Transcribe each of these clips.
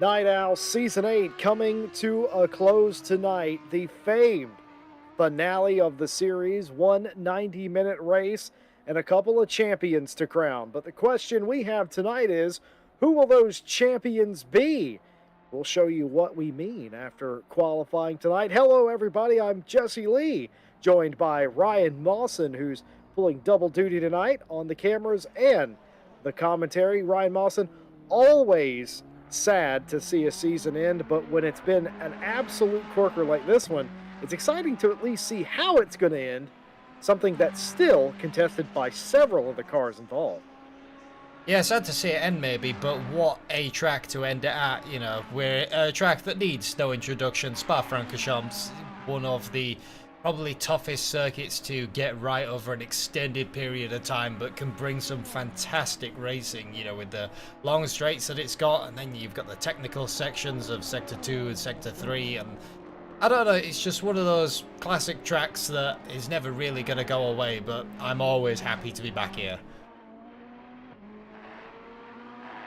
Night Owl Season 8 coming to a close tonight. The famed finale of the series, one 90-minute race, and a couple of champions to crown. But the question we have tonight is, who will those champions be? We'll show you what we mean after qualifying tonight. Hello, everybody. I'm Jesse Lee, joined by Ryan Mawson, who's pulling double duty tonight on the cameras and the commentary. Ryan Mawson, always sad to see a season end, but when it's been an absolute corker like this one, it's exciting to at least see how it's going to end, something that's still contested by several of the cars involved. Yeah, sad to see it end maybe, but what a track to end it at. You know, we're a track that needs no introduction. Spa-Francorchamps, one of the probably toughest circuits to get right over an extended period of time, but can bring some fantastic racing, you know, with the long straights that it's got, and then you've got the technical sections of Sector 2 and Sector 3, and I don't know, it's just one of those classic tracks that is never really going to go away, but I'm always happy to be back here.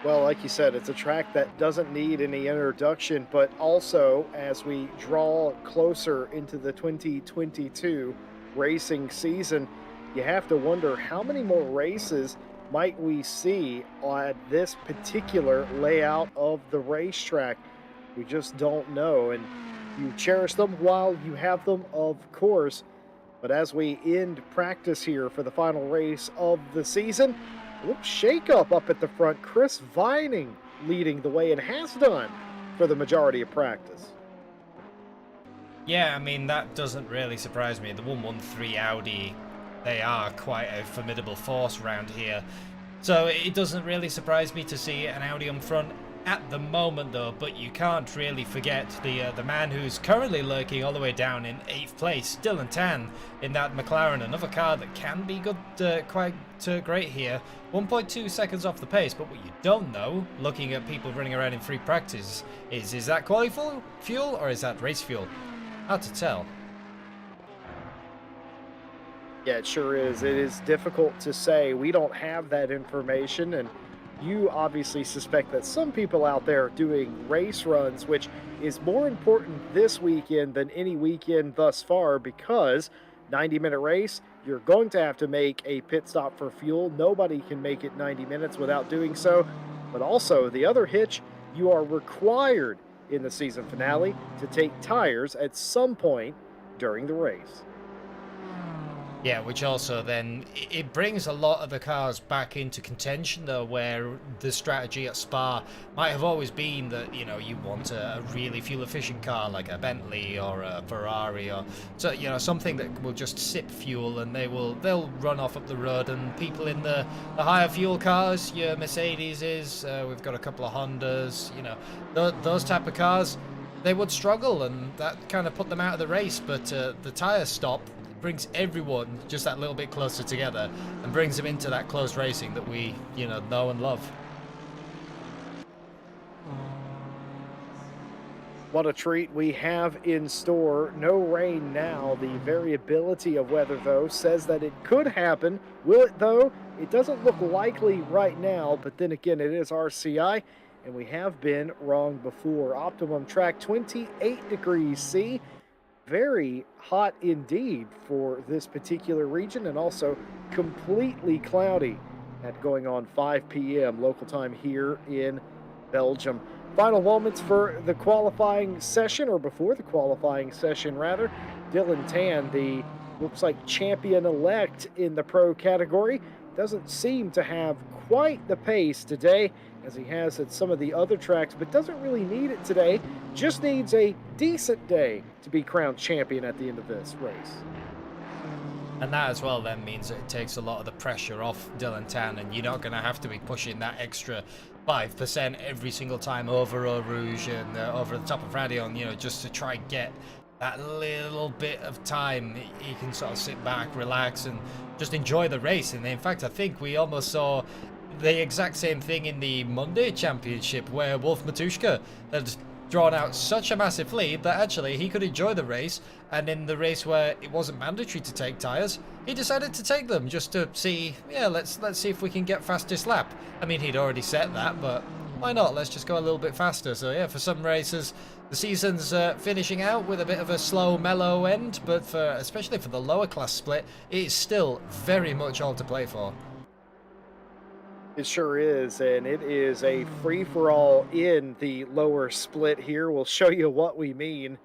Well, like you said, it's a track that doesn't need any introduction, but also as we draw closer into the 2022 racing season, you have to wonder how many more races might we see on this particular layout of the racetrack. We just don't know, and you cherish them while you have them, of course. But as we end practice here for the final race of the season, shake-up up at the front. Chris Vining leading the way and has done for the majority of practice. Yeah, I mean, that doesn't really surprise me. The 113 Audi, they are quite a formidable force around here. So it doesn't really surprise me to see an Audi on front at the moment, though. But you can't really forget the man who's currently lurking all the way down in 8th place, Dylan Tan, in that McLaren. Another car that can be good, quite great here. 1.2 seconds off the pace, but what you don't know, looking at people running around in free practice, is that quality fuel or is that race fuel? Hard to tell. Yeah, it sure is. It is difficult to say. We don't have that information, and you obviously suspect that some people out there are doing race runs, which is more important this weekend than any weekend thus far, because 90-minute race, you're going to have to make a pit stop for fuel. Nobody can make it 90 minutes without doing so. But also, the other hitch, you are required in the season finale to take tires at some point during the race. Yeah, which also then, it brings a lot of the cars back into contention, though, where the strategy at Spa might have always been that, you know, you want a really fuel-efficient car like a Bentley or a Ferrari, or, so, you know, something that will just sip fuel and they'll run off up the road, and people in the higher fuel cars, your Mercedes we've got a couple of Hondas, you know, those type of cars, they would struggle, and that kind of put them out of the race. But the tire stop brings everyone just that little bit closer together and brings them into that close racing that we, you know and love. What a treat we have in store. No rain now. The variability of weather, though, says that it could happen. Will it, though? It doesn't look likely right now, but then again, it is RCI, and we have been wrong before. Optimum track, 28 degrees C. Very hot indeed for this particular region, and also completely cloudy at going on 5 p.m. local time here in Belgium. Final moments for the qualifying session, or before the qualifying session rather. Dylan Tan, the looks like champion-elect in the pro category, doesn't seem to have quite the pace today as he has at some of the other tracks, but doesn't really need it today. Just needs a decent day to be crowned champion at the end of this race. And that as well then means that it takes a lot of the pressure off Dylan Tan, and you're not going to have to be pushing that extra 5% every single time over Eau Rouge and over the top of Radion, you know, just to try and get that little bit of time. He can sort of sit back, relax, and just enjoy the race. And in fact, I think we almost saw the exact same thing in the Monday Championship, where Wolf Matuszka had drawn out such a massive lead that actually he could enjoy the race, and in the race where it wasn't mandatory to take tyres, he decided to take them just to see, yeah, let's see if we can get fastest lap. I mean, he'd already set that, but why not? Let's just go a little bit faster. So yeah, for some races, the season's finishing out with a bit of a slow, mellow end, but for especially for the lower class split, it is still very much all to play for. It sure is, and it is a free-for-all in the lower split here. We'll show you what we mean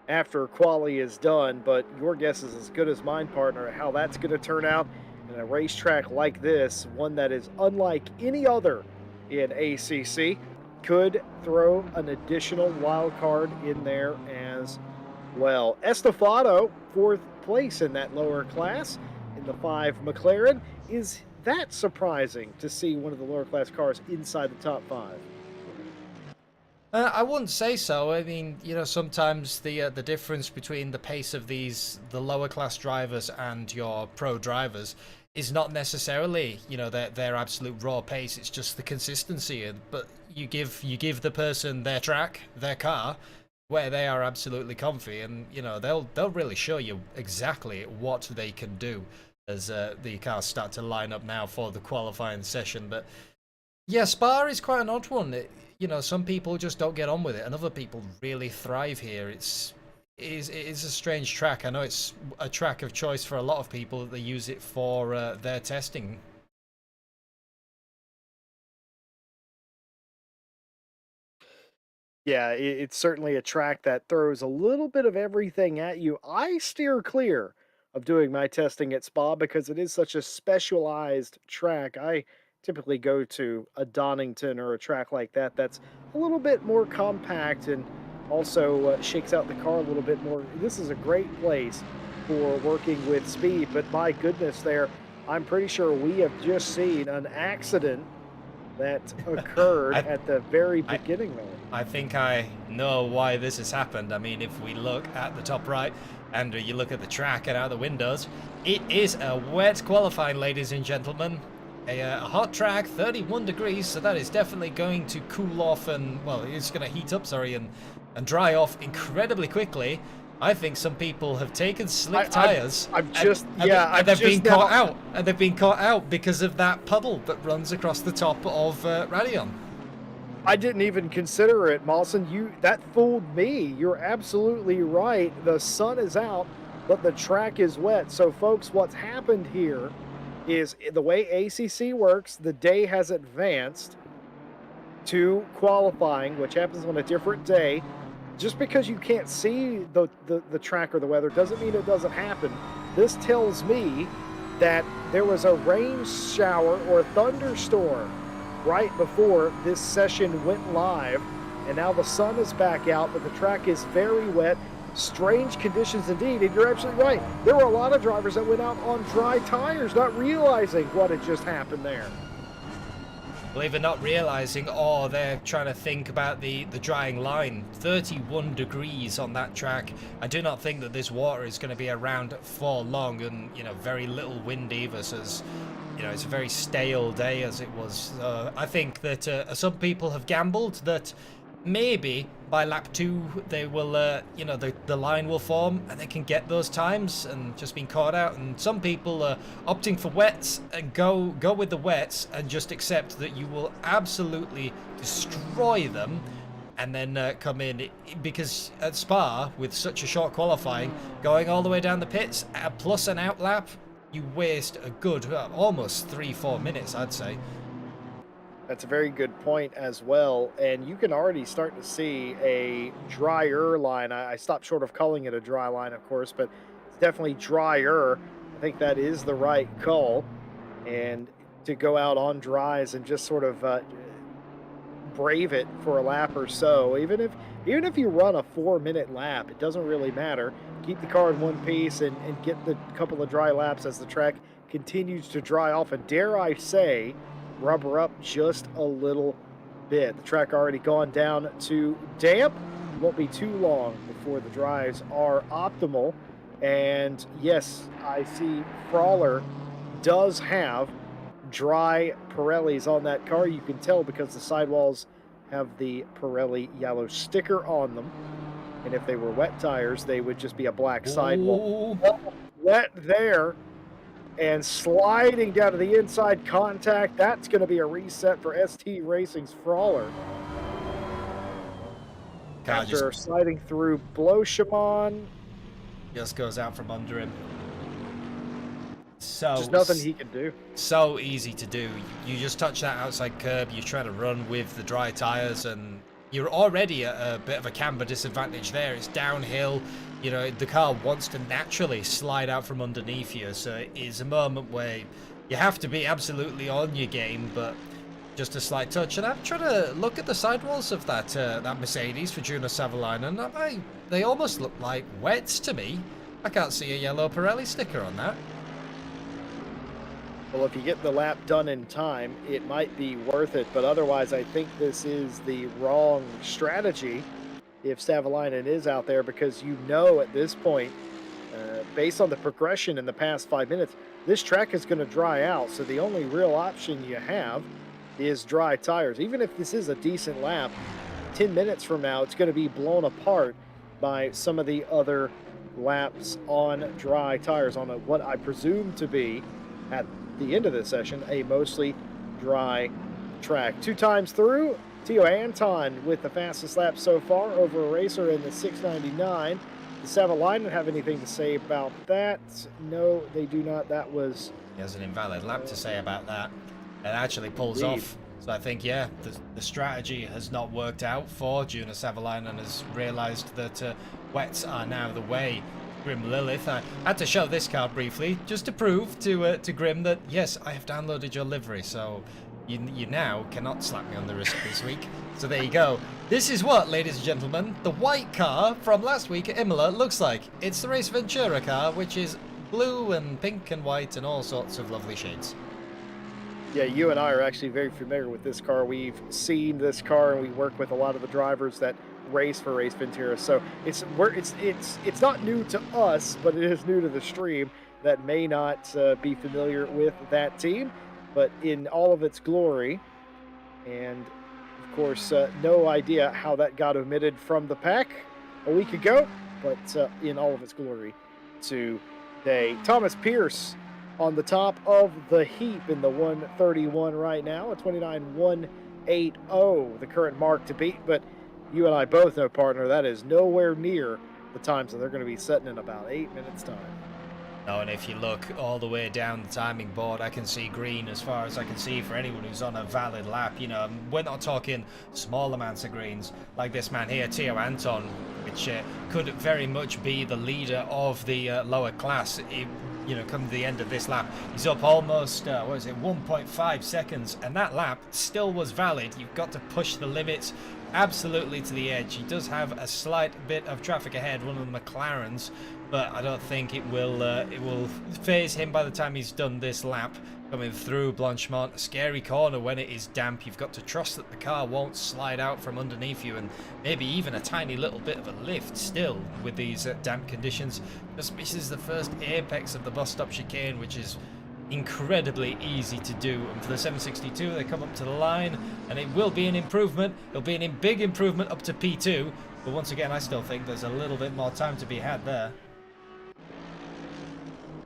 after quali is done, but your guess is as good as mine, partner, how that's going to turn out in a racetrack like this, one that is unlike any other in ACC. Could throw an additional wild card in there as well. Estefado, fourth place in that lower class in the 5 McLaren. Is that surprising to see one of the lower class cars inside the top 5? I wouldn't say so. I mean, you know, sometimes the difference between the pace of the lower class drivers and your pro drivers is not necessarily, you know, their absolute raw pace. It's just the consistency. But you give the person their track, their car, where they are absolutely comfy, and you know they'll really show you exactly what they can do as the cars start to line up now for the qualifying session. But yeah, Spa is quite an odd one. You know, some people just don't get on with it, and other people really thrive here. It is a strange track. I know it's a track of choice for a lot of people that they use it for their testing. Yeah, it's certainly a track that throws a little bit of everything at you. I steer clear of doing my testing at Spa because it is such a specialized track. I typically go to a Donington or a track like that that's a little bit more compact and also shakes out the car a little bit more. This is a great place for working with speed, but my goodness, I'm pretty sure we have just seen an accident that occurred I, at the very I beginning there. I think I know why this has happened. I mean, if we look at the top right and you look at the track and out the windows, it is a wet qualifying, ladies and gentlemen. A hot track, 31 degrees, so that is definitely going to cool off and, well, it's going to heat up, sorry, and dry off incredibly quickly. I think some people have taken slick tires. They've been caught out. And they've been caught out because of that puddle that runs across the top of Radion. I didn't even consider it, Mawson. That fooled me. You're absolutely right. The sun is out, but the track is wet. So, folks, what's happened here is the way ACC works, the day has advanced to qualifying, which happens on a different day. Just because you can't see the track or the weather doesn't mean it doesn't happen. This tells me that there was a rain shower or thunderstorm right before this session went live, and now the sun is back out, but the track is very wet. Strange conditions indeed, and you're absolutely right. There were a lot of drivers that went out on dry tires, not realizing what had just happened there. Well, either not realizing or they're trying to think about the drying line. 31 degrees on that track. I do not think that this water is going to be around for long, and you know, very little wind either, so you know, it's a very stale day as it was. I think that some people have gambled that maybe by lap 2 they will, you know, the line will form and they can get those times, and just been caught out. And some people are opting for wets and go with the wets and just accept that you will absolutely destroy them, and then come in, because at Spa with such a short qualifying, going all the way down the pits plus an out lap, you waste a good almost 3-4 minutes, I'd say. That's a very good point as well, and you can already start to see a drier line. I stopped short of calling it a dry line, of course, but it's definitely drier. I think that is the right call, and to go out on dries and just sort of brave it for a lap or so. Even if you run a 4-minute lap, it doesn't really matter. Keep the car in one piece and get the couple of dry laps as the track continues to dry off, and dare I say, rubber up just a little bit. The track already gone down to damp. Won't be too long before the drives are optimal. And yes, I see Frawler does have dry Pirellis on that car. You can tell because the sidewalls have the Pirelli yellow sticker on them. And if they were wet tires, they would just be a black sidewall. Wet there. And sliding down to the inside contact, that's going to be a reset for ST Racing's Brawler. Car After sliding through Bloshimon, just goes out from under him. So just nothing he can do. So easy to do. You just touch that outside curb, you try to run with the dry tires, and you're already at a bit of a camber disadvantage there. It's downhill. You know, the car wants to naturally slide out from underneath you, so it is a moment where you have to be absolutely on your game, but just a slight touch. And I'm trying to look at the sidewalls of that that Mercedes for Juna Savalainen, and they almost look like wets to me. I can't see a yellow Pirelli sticker on that. Well, if you get the lap done in time, it might be worth it, but otherwise I think this is the wrong strategy if Savalainen is out there, because you know at this point, based on the progression in the past 5 minutes, this track is going to dry out, so the only real option you have is dry tires. Even if this is a decent lap, 10 minutes from now, it's going to be blown apart by some of the other laps on dry tires on what I presume to be, at the end of this session, a mostly dry track. 2 times through, Tio Anton with the fastest lap so far over a racer in the 699. Does Savalainen have anything to say about that? No, they do not. That was... He has an invalid lap to say about that. It actually pulls off. So I think, yeah, the strategy has not worked out for Juna Savalainen, and has realised that wets are now the way. Grim Lilith, I had to show this car briefly just to prove to Grim that yes, I have downloaded your livery, so you now cannot slap me on the wrist this week. So there you go. This is what, ladies and gentlemen, the white car from last week at Imola looks like. It's the Race Ventura car, which is blue and pink and white and all sorts of lovely shades. Yeah, you and I are actually very familiar with this car. We've seen this car, and we work with a lot of the drivers that race for Race Ventura. So it's not new to us, but it is new to the stream that may not be familiar with that team, but in all of its glory. And of course, no idea how that got omitted from the pack a week ago, but in all of its glory today. Thomas Pierce on the top of the heap in the 131 right now, a 29.180, the current mark to beat. But you and I both know, partner, that is nowhere near the times that they're going to be setting in about 8 minutes time. No, and if you look all the way down the timing board, I can see green as far as I can see for anyone who's on a valid lap. You know, we're not talking small amounts of greens like this man here, Tio Anton, which could very much be the leader of the lower class. You know, come to the end of this lap, he's up almost, 1.5 seconds, and that lap still was valid. You've got to push the limits absolutely to the edge. He does have a slight bit of traffic ahead, one of the McLarens, but I don't think it will phase him by the time he's done this lap. Coming through Blanchemont, a scary corner when it is damp. You've got to trust that the car won't slide out from underneath you, and maybe even a tiny little bit of a lift still with these damp conditions. Just misses the first apex of the bus stop chicane, which is incredibly easy to do. And for the 762, they come up to the line, and it will be an improvement. It'll be a big improvement up to P2, but once again, I still think there's a little bit more time to be had there.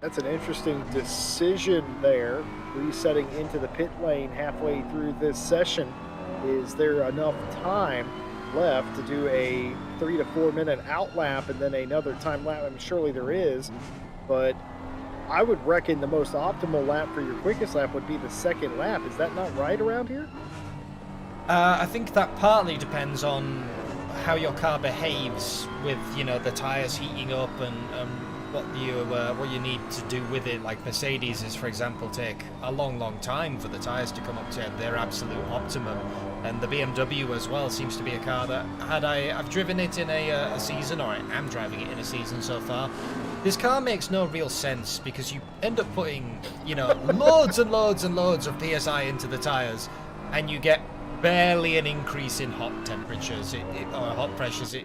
That's an interesting decision there, resetting into the pit lane halfway through this session. Is there enough time left to do a 3 to 4 minute out lap and then another time lap? I mean, surely there is, but I would reckon the most optimal lap for your quickest lap would be the second lap. Is that not right around here? I think that partly depends on how your car behaves with, you know, the tires heating up and what you need to do with it. Like Mercedes, for example, take a long time for the tires to come up to their absolute optimum, and the BMW as well seems to be a car that I've driven it in a season, or I am driving it in a season so far. This car makes no real sense because you end up putting, you know, loads and loads and loads of PSI into the tires, and you get barely an increase in hot temperatures or hot pressures.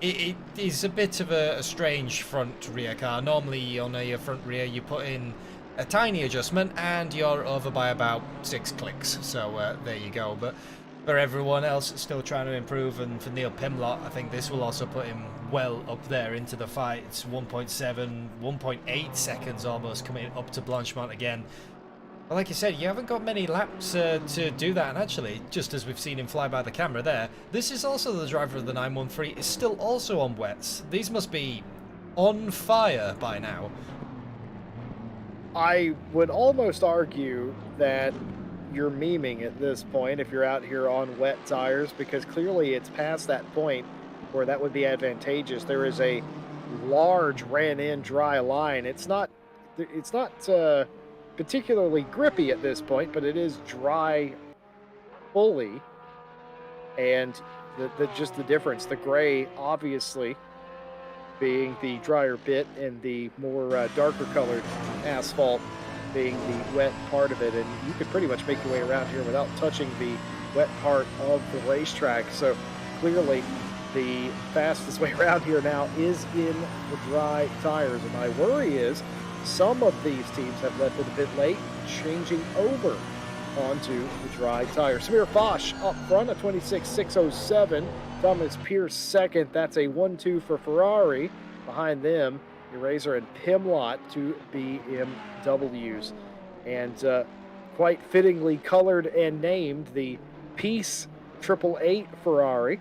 It is a bit of a strange front rear car. Normally on a front rear you put in a tiny adjustment and you're over by about 6 clicks. So there you go. But for everyone else that's still trying to improve, and for Neil Pimlott, I think this will also put him well up there into the fight. It's 1.7, 1.8 seconds almost coming up to Blanchemont again. But like you said, you haven't got many laps to do that, and actually, just as we've seen him fly by the camera there, this is also the driver of the 913, is still also on wets. These must be on fire by now. I would almost argue that you're memeing at this point if you're out here on wet tires, because clearly it's past that point where that would be advantageous. There is a large ran-in dry line. It's not particularly grippy at this point, but it is dry fully, and just the difference. The gray, obviously, being the drier bit, and the more darker colored asphalt being the wet part of it. And you could pretty much make your way around here without touching the wet part of the racetrack. So clearly the fastest way around here now is in the dry tires. And my worry is some of these teams have left it a bit late, changing over onto the dry tires. Samir Foch up front at 26.607. Thomas Pierce second. That's a 1-2 for Ferrari. Behind them, Eraser and Pimlott, two BMWs. And quite fittingly colored and named, the Peace 888 Ferrari.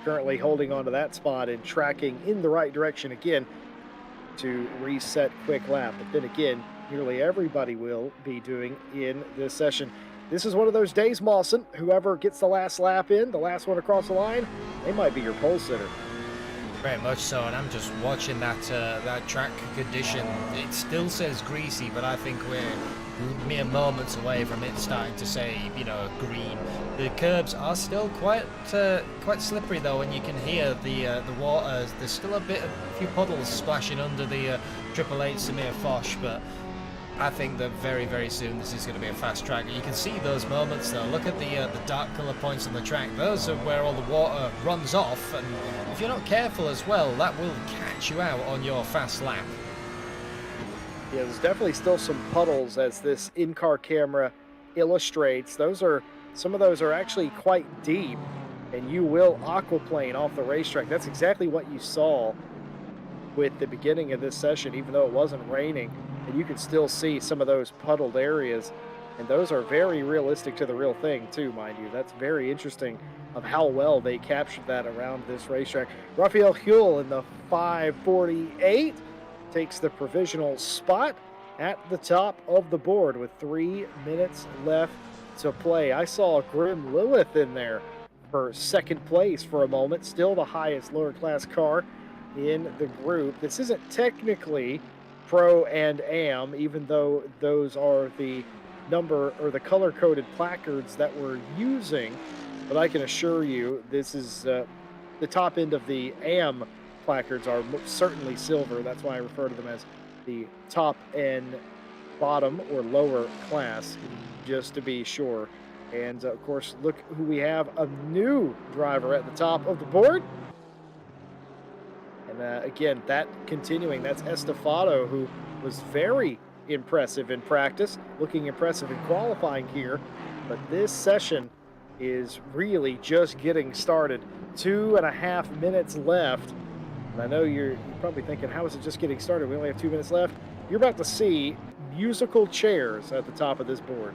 Currently holding on to that spot and tracking in the right direction again to reset quick lap. But then again, nearly everybody will be doing in this session. This is one of those days, Mawson. Whoever gets the last lap in, the last one across the line, they might be your pole sitter. Very much so, and I'm just watching that that track condition. It still says greasy, but I think we're mere moments away from it starting to say, you know, green. The curbs are still quite slippery though, and you can hear the water. There's still a few puddles splashing under the 888 Samir Foch, but I think that very, very soon this is going to be a fast track. You can see those moments though. Look at the dark colour points on the track. Those are where all the water runs off, and if you're not careful as well, that will catch you out on your fast lap. Yeah, there's definitely still some puddles, as this in-car camera illustrates. Some of those are actually quite deep, and you will aquaplane off the racetrack. That's exactly what you saw with the beginning of this session, even though it wasn't raining. And you can still see some of those puddled areas, and those are very realistic to the real thing too, mind you. That's very interesting of how well they captured that around this racetrack. Raphael Huell in the 548 takes the provisional spot at the top of the board with 3 minutes left to play. I saw Grim Lilith in there for second place for a moment, still the highest lower class car in the group. This isn't technically Pro and Am, even though those are the number or the color-coded placards that we're using. But I can assure you, this is the top end of the Am placards are certainly silver. That's why I refer to them as the top and bottom or lower class, just to be sure. And of course, look who we have, a new driver at the top of the board. And again, that continuing, that's Estefado, who was very impressive in practice, looking impressive in qualifying here. But this session is really just getting started. 2.5 minutes left. And I know you're probably thinking, how is it just getting started? We only have 2 minutes left. You're about to see musical chairs at the top of this board.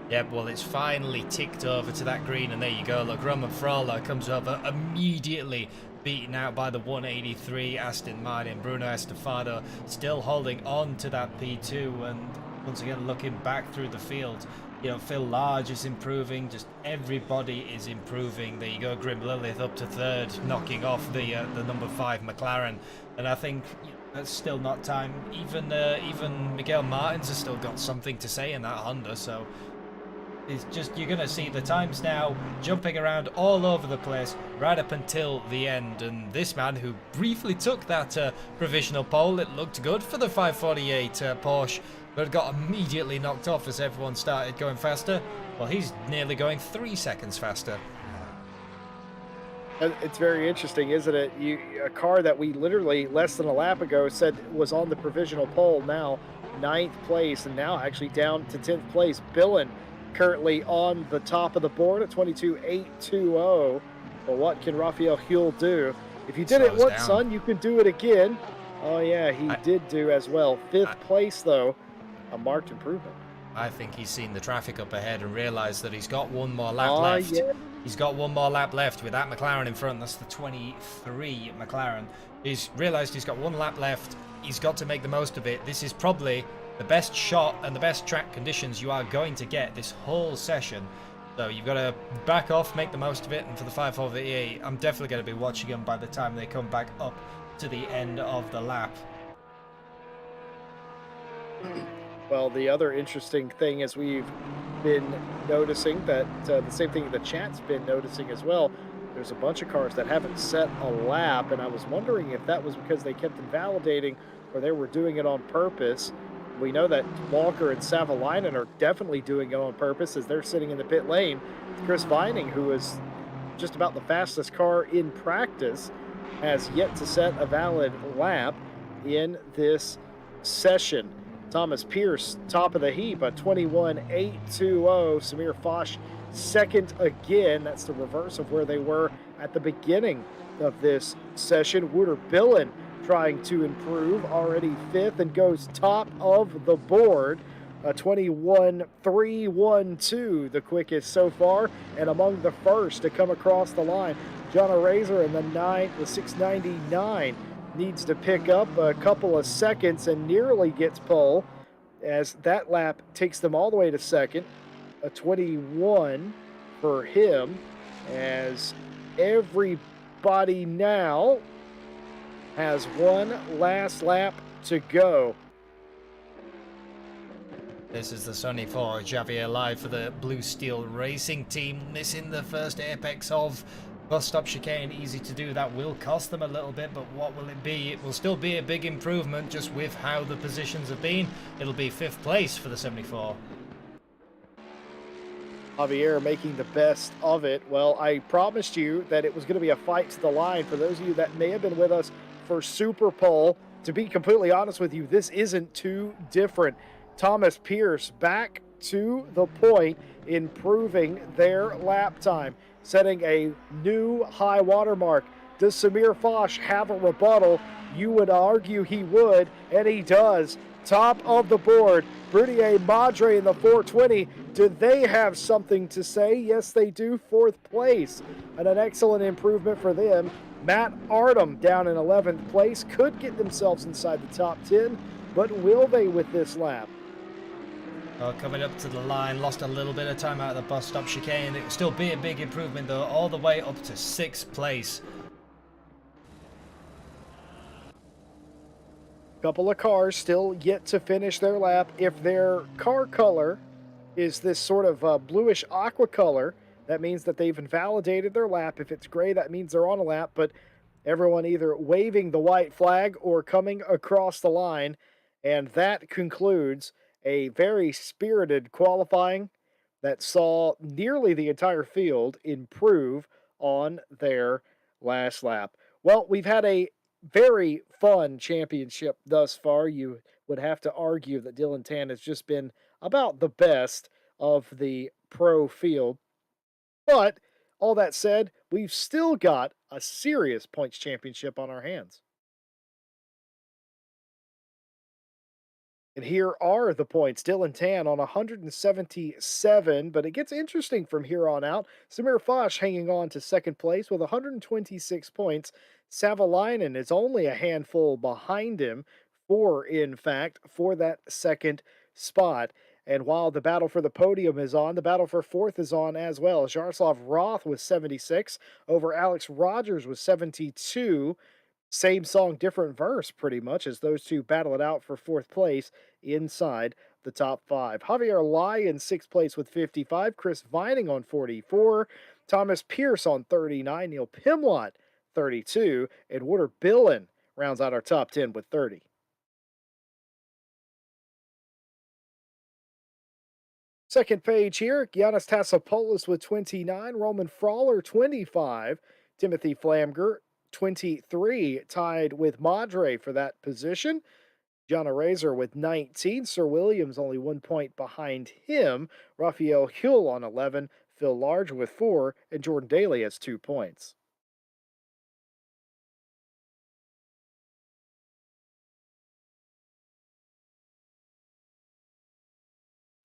Yep, well, it's finally ticked over to that green, and there you go. Look, Roman Frola comes over immediately, beaten out by the 183 Aston Martin. Bruno Estefado still holding on to that P2, and once again looking back through the field, you know, Phil Large is improving, just everybody is improving. There you go, Grim Lilith up to third, knocking off the number 5 McLaren, and I think, you know, that's still not time. Even Miguel Martins has still got something to say in that Honda, so it's just, you're going to see the times now jumping around all over the place right up until the end. And this man who briefly took that provisional pole, it looked good for the 548 Porsche, but got immediately knocked off as everyone started going faster. Well, he's nearly going 3 seconds faster. It's very interesting, isn't it? A car that we literally less than a lap ago said was on the provisional pole, now 9th place, and now actually down to 10th place. Billen currently on the top of the board at 22.820. But what can Raphael Huell do? If you did it Slows once, down. son, you can do it again. Oh, yeah, he I, did do as well. I, Fifth place, though, a marked improvement. I think he's seen the traffic up ahead and realised that he's got one more lap Oh, left. yeah. He's got one more lap left with that McLaren in front. That's the 23 McLaren. He's realised he's got one lap left. He's got to make the most of it. This is probably the best shot and the best track conditions you are going to get this whole session. So you've got to back off, make the most of it. And for the 548, I'm definitely going to be watching them by the time they come back up to the end of the lap. Well, the other interesting thing is we've been noticing that the same thing the chat's been noticing as well. There's a bunch of cars that haven't set a lap, and I was wondering if that was because they kept invalidating or they were doing it on purpose. We know that Walker and Savalainen are definitely doing it on purpose as they're sitting in the pit lane. Chris Vining, who is just about the fastest car in practice, has yet to set a valid lap in this session. Thomas Pierce, top of the heap at 21.820. Samir Foch, second again. That's the reverse of where they were at the beginning of this session. Wouter Billen trying to improve, already fifth and goes top of the board. 21.312, the quickest so far, and among the first to come across the line. John Razor in the 699 needs to pick up a couple of seconds and nearly gets pole as that lap takes them all the way to second. A 21 for him as everybody now has one last lap to go. This is the sunny for Javier Live for the Blue Steel Racing Team, missing the first apex of bus stop chicane. Easy to do. That will cost them a little bit, but what will it be? It will still be a big improvement just with how the positions have been. It'll be fifth place for the 74. Javier making the best of it. Well, I promised you that it was going to be a fight to the line. For those of you that may have been with us for Super Pole, to be completely honest with you, this isn't too different. Thomas Pierce back to the point, improving their lap time, setting a new high water mark. Does Samir Foch have a rebuttal? You would argue he would, and he does. Top of the board, Brunier Madre in the 420. Do they have something to say? Yes, they do. Fourth place, and an excellent improvement for them. Matt Artem down in 11th place, could get themselves inside the top 10, but will they with this lap? Coming up to the line, lost a little bit of time out of the bus stop chicane. It will still be a big improvement though, all the way up to 6th place. Couple of cars still yet to finish their lap. If their car color is this sort of bluish aqua color, that means that they've invalidated their lap. If it's gray, that means they're on a lap, but everyone either waving the white flag or coming across the line. And that concludes a very spirited qualifying that saw nearly the entire field improve on their last lap. Well, we've had a very fun championship thus far. You would have to argue that Dylan Tan has just been about the best of the pro field. But all that said, we've still got a serious points championship on our hands. And here are the points. Dylan Tan on 177, but it gets interesting from here on out. Samir Foch hanging on to second place with 126 points. Savalainen is only a handful behind him, four, in fact, for that second spot. And while the battle for the podium is on, the battle for fourth is on as well. Jaroslav Roth with 76 over Alex Rogers with 72. Same song, different verse, pretty much, as those two battle it out for fourth place inside the top five. Javier Lai in sixth place with 55. Chris Vining on 44. Thomas Pierce on 39. Neil Pimlott, 32. And Wouter Billen rounds out our top 10 with 30. Second page here, Giannis Tassopoulos with 29. Roman Frawler, 25. Timothy Flamger, 23, tied with Madre for that position. John Arazer with 19. Sir Williams only 1 point behind him. Raphael Huell on 11. Phil Large with 4. And Jordan Daly has 2 points.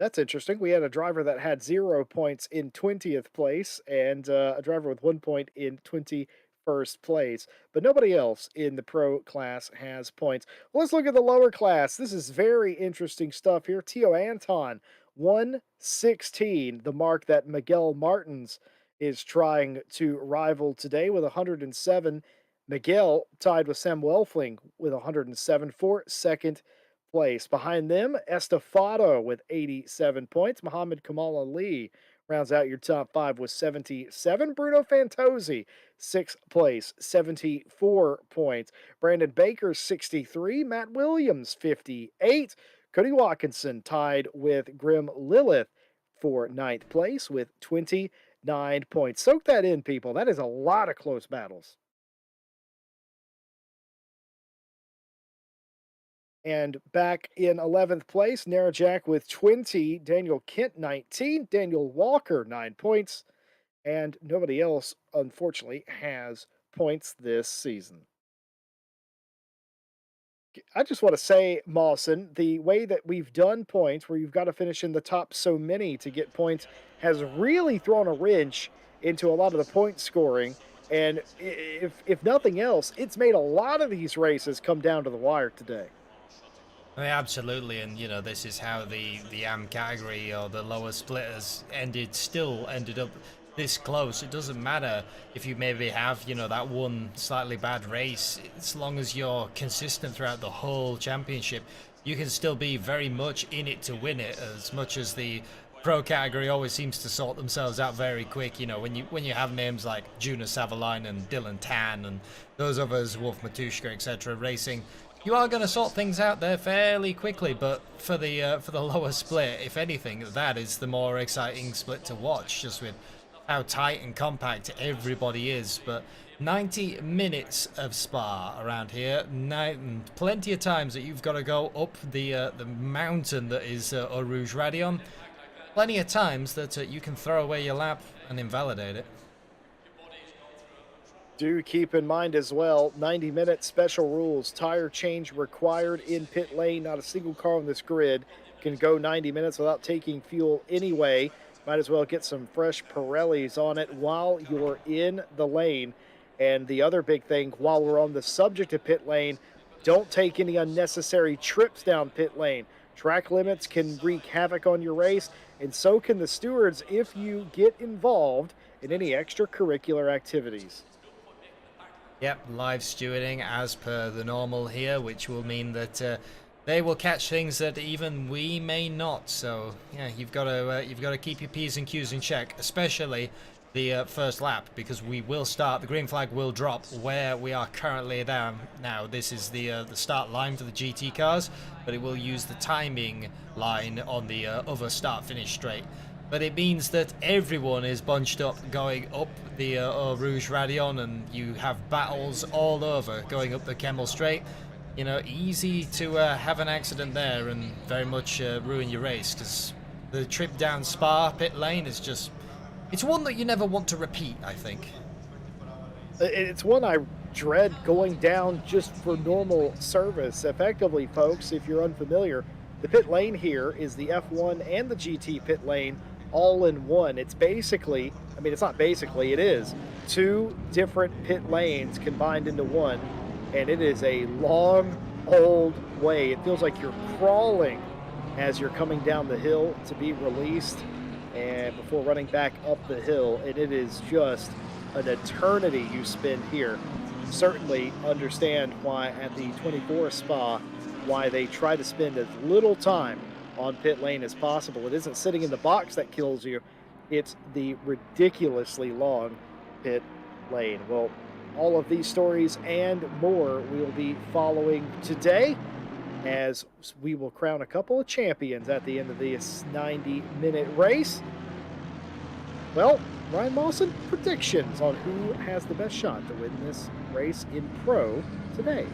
That's interesting. We had a driver that had 0 points in 20th place and a driver with 1 point in 21st place. But nobody else in the pro class has points. Let's look at the lower class. This is very interesting stuff here. Tio Anton, 116, the mark that Miguel Martins is trying to rival today with 107. Miguel tied with Sam Welfling with 107 for second place. Behind them, Estefado with 87 points. Muhammad Kamal Ali rounds out your top five with 77. Bruno Fantozzi, sixth place, 74 points. Brandon Baker, 63. Matt Williams, 58. Cody Watkinson tied with Grim Lilith for ninth place with 29 points. Soak that in, people. That is a lot of close battles. And back in 11th place, Narajak with 20, Daniel Kent 19, Daniel Walker 9 points, and nobody else, unfortunately, has points this season. I just want to say, Mawson, the way that we've done points, where you've got to finish in the top so many to get points, has really thrown a wrench into a lot of the point scoring. And if nothing else, it's made a lot of these races come down to the wire today. I mean, absolutely, and this is how the AM category or the lower split has still ended up this close. It doesn't matter if you maybe have that one slightly bad race, as long as you're consistent throughout the whole championship, you can still be very much in it to win it. As much as the pro category always seems to sort themselves out very quick, when you have names like Juna Savalainen and Dylan Tan and those others, Wolf Matushka, etc., racing. You are going to sort things out there fairly quickly, but for the lower split, if anything, that is the more exciting split to watch, just with how tight and compact everybody is. But 90 minutes of Spa around here, and plenty of times that you've got to go up the mountain that is Eau Rouge Radion. Plenty of times that you can throw away your lap and invalidate it. Do keep in mind as well, 90-minute special rules, tire change required in pit lane. Not a single car on this grid can go 90 minutes without taking fuel anyway. Might as well get some fresh Pirellis on it while you're in the lane. And the other big thing, while we're on the subject of pit lane, don't take any unnecessary trips down pit lane. Track limits can wreak havoc on your race, and so can the stewards if you get involved in any extracurricular activities. Yep, live stewarding as per the normal here, which will mean that they will catch things that even we may not. So yeah, you've got to keep your P's and Q's in check, especially the first lap, because we will start. The green flag will drop where we are currently down now. This is the start line for the GT cars, but it will use the timing line on the other start-finish straight. But it means that everyone is bunched up going up the Eau Rouge Radion, and you have battles all over going up the Kemmel Straight. Easy to have an accident there and very much ruin your race, because the trip down Spa pit lane is just, it's one that you never want to repeat, I think. It's one I dread going down just for normal service. Effectively, folks, if you're unfamiliar, the pit lane here is the F1 and the GT pit lane all in one. It's basically, I mean, it's not basically, it is two different pit lanes combined into one, and it is a long, old way. It feels like you're crawling as you're coming down the hill to be released and before running back up the hill, and it is just an eternity you spend here. Certainly understand why at the 24 Spa, why they try to spend as little time on pit lane as possible. It isn't sitting in the box that kills you, it's the ridiculously long pit lane. Well, all of these stories and more we'll be following today, as we will crown a couple of champions at the end of this 90-minute race. Well, Ryan Mawson, predictions on who has the best shot to win this race in pro today.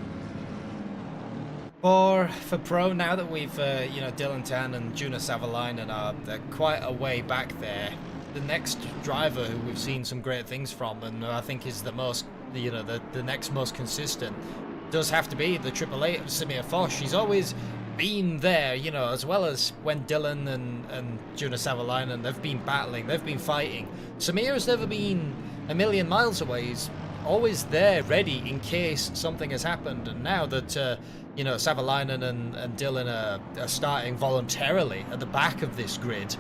For pro, now that we've you know, Dylan Tan and Juna Savalainen are, they're quite a way back there. The next driver who we've seen some great things from, and I think is the most, you know, the next most consistent, does have to be the Triple Eight of Samir Foch. He's always been there, you know, as well as when Dylan and Juna Savalainen, they've been battling, they've been fighting. Samir has never been a million miles away. He's always there, ready in case something has happened. And now that you know, Savalainen and Dylan are starting voluntarily at the back of this grid,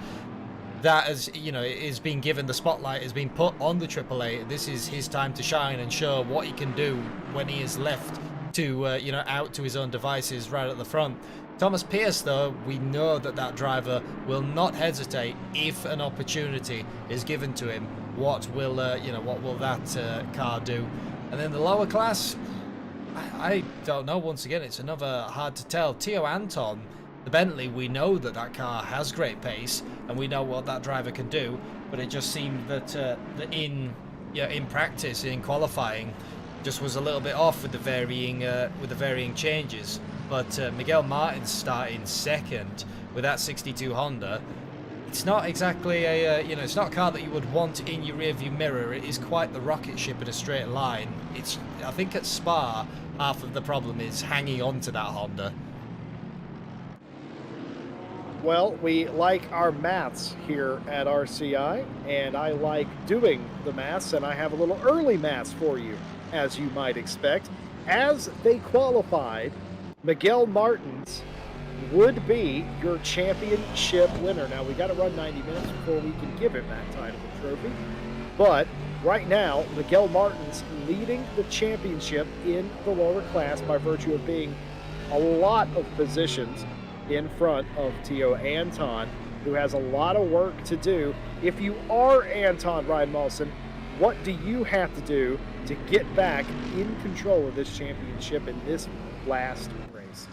that is, you know, is being given the spotlight, is being put on the Triple Eight. This is his time to shine and show what he can do when he is left to you know, out to his own devices right at the front. Thomas Pierce, though, we know that that driver will not hesitate if an opportunity is given to him. What will you know, what will that car do? And then the lower class, I don't know. Once again, it's another hard to tell. Theo Anton, the Bentley, we know that that car has great pace, and we know what that driver can do. But it just seemed that in practice, in qualifying, just was a little bit off with the varying changes. But Miguel Martin's starting second with that 62 Honda. It's not exactly a, you know, it's not a car that you would want in your rearview mirror. It is quite the rocket ship in a straight line. I think at Spa, half of the problem is hanging on to that Honda. Well, we like our maths here at RCI, and I like doing the maths, and I have a little early maths for you, as you might expect. As they qualified, Miguel Martins would be your championship winner. Now, we got to run 90 minutes before we can give him that title and trophy. But right now, Miguel Martins leading the championship in the lower class by virtue of being a lot of positions in front of Theo Anton, who has a lot of work to do. If you are Anton Reinmalson, what do you have to do to get back in control of this championship in this last race?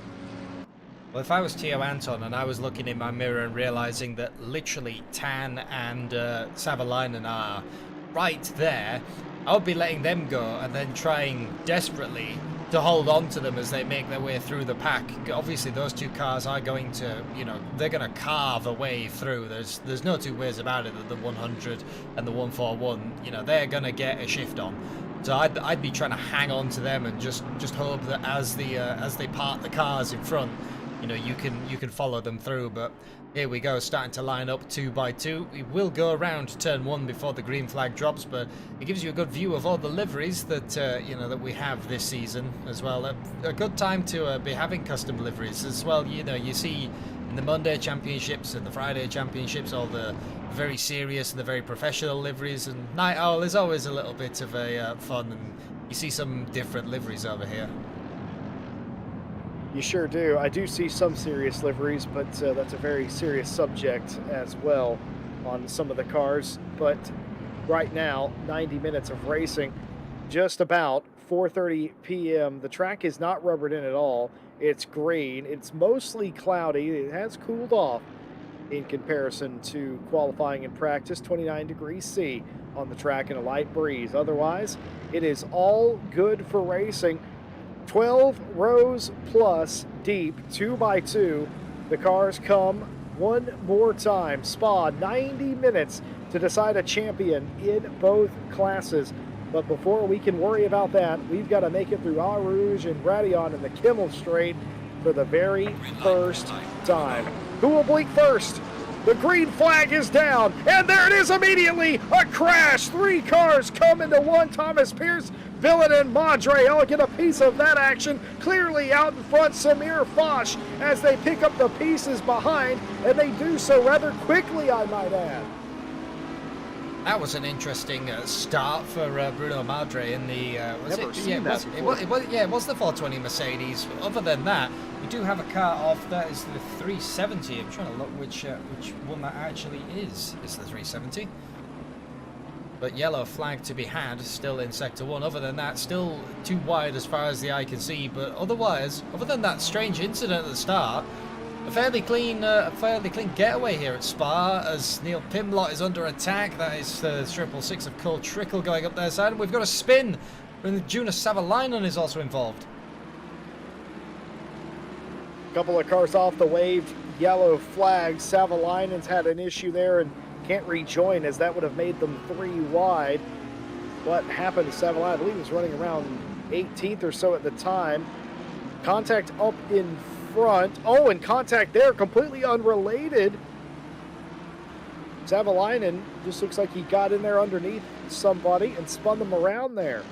Well, if I was Theo Anton and I was looking in my mirror and realizing that literally Tan and Savalainen are right there, I would be letting them go and then trying desperately to hold on to them as they make their way through the pack. Obviously, those two cars are going to, you know, they're going to carve a way through. There's no two ways about it that the 100 and the 141, you know, they're going to get a shift on. So I'd be trying to hang on to them and just hope that as they part the cars in front, you know, you can follow them through. But here we go, starting to line up 2 by 2. We will go around to turn 1 before the green flag drops, but it gives you a good view of all the liveries that you know, that we have this season as well. A good time to be having custom liveries as well. You know, you see in the Monday Championships and the Friday Championships all the very serious and the very professional liveries, and Night Owl is always a little bit of a fun, and you see some different liveries over here. You sure do. I do see some serious liveries, but that's a very serious subject as well on some of the cars. But right now, 90 minutes of racing, just about 4:30 p.m. The track is not rubbered in at all. It's green. It's mostly cloudy. It has cooled off in comparison to qualifying and practice. 29 degrees C on the track and a light breeze. Otherwise, it is all good for racing. 12 rows plus deep, 2 by 2. The cars come one more time. Spa, 90 minutes to decide a champion in both classes. But before we can worry about that, we've got to make it through Eau Rouge and Radillon in the Kimmel Straight for the very first time. Who will blink first? The green flag is down, and there it is immediately, a crash. 3 cars come into one. Thomas Pierce, Villain, and Madre all get a piece of that action. Clearly out in front, Samir Foch, as they pick up the pieces behind, and they do so rather quickly, I might add. That was an interesting start for Bruno Madre in the was Never it? seen Yeah, that it before. was the 420 Mercedes. Other than that, we do have a car off. That is the 370. I'm trying to look which one that actually is. It's the 370. But yellow flag to be had still in sector 1. Other than that, still too wide as far as the eye can see. But otherwise, other than that strange incident at the start, a fairly clean getaway here at Spa as Neil Pimlott is under attack. That is the 666 of Cole Trickle going up their side. And we've got a spin, and Juna Savalainen is also involved. Couple of cars off the waved yellow flag. Savalainen's had an issue there and can't rejoin, as that would have made them 3 wide. What happened to Savalainen? I believe he was running around 18th or so at the time. Contact up in front. Oh, and contact there, completely unrelated. Savalainen just looks like he got in there underneath somebody and spun them around there.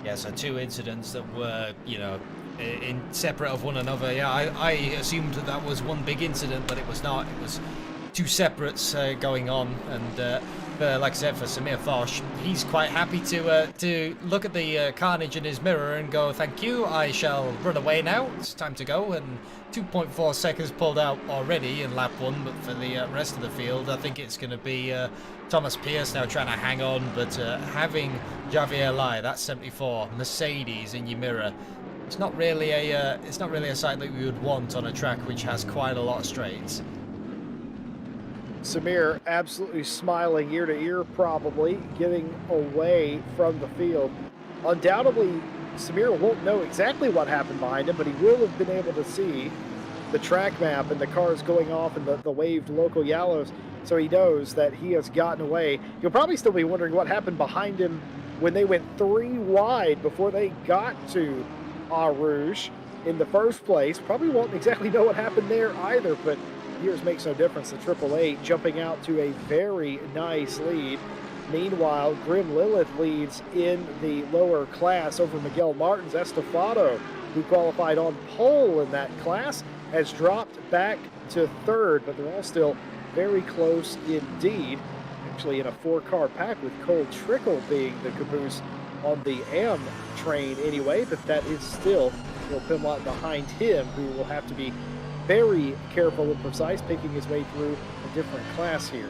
Yeah, so 2 incidents that were, you know, in separate of one another. Yeah, I assumed that was one big incident, but it was not. It was 2 separates going on, and like I said, for Samir Foch, he's quite happy to look at the carnage in his mirror and go, thank you, I shall run away now, it's time to go. And 2.4 seconds pulled out already in lap 1, but for the rest of the field, I think it's going to be Thomas Pierce now trying to hang on, but having Javier Lai, that's 74, Mercedes in your mirror, it's not really a sight that we would want on a track which has quite a lot of straights. Samir absolutely smiling ear to ear, probably getting away from the field. Undoubtedly, Samir won't know exactly what happened behind him, but he will have been able to see the track map and the cars going off and the waved local yellows, so he knows that he has gotten away. He'll probably still be wondering what happened behind him when they went 3 wide before they got to Eau Rouge in the first place. Probably won't exactly know what happened there either, but years makes no difference. The Triple Eight jumping out to a very nice lead. Meanwhile, Grim Lilith leads in the lower class over Miguel Martins. Estefado, who qualified on pole in that class, has dropped back to 3rd, but they're all still very close indeed. Actually in a 4-car pack, with Cole Trickle being the caboose on the AM train anyway, but that is still Will Pimlott behind him, who will have to be very careful and precise, picking his way through a different class here.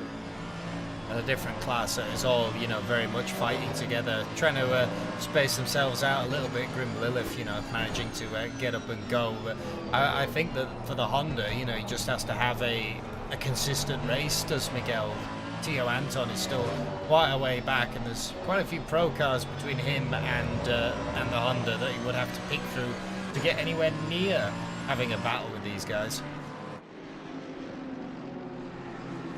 And a different class that is all, you know, very much fighting together, trying to space themselves out a little bit. Grim Lilith, you know, managing to get up and go. But I think that for the Honda, you know, he just has to have a consistent race, does Miguel. Tio Anton is still quite a way back, and there's quite a few pro cars between him and the Honda that he would have to pick through to get anywhere near having a battle with these guys.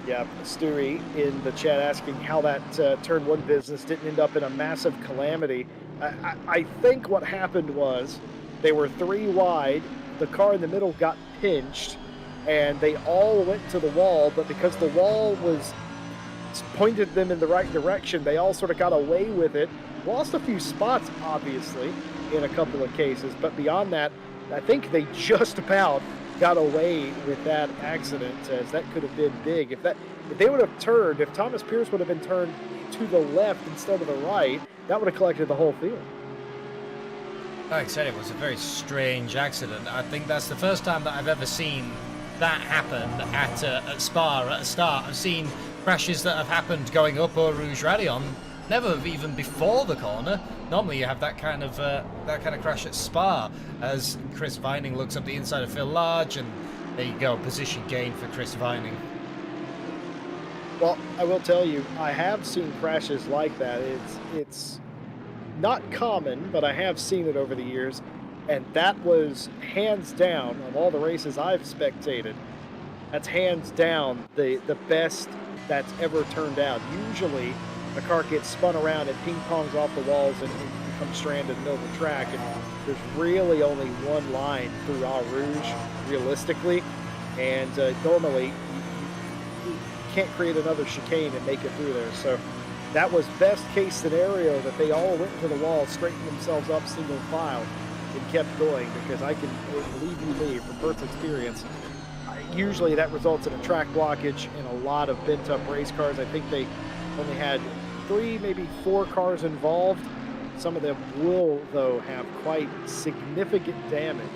Yeah, Stewie in the chat asking how that turn 1 business didn't end up in a massive calamity. I think what happened was they were 3 wide, the car in the middle got pinched, and they all went to the wall, but because the wall was pointed them in the right direction, they all sort of got away with it. Lost a few spots, obviously, in a couple of cases, but beyond that, I think they just about got away with that accident, as that could have been big. If they would have turned, if Thomas Pierce would have been turned to the left instead of the right, that would have collected the whole field. Like I said, it was a very strange accident. I think that's the first time that I've ever seen that happen at Spa at a start. I've seen crashes that have happened going up Eau Rouge Radion, never even before the corner. Normally you have that kind of crash at Spa, as Chris Vining looks up the inside of Phil Large, and there you go, position gain for Chris Vining. Well, I will tell you, I have seen crashes like that. It's not common, but I have seen it over the years, and that was hands down, of all the races I've spectated, that's hands down the best that's ever turned out. Usually the car gets spun around and ping pongs off the walls and becomes stranded in the middle of the track, and there's really only one line through Eau Rouge realistically, and normally you can't create another chicane and make it through there. So that was best case scenario, that they all went to the wall, straightened themselves up single file, and kept going, because I can, believe you me, from Bert's experience, usually that results in a track blockage and a lot of bent up race cars. I think they only had 3, maybe 4 cars involved. Some of them will, though, have quite significant damage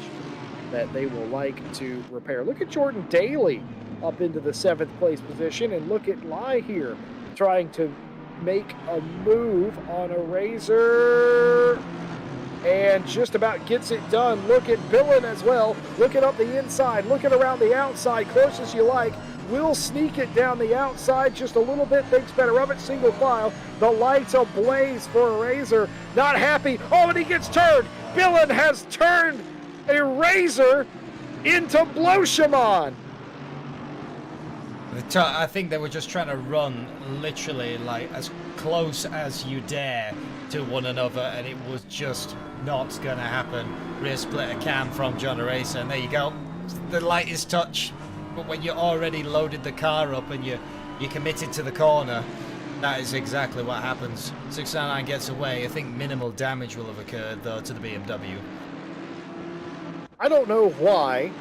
that they will like to repair. Look at Jordan Daly up into the 7th place position, and look at Lai here trying to make a move on a Razor, and just about gets it done. Look at Billen as well, looking up the inside, looking around the outside, close as you like. Will sneak it down the outside just a little bit, thinks better of it, single file. The lights ablaze for a Razor, not happy. Oh, and he gets turned. Billen has turned a Razor into Bloshimon. I think they were just trying to run literally like as close as you dare to one another, and it was just not going to happen. Rear splitter cam from John Eraser, and there you go. The lightest touch, but when you already loaded the car up and you're committed to the corner, that is exactly what happens. 699 gets away. I think minimal damage will have occurred though to the BMW. I don't know why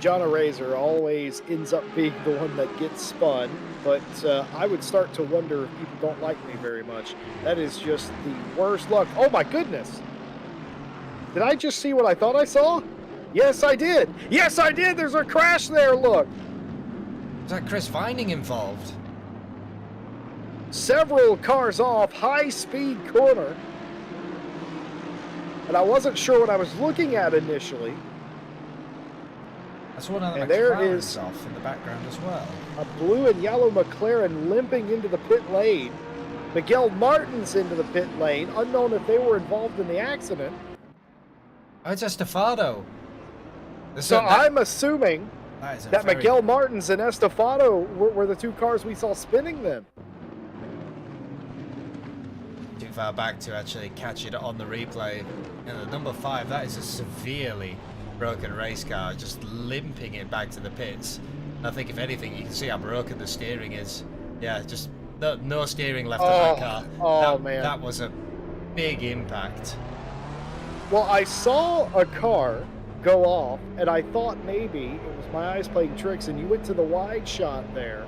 John Eraser always ends up being the one that gets spun, but I would start to wonder if people don't like me very much. That is just the worst luck. Oh my goodness! Did I just see what I thought I saw? Yes, I did! Yes, I did! There's a crash there, look! Is that Chris Vining involved? Several cars off, high-speed corner. And I wasn't sure what I was looking at initially. That's one of the And there McLarens is off in the background as well. a blue and yellow McLaren limping into the pit lane. Miguel Martin's into the pit lane, unknown if they were involved in the accident. Oh, it's Estefado. So I'm assuming that Miguel Martins and Estefado were the two cars we saw spinning then. Too far back to actually catch it on the replay. And the number 5, that is a severely broken race car, just limping it back to the pits. And I think if anything, you can see how broken the steering is. Yeah, just no steering left of that car. Oh man, that was a big impact. Well, I saw a car go off, and I thought maybe it was my eyes playing tricks, and you went to the wide shot there,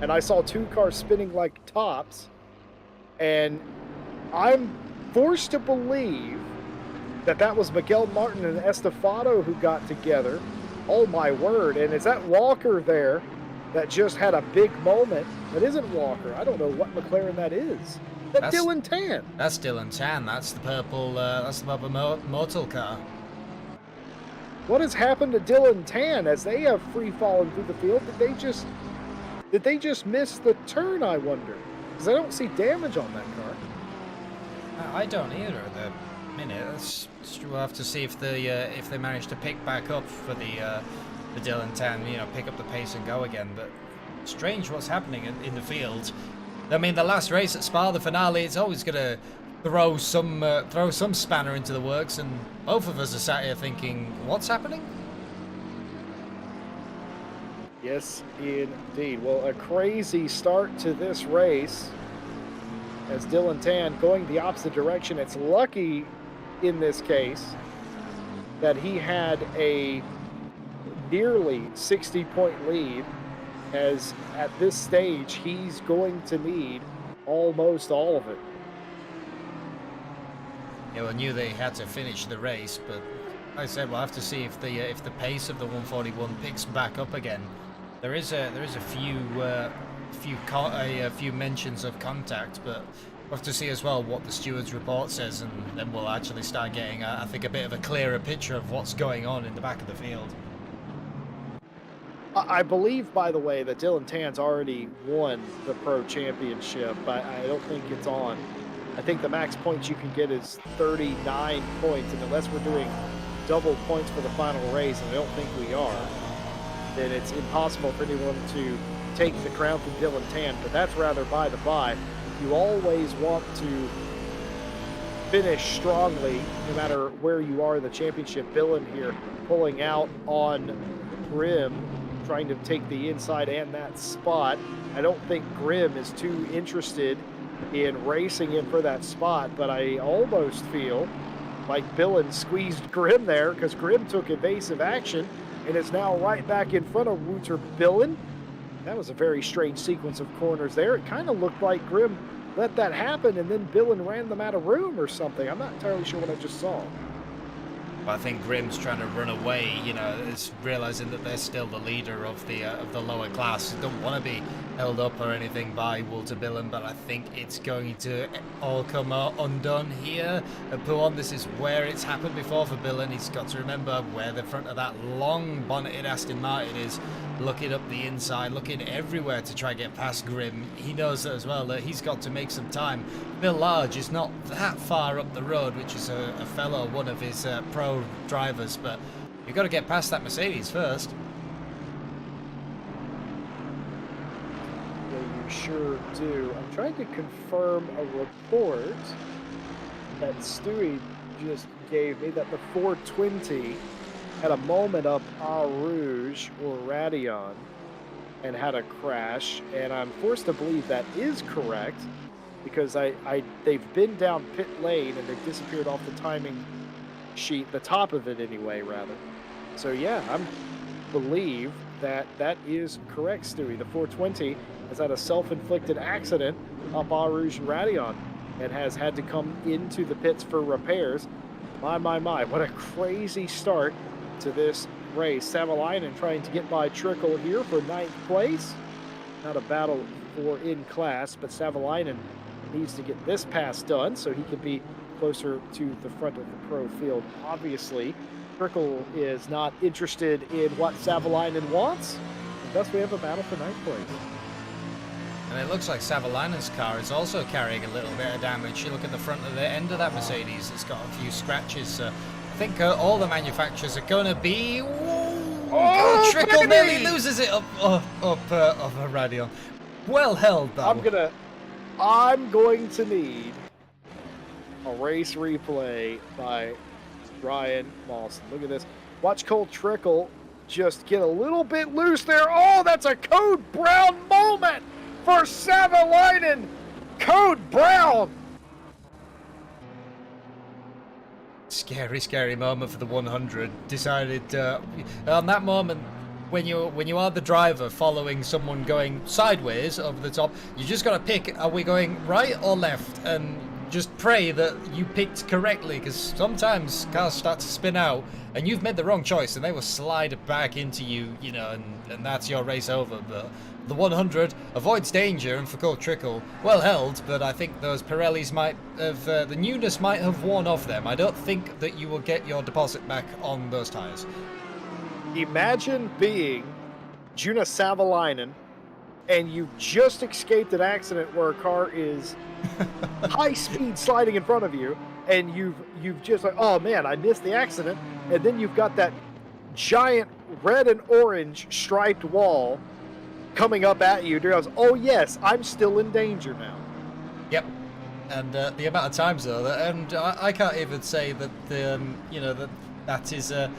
and I saw two cars spinning like tops, and I'm forced to believe that that was Miguel Martin and Estefado who got together. Oh my word, and is that Walker there that just had a big moment? That isn't Walker. I don't know what McLaren that is. That's Dylan Tan. That's Dylan Tan. That's the purple Motul car. What has happened to Dylan Tan as they have free fallen through the field? Did they just miss the turn, I wonder? Because I don't see damage on that car. I don't either at the minute. We'll have to see if they manage to pick back up for the Dylan Tan, you know, pick up the pace and go again. But strange what's happening in the field. I mean, the last race at Spa, the finale, it's always going to throw some spanner into the works, and both of us are sat here thinking, what's happening? Yes, indeed. Well, a crazy start to this race as Dylan Tan going the opposite direction. It's lucky in this case that he had a nearly 60-point lead, as at this stage he's going to need almost all of it. Yeah, well, knew they had to finish the race, but like I said, we'll have to see if the pace of the 141 picks back up again. There is a few mentions of contact, but we'll have to see as well what the steward's report says, and then we'll actually start getting, I think, a bit of a clearer picture of what's going on in the back of the field. I believe, by the way, that Dylan Tan's already won the Pro Championship. I don't think it's on. I think the max points you can get is 39 points, and unless we're doing double points for the final race, and I don't think we are, then it's impossible for anyone to take the crown from Dylan Tan. But that's rather by the by. You always want to finish strongly, no matter where you are in the championship. Billen here pulling out on Grimm, trying to take the inside and that spot. I don't think Grimm is too interested in racing him for that spot, but I almost feel like Billen squeezed Grimm there, because Grimm took evasive action and is now right back in front of Wouter Billen. That was a very strange sequence of corners there. It kind of looked like Grimm let that happen and then Billen ran them out of room or something. I'm not entirely sure what I just saw. I think Grimm's trying to run away, you know, is realizing that they're still the leader of the lower class. Don't want to be held up or anything by Walter Billen, but I think it's going to all come undone here at Pouhon. This is where it's happened before for Billen. He's got to remember where the front of that long bonneted Aston Martin is, looking up the inside, looking everywhere to try and get past Grimm. He knows that as well, that he's got to make some time. Bill Large is not that far up the road, which is a fellow, one of his pro drivers, but You've got to get past that Mercedes first. Yeah, you sure do. I'm trying to confirm a report that Stewie just gave me that the 420 had a moment up Eau Rouge or Radion and had a crash, and I'm forced to believe that is correct because they've been down pit lane and they've disappeared off the timing sheet, the top of it anyway, rather. So yeah, I'm believe that that is correct, Stewie. The 420 has had a self-inflicted accident up Eau Rouge and Radion and has had to come into the pits for repairs. My, what a crazy start to this race. Savalainen trying to get by Trickle here for 9th place. Not a battle for in class, but Savalainen needs to get this pass done so he can be closer to the front of the pro field. Obviously, Trickle is not interested in what Savalainen wants, and thus we have a battle for 9th place. And it looks like Savalainen's car is also carrying a little bit of damage. You look at the front of the end of that Mercedes, it's got a few scratches. I think all the manufacturers are going to be... Oh, Trickle nearly loses it up a Radion. Well held, though. I'm going to need a race replay by Ryan Mawson. Look at this. Watch Cole Trickle just get a little bit loose there. Oh, that's a Code Brown moment for Savalainen. Code Brown. Scary moment for the 100. Decided on that moment, when you are the driver following someone going sideways over the top, you just got to pick, are we going right or left, and just pray that you picked correctly, because sometimes cars start to spin out and you've made the wrong choice and they will slide back into you, you know, and that's your race over. But the 100 avoids danger, and for Cole Trickle, well held, but I think those Pirellis might have, the newness might have worn off them. I don't think that you will get your deposit back on those tyres. Imagine being Juna Savalainen and you've just escaped an accident where a car is high speed sliding in front of you, and you've just like, oh man, I missed the accident, and then you've got that giant red and orange striped wall coming up at you. Goes, oh yes, I'm still in danger now. Yep. And the amount of times though, and I can't even say that that is a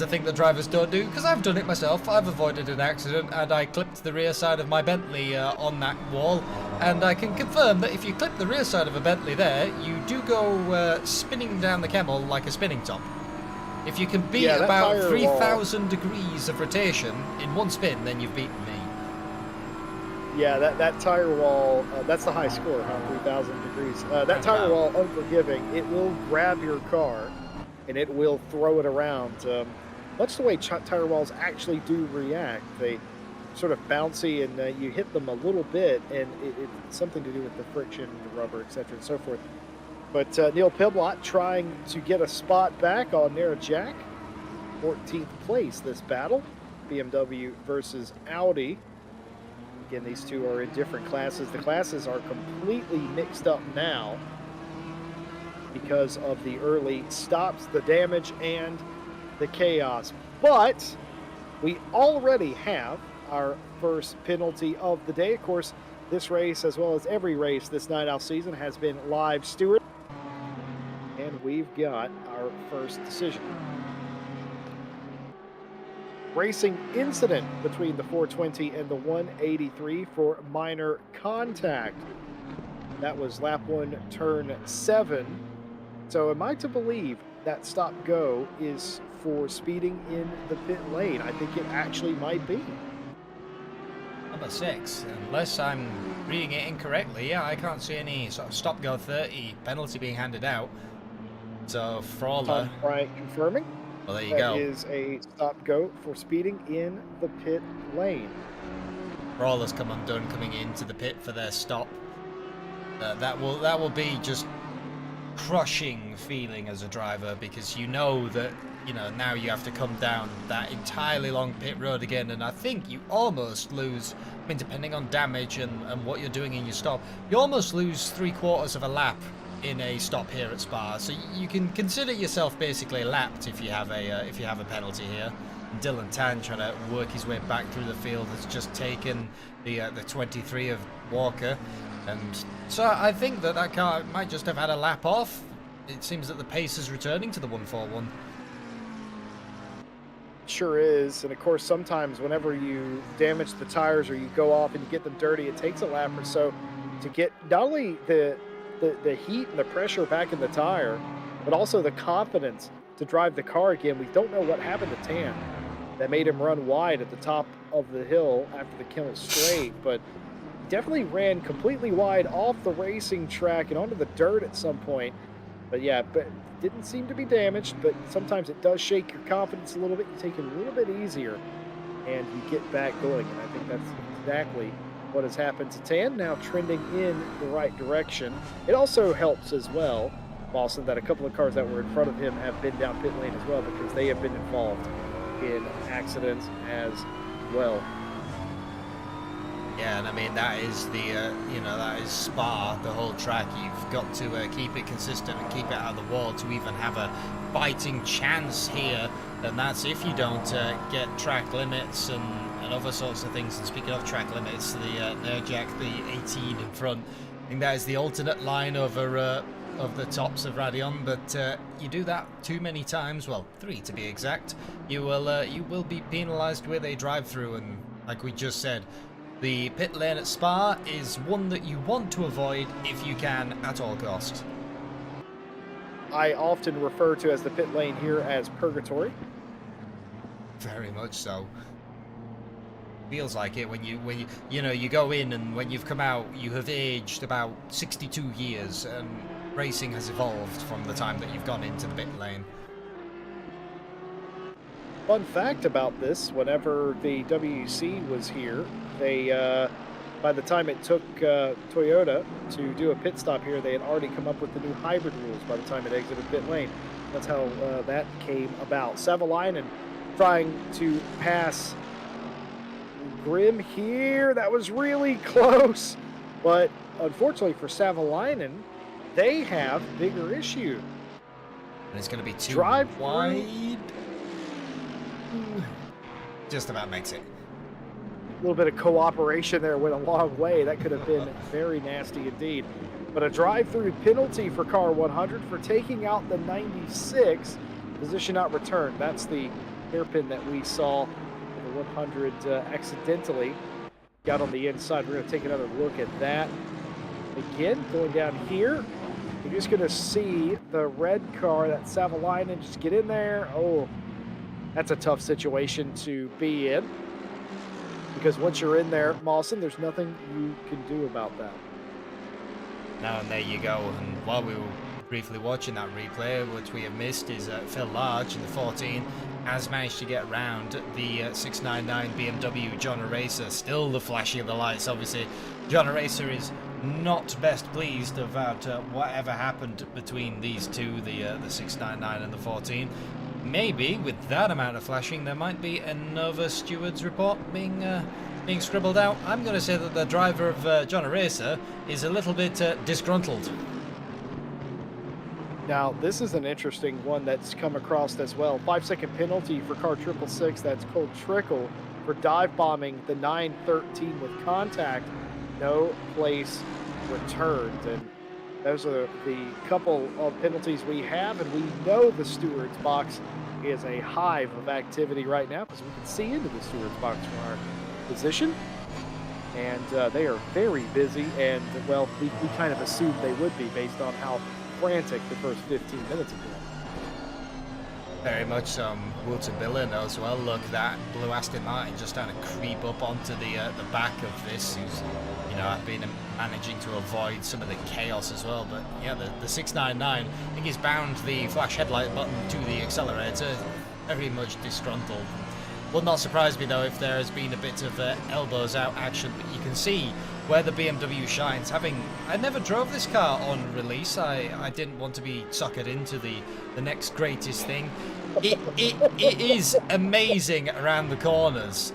thing that drivers don't do, because I've done it myself. I've avoided an accident and I clipped the rear side of my Bentley on that wall, and I can confirm that if you clip the rear side of a Bentley there, you do go spinning down the Camel like a spinning top. If you can beat about 3,000 degrees of rotation in one spin, then you've beaten me. Yeah, that tire wall, that's the high score, huh? 3,000 degrees. That tire wall, unforgiving. It will grab your car and it will throw it around. Much the way tire walls actually do react. They sort of bouncy, and you hit them a little bit, and it's something to do with the friction, the rubber, etc., and so forth. But Neil Piblot trying to get a spot back on Nara Jack. 14th place this battle. BMW versus Audi. Again, these two are in different classes. The classes are completely mixed up now because of the early stops, the damage, and the chaos. But we already have our first penalty of the day. Of course, this race, as well as every race this night out season, has been live steward. And we've got our first decision. Racing incident between the 420 and the 183 for minor contact. That was lap 1, turn 7. So am I to believe that stop go is for speeding in the pit lane? I think it actually might be. Number 6, unless I'm reading it incorrectly, yeah, I can't see any sort of stop go 30 penalty being handed out. So Frawler, right, confirming. Well, there you go. That is a stop go for speeding in the pit lane. Brawlers come undone coming into the pit for their stop. That will be just crushing feeling as a driver, because you know that, you know, now you have to come down that entirely long pit road again, and I think you almost lose, I mean, depending on damage and what you're doing in your stop, you almost lose 3/4 of a lap in a stop here at Spa, so you can consider yourself basically lapped if you have a penalty here. And Dylan Tan trying to work his way back through the field has just taken the 23 of Walker, and so I think that car might just have had a lap off. It seems that the pace is returning to the 141. Sure is, and of course sometimes whenever you damage the tires or you go off and you get them dirty, it takes a lap or so to get not only the heat and the pressure back in the tire, but also the confidence to drive the car again. We don't know what happened to Tan that made him run wide at the top of the hill after the kill straight, but he definitely ran completely wide off the racing track and onto the dirt at some point. But yeah, but didn't seem to be damaged, but sometimes it does shake your confidence a little bit. You take it a little bit easier and you get back going, and I think that's exactly what has happened to Tan, now trending in the right direction. It also helps as well, Boston, that a couple of cars that were in front of him have been down pit lane as well, because they have been involved in accidents as well. Yeah, and I mean that is the that is Spa, the whole track. You've got to keep it consistent and keep it out of the wall to even have a fighting chance here, and that's if you don't get track limits and other sorts of things. And speaking of track limits, the Nerjack, the 18 in front, I think that is the alternate line over of the tops of Radion, but you do that too many times, well 3 to be exact, you will be penalised with a drive-through. And like we just said, the pit lane at Spa is one that you want to avoid if you can at all costs. I often refer to as the pit lane here as purgatory. Very much so. Feels like it when you go in, and when you've come out you have aged about 62 years and racing has evolved from the time that you've gone into the pit lane. Fun fact about this, whenever the WEC was here, they, by the time it took Toyota to do a pit stop here, they had already come up with the new hybrid rules by the time it exited pit lane. That's how that came about. Savalainen trying to pass Grim here. That was really close, but unfortunately for Savalainen, they have bigger issue. And it's going to be too Drive wide. Just about makes it. A little bit of cooperation there went a long way. That could have been very nasty indeed. But a drive-through penalty for car 100 for taking out the 96. Position not returned. That's the hairpin that we saw. The 100 accidentally got on the inside. We're going to take another look at that. Again, going down here, you're just going to see the red car, that Savalainen, just get in there. Oh, that's a tough situation to be in, because once you're in there, Mawson, there's nothing you can do about that. Now, and there you go. And while we were briefly watching that replay, which we have missed, is Phil Large in the 14 has managed to get around the 699 BMW John Eraser. Still the flashy of the lights, obviously. John Eraser is not best pleased about whatever happened between these two, the 699 and the 14. Maybe with that amount of flashing there might be another steward's report being scribbled out. I'm going to say that the driver of John Eraser is a little bit disgruntled. Now, this is an interesting one that's come across as well. 5-second penalty for car 666. That's Cole Trickle for dive bombing the 913 with contact. No place returned. And those are the couple of penalties we have. And we know the steward's box is a hive of activity right now, because we can see into the steward's box from our position. And they are very busy. And, well, we kind of assumed they would be based on how frantic the first 15 minutes of it. Very much so. Wilton Billen as well. Look, that blue Aston Martin just trying to creep up onto the back of this. Who's, I've been managing to avoid some of the chaos as well. But yeah, the 699, I think he's bound the flash headlight button to the accelerator. Very much disgruntled. Would not surprise me though if there has been a bit of elbows out action. But you can see where the BMW shines. I never drove this car on release. I didn't want to be suckered into the next greatest thing. It is amazing around the corners,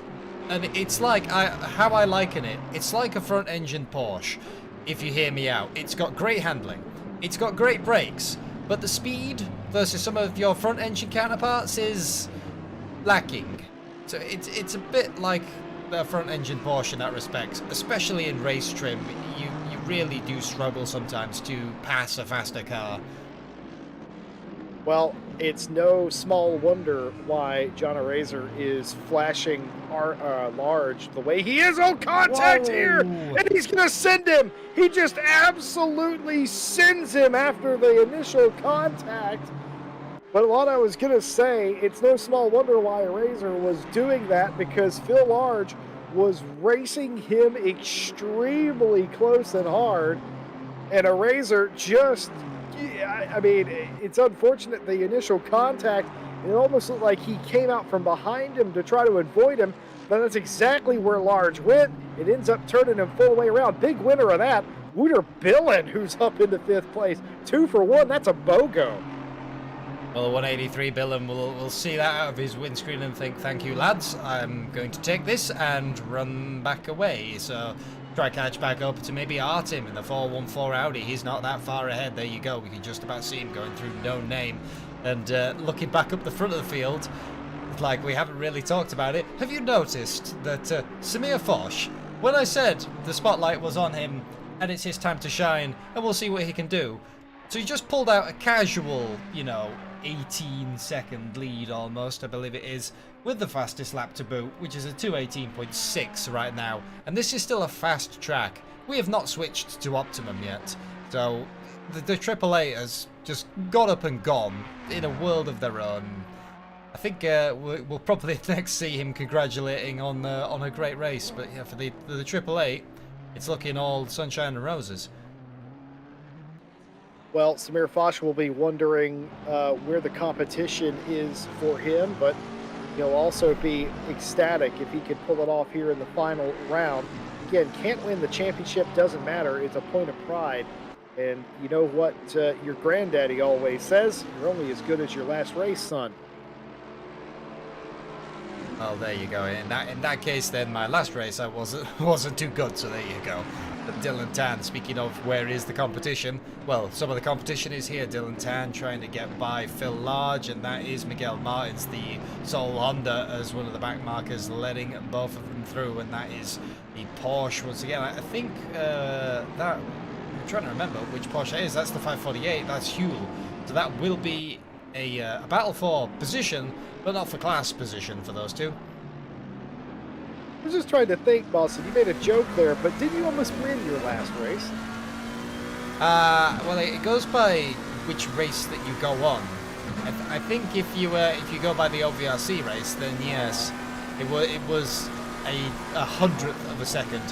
and it's like how I liken it. It's like a front-engine Porsche. If you hear me out, it's got great handling, it's got great brakes, but the speed versus some of your front engine counterparts is lacking. So it's a bit like the front engine Porsche in that respect, especially in race trim. You really do struggle sometimes to pass a faster car. Well, it's no small wonder why John Arazer is flashing large the way he is on contact here, Whoa! and he's going to send him. He just absolutely sends him after the initial contact. But what I was going to say, it's no small wonder why Arazer was doing that, because Phil Large was racing him extremely close and hard, and Arazer just... I mean, it's unfortunate the initial contact. It almost looked like he came out from behind him to try to avoid him, but that's exactly where Large went. It ends up turning him full way around. Big winner of that, Wouter Billen, who's up into 5th place. 2 for 1, that's a BOGO. Well, 183 Billen will see that out of his windscreen and think, thank you, lads. I'm going to take this and run back away. So try catch back up to maybe Artem in the 414 Audi. He's not that far ahead. There you go. We can just about see him going through No Name. And looking back up the front of the field, like we haven't really talked about it. Have you noticed that Samir Foch, when I said the spotlight was on him and it's his time to shine and we'll see what he can do, so he just pulled out a casual, 18-second lead almost, I believe it is, with the fastest lap to boot, which is a 2:18.6 right now. And this is still a fast track. We have not switched to optimum yet. So the AAA has just got up and gone in a world of their own. I think we'll probably next see him congratulating on a great race. But yeah, for the AAA, it's looking all sunshine and roses. Well, Samir Foch will be wondering where the competition is for him, but he'll also be ecstatic if he can pull it off here in the final round. Again, can't win the championship, doesn't matter. It's a point of pride. And you know what your granddaddy always says? You're only as good as your last race, son. Well, there you go. In that case, then my last race I wasn't too good. So there you go. But Dylan Tan, speaking of where is the competition, well, some of the competition is here. Dylan Tan trying to get by Phil Large, and that is Miguel Martins, the sole Honda, as one of the back markers, letting both of them through, and that is the Porsche once again. I think that I'm trying to remember which Porsche it is. That's the 548. That's Huel. So that will be a battle for position, but not for class position for those two. I was just trying to think, Boston. You made a joke there, but didn't you almost win your last race? Well, it goes by which race that you go on. I think if you go by the OVRC race, then yes, it was a hundredth of a second.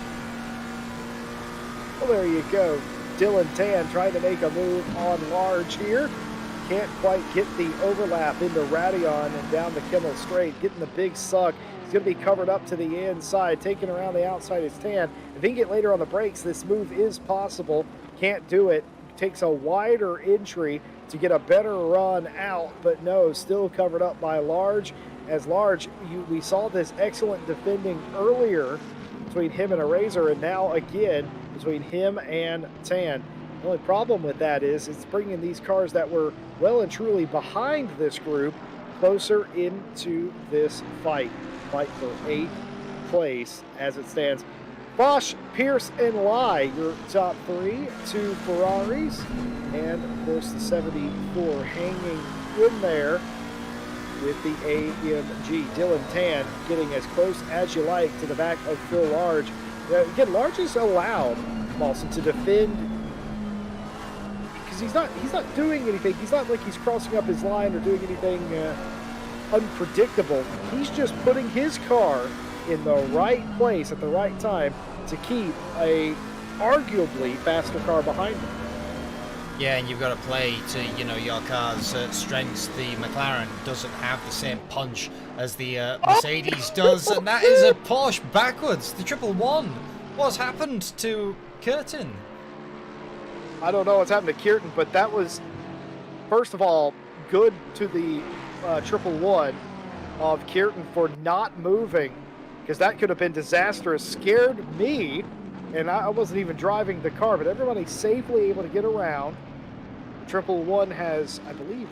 Well, there you go. Dylan Tan trying to make a move on Large here. Can't quite get the overlap into Radion and down the Kimmel Straight, getting the big suck. He's going to be covered up to the inside, taking around the outside is Tan. If he can get later on the brakes, this move is possible. Can't do it. Takes a wider entry to get a better run out, but no, still covered up by Large. As Large, we saw this excellent defending earlier between him and Arazer, and now again between him and Tan. The only problem with that is it's bringing these cars that were well and truly behind this group closer into this fight for 8th place as it stands. Bosch, Pierce, and Lai, your top 3, 2 Ferraris, and of course the 74 hanging in there with the AMG. Dylan Tan getting as close as you like to the back of Phil Large. Again, Large is allowed, Mawson, to defend because he's not doing anything. He's not like he's crossing up his line or doing anything unpredictable. He's just putting his car in the right place at the right time to keep a arguably faster car behind him. Yeah, and you've got to play to your car's strengths. The McLaren doesn't have the same punch as the Mercedes does, and that is a Porsche backwards. The 111. What's happened to Curtin? I don't know what's happened to Kierton, but that was, first of all, good to the 111 of Kierton for not moving, because that could have been disastrous. Scared me, and I wasn't even driving the car, but everybody's safely able to get around. Triple One has, I believe,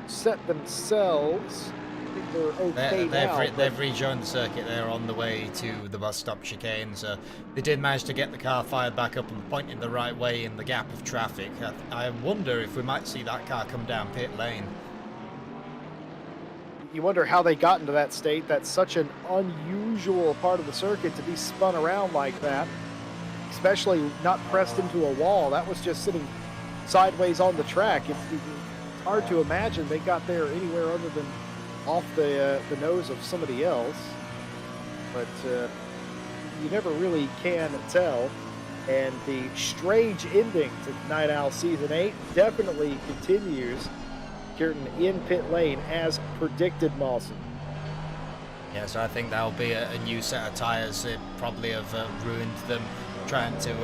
reset themselves. I think they're okay now, but They've rejoined the circuit. They're on the way to the bus stop chicane, so they did manage to get the car fired back up and pointing the right way in the gap of traffic. I wonder if we might see that car come down pit lane. you wonder how they got into that state. That's such an unusual part of the circuit to be spun around like that, especially not pressed into a wall. That was just sitting sideways on the track. It's hard to imagine they got there anywhere other than off the nose of somebody else. But you never really can tell. And the strange ending to Night Owl Season 8 definitely continues. Curtin in pit lane as predicted, Mawson. Yeah, so I think that'll be a new set of tyres. It probably have ruined them trying to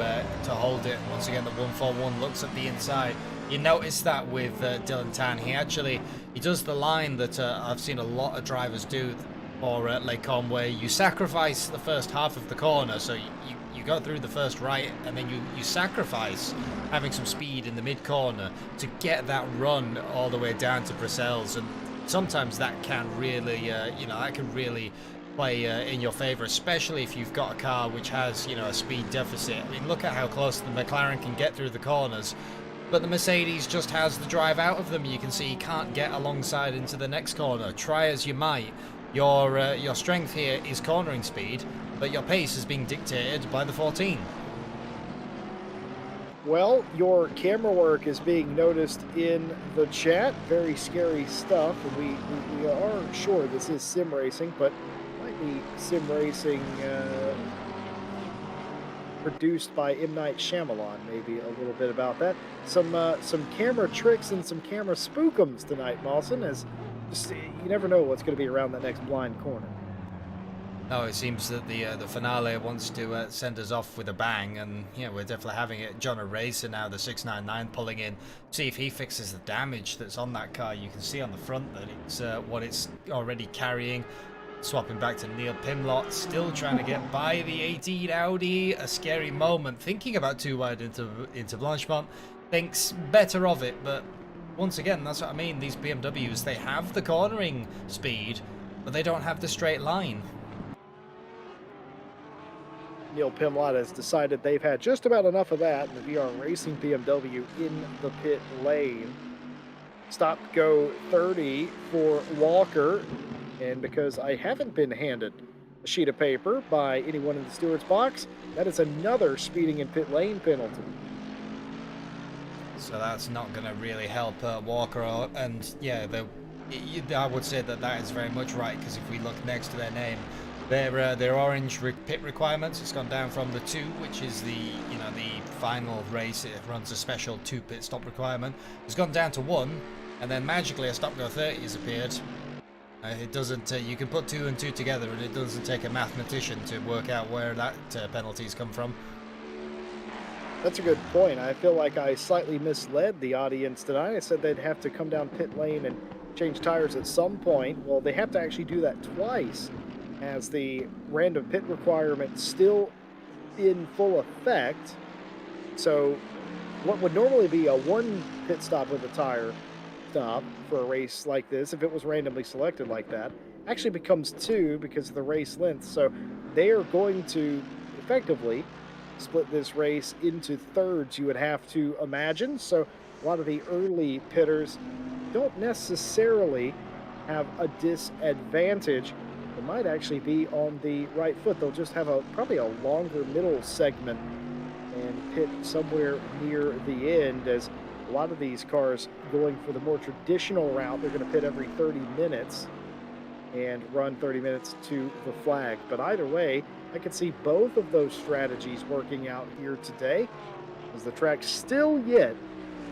hold it. Once again, the 141 looks at the inside. You notice that with Dylan Tan. He does the line that I've seen a lot of drivers do for Lake Com, where you sacrifice the first half of the corner. So you go through the first right, and then you sacrifice having some speed in the mid corner to get that run all the way down to Brussels. And sometimes that can really, that can really play in your favor, especially if you've got a car which has, a speed deficit. I mean, look at how close the McLaren can get through the corners, but the Mercedes just has the drive out of them. You can see you can't get alongside into the next corner. Try as you might, your strength here is cornering speed, but your pace is being dictated by the 14. Well, your camera work is being noticed in the chat. Very scary stuff. And we are sure this is sim racing, but might be sim racing produced by M. Night Shyamalan. Maybe a little bit about that. Some camera tricks and some camera spookums tonight, Mawson. As just, you never know what's going to be around that next blind corner. No, it seems that the finale wants to send us off with a bang, and we're definitely having it. John Eraser now, the 699 pulling in, see if he fixes the damage that's on that car. You can see on the front that it's what it's already carrying. Swapping back to Neil Pimlott, still trying to get by the 18 Audi. A scary moment, thinking about too wide into Blanchemont. Thinks better of it, but once again, that's what I mean. These BMWs, they have the cornering speed, but they don't have the straight line. Neil Pimlott has decided they've had just about enough of that, and the VR Racing BMW in the pit lane. Stop go 30 for Walker, and because I haven't been handed a sheet of paper by anyone in the steward's box, that is another speeding in pit lane penalty. So that's not going to really help Walker, and yeah, I would say that is very much right, because if we look next to their name, their orange pit requirements, it's gone down from the 2, which is the final race. It runs a special 2 pit stop requirement. It's gone down to 1, and then magically a stop go 30 has appeared. It doesn't. You can put 2 and 2 together, and it doesn't take a mathematician to work out where that penalties come from. That's a good point. I feel like I slightly misled the audience tonight. I said they'd have to come down pit lane and change tires at some point. Well, they have to actually do that twice, as the random pit requirement still in full effect. So what would normally be a 1 pit stop with a tire stop for a race like this, if it was randomly selected like that, actually becomes 2 because of the race length. So they are going to effectively split this race into thirds, you would have to imagine. So a lot of the early pitters don't necessarily have a disadvantage. It might actually be on the right foot. They'll just have probably a longer middle segment and pit somewhere near the end, as a lot of these cars going for the more traditional route, they're going to pit every 30 minutes and run 30 minutes to the flag. But either way, I can see both of those strategies working out here today, as the track's still yet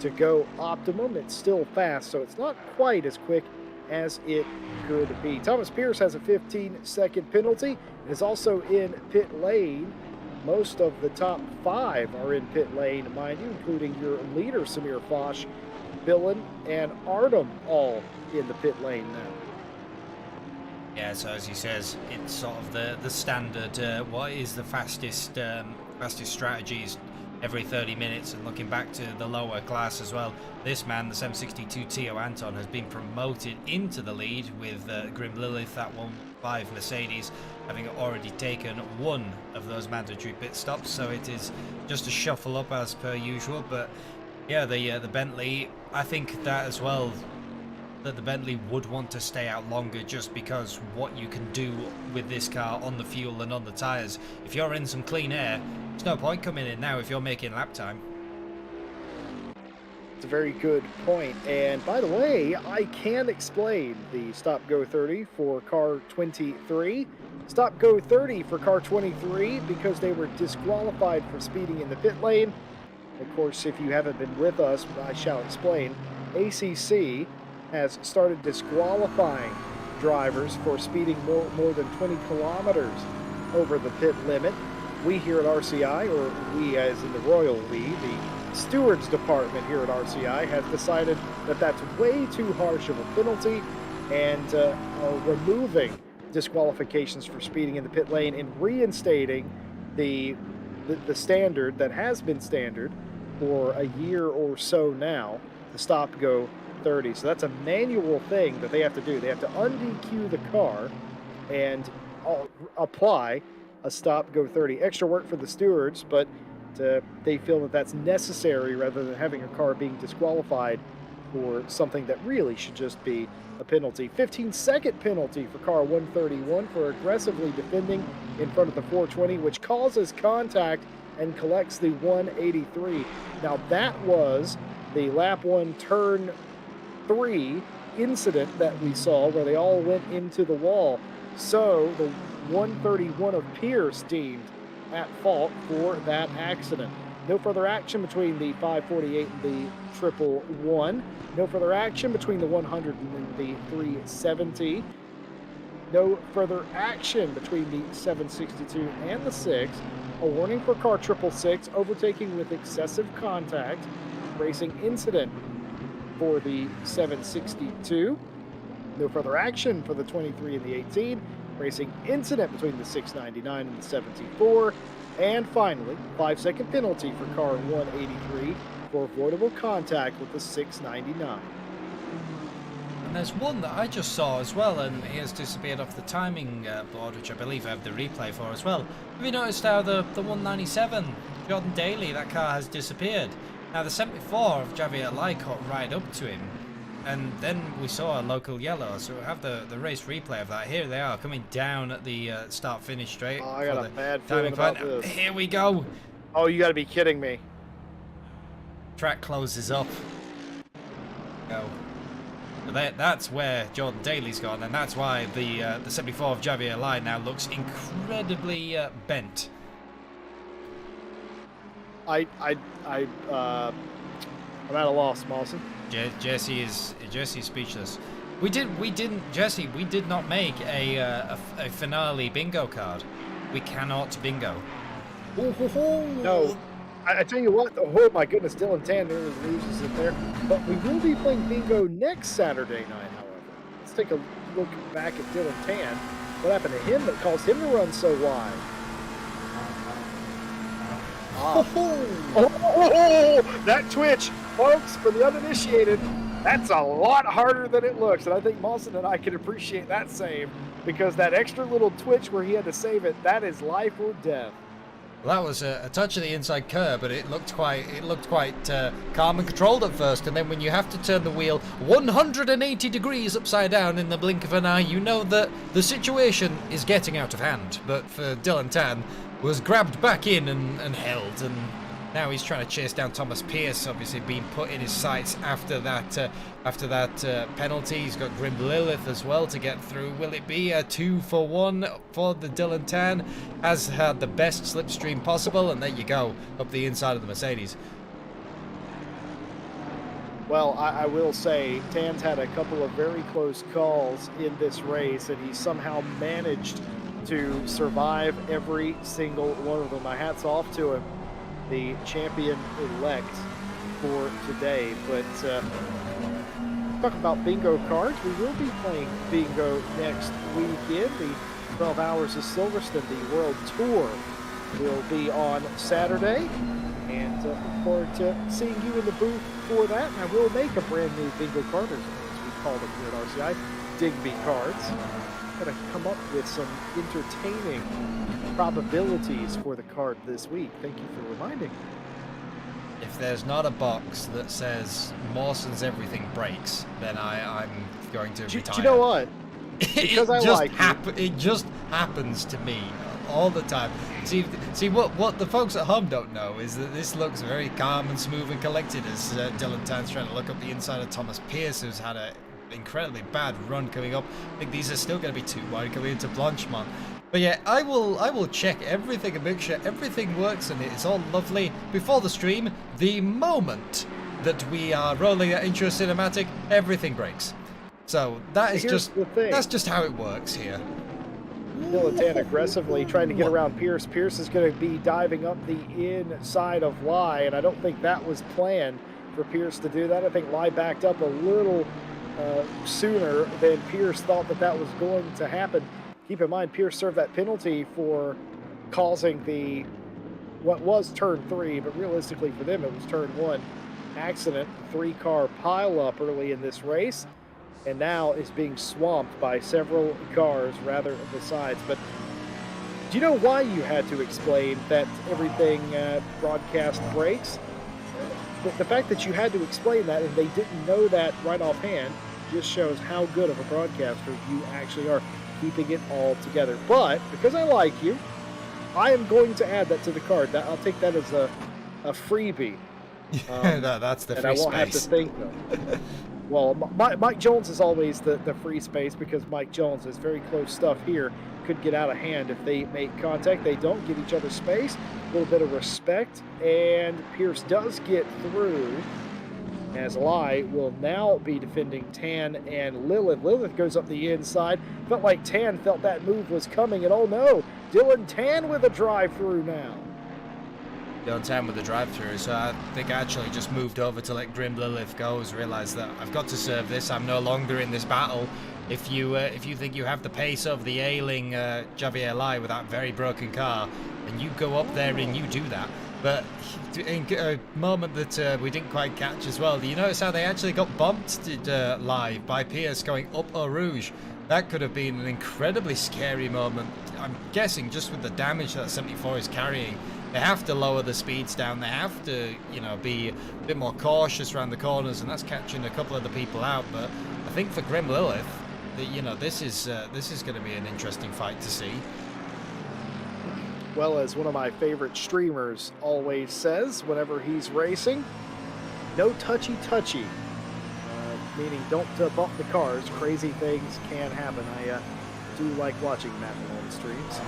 to go optimum. It's still fast, so it's not quite as quick as it could be. Thomas Pierce has a 15-second penalty and is also in pit lane. Most of the top 5 are in pit lane, mind you, including your leader, Samir Fosh, Billen, and Artem, all in the pit lane now. Yeah, so as he says, it's sort of the standard. What is the fastest strategies? every 30 minutes. And looking back to the lower class as well, this man, the 762 Tio Anton, has been promoted into the lead with Grim Lilith, that 1.5 Mercedes, having already taken one of those mandatory pit stops. So it is just a shuffle up as per usual. But yeah, the Bentley, I think that as well, that the Bentley would want to stay out longer, just because what you can do with this car on the fuel and on the tyres. If you're in some clean air, there's no point coming in now if you're making lap time. It's a very good point. And by the way, I can explain the stop go 30 for car 23. Stop go 30 for car 23 because they were disqualified for speeding in the pit lane. Of course, if you haven't been with us, I shall explain. ACC has started disqualifying drivers for speeding more than 20 kilometers over the pit limit. We here at RCI, or we as in the Royal We, the stewards department here at RCI, has decided that that's way too harsh of a penalty and are removing disqualifications for speeding in the pit lane and reinstating the standard that has been standard for a year or so now, the stop-go 30. So that's a manual thing that they have to do. They have to un-DQ the car and apply a stop-go 30. Extra work for the stewards, but they feel that that's necessary rather than having a car being disqualified for something that really should just be a penalty. 15-second penalty for car 131 for aggressively defending in front of the 420, which causes contact and collects the 183. Now that was the lap 1 turn 3 incident that we saw where they all went into the wall. So the 131 of Pierce deemed at fault for that accident. No further action between the 548 and the 111. No further action between the 100 and the 370. No further action between the 762 and the 6. A warning for car 666, overtaking with excessive contact. Racing incident for the 762. No further action for the 23 and the 18. Racing incident between the 699 and the 74. And finally, 5-second penalty for car 183 for avoidable contact with the 699. And there's one that I just saw as well, and he has disappeared off the timing board, which I believe I have the replay for as well. Have you noticed how the 197, Jordan Daly, that car has disappeared? Now the 74 of Javier Lai caught right up to him, and then we saw a local yellow, so we have the race replay of that. Here they are coming down at the start-finish straight. Oh, I got a bad feeling about this. Here we go. Oh, you gotta be kidding me. Track closes up. Go. So that's where Jordan Daly's gone, and that's why the 74 of Javier Lai now looks incredibly bent. I'm at a loss, Mawson. Jesse is speechless. We did not make a finale bingo card. We cannot bingo. No, I tell you what. Oh my goodness, Dylan Tan nearly loses it there. But we will be playing bingo next Saturday night. However, let's take a look back at Dylan Tan. What happened to him that caused him to run so wide? Oh, that twitch, folks, for the uninitiated, that's a lot harder than it looks. And I think Mawson and I can appreciate that save, because that extra little twitch where he had to save it, that is life or death. Well, that was a touch of the inside curb, but it looked quite calm and controlled at first. And then when you have to turn the wheel 180 degrees upside down in the blink of an eye, you know that the situation is getting out of hand. But for Dylan Tan, was grabbed back in and held, and now he's trying to chase down Thomas Pierce, obviously being put in his sights after that penalty. He's got Grim Lilith as well to get through. Will it be a 2-for-1 for the Dylan Tan? Has had the best slipstream possible, and there you go, up the inside of the Mercedes. Well, I will say Tan's had a couple of very close calls in this race, and he somehow managed to survive every single one of them. My hat's off to him, the champion-elect for today. But talk about bingo cards. We will be playing bingo next weekend. The 12 Hours of Silverstone, the World Tour, will be on Saturday. And look forward to seeing you in the booth for that. And I will make a brand new bingo card, as we call them here at RCI, Digby cards. Gotta come up with some entertaining probabilities for the card this week. Thank you for reminding me. If there's not a box that says Mawson's everything breaks, then I'm going to retire. Do you know what? Because it just happens to me all the time. See what the folks at home don't know is that this looks very calm and smooth and collected as Dylan Tan's trying to look up the inside of Thomas Pierce, who's had an incredibly bad run coming up. I think these are still going to be too wide coming into Blanchemont. But yeah, I will check everything and make sure everything works and it's all lovely before the stream. The moment that we are rolling that intro cinematic, everything breaks. So that is that's just how it works here. Militan aggressively trying to get around Pierce. Pierce is going to be diving up the inside of Lai, and I don't think that was planned for Pierce to do that. I think Lai backed up a little sooner than Pierce thought that was going to happen. Keep in mind, Pierce served that penalty for causing the, what was turn 3, but realistically for them it was turn 1 accident, 3-car pileup early in this race, and now is being swamped by several cars rather besides. But do you know why you had to explain that everything broadcast breaks? The fact that you had to explain that and they didn't know that right offhand just shows how good of a broadcaster you actually are, keeping it all together. But because I like you, I am going to add that to the card. I'll take that as a freebie. No, that's the free space. And I won't have to think though. Well, Mike Jones is always the free space, because Mike Jones is very close stuff here. Could get out of hand if they make contact. They don't give each other space. A little bit of respect, and Pierce does get through, as Lai will now be defending Tan and Lilith. Lilith goes up the inside. Felt like Tan felt that move was coming, and oh no, Dylan Tan with a drive-through now. Dylan Tan with the drive-through, so I think I actually just moved over to let Grim Lilith go. Realised that I've got to serve this. I'm no longer in this battle. If you think you have the pace of the ailing Javier Lai with that very broken car, then you go up there and you do that. But in a moment that we didn't quite catch as well, do you notice how they actually got bumped live by Pierce going up Eau Rouge? That could have been an incredibly scary moment. I'm guessing just with the damage that 74 is carrying, they have to lower the speeds down. They have to, be a bit more cautious around the corners, and that's catching a couple of the people out. But I think for Grim Lilith, this is going to be an interesting fight to see. Well, as one of my favorite streamers always says whenever he's racing, no touchy-touchy, meaning don't bump the cars. Crazy things can happen. I do like watching Matt Malone streams.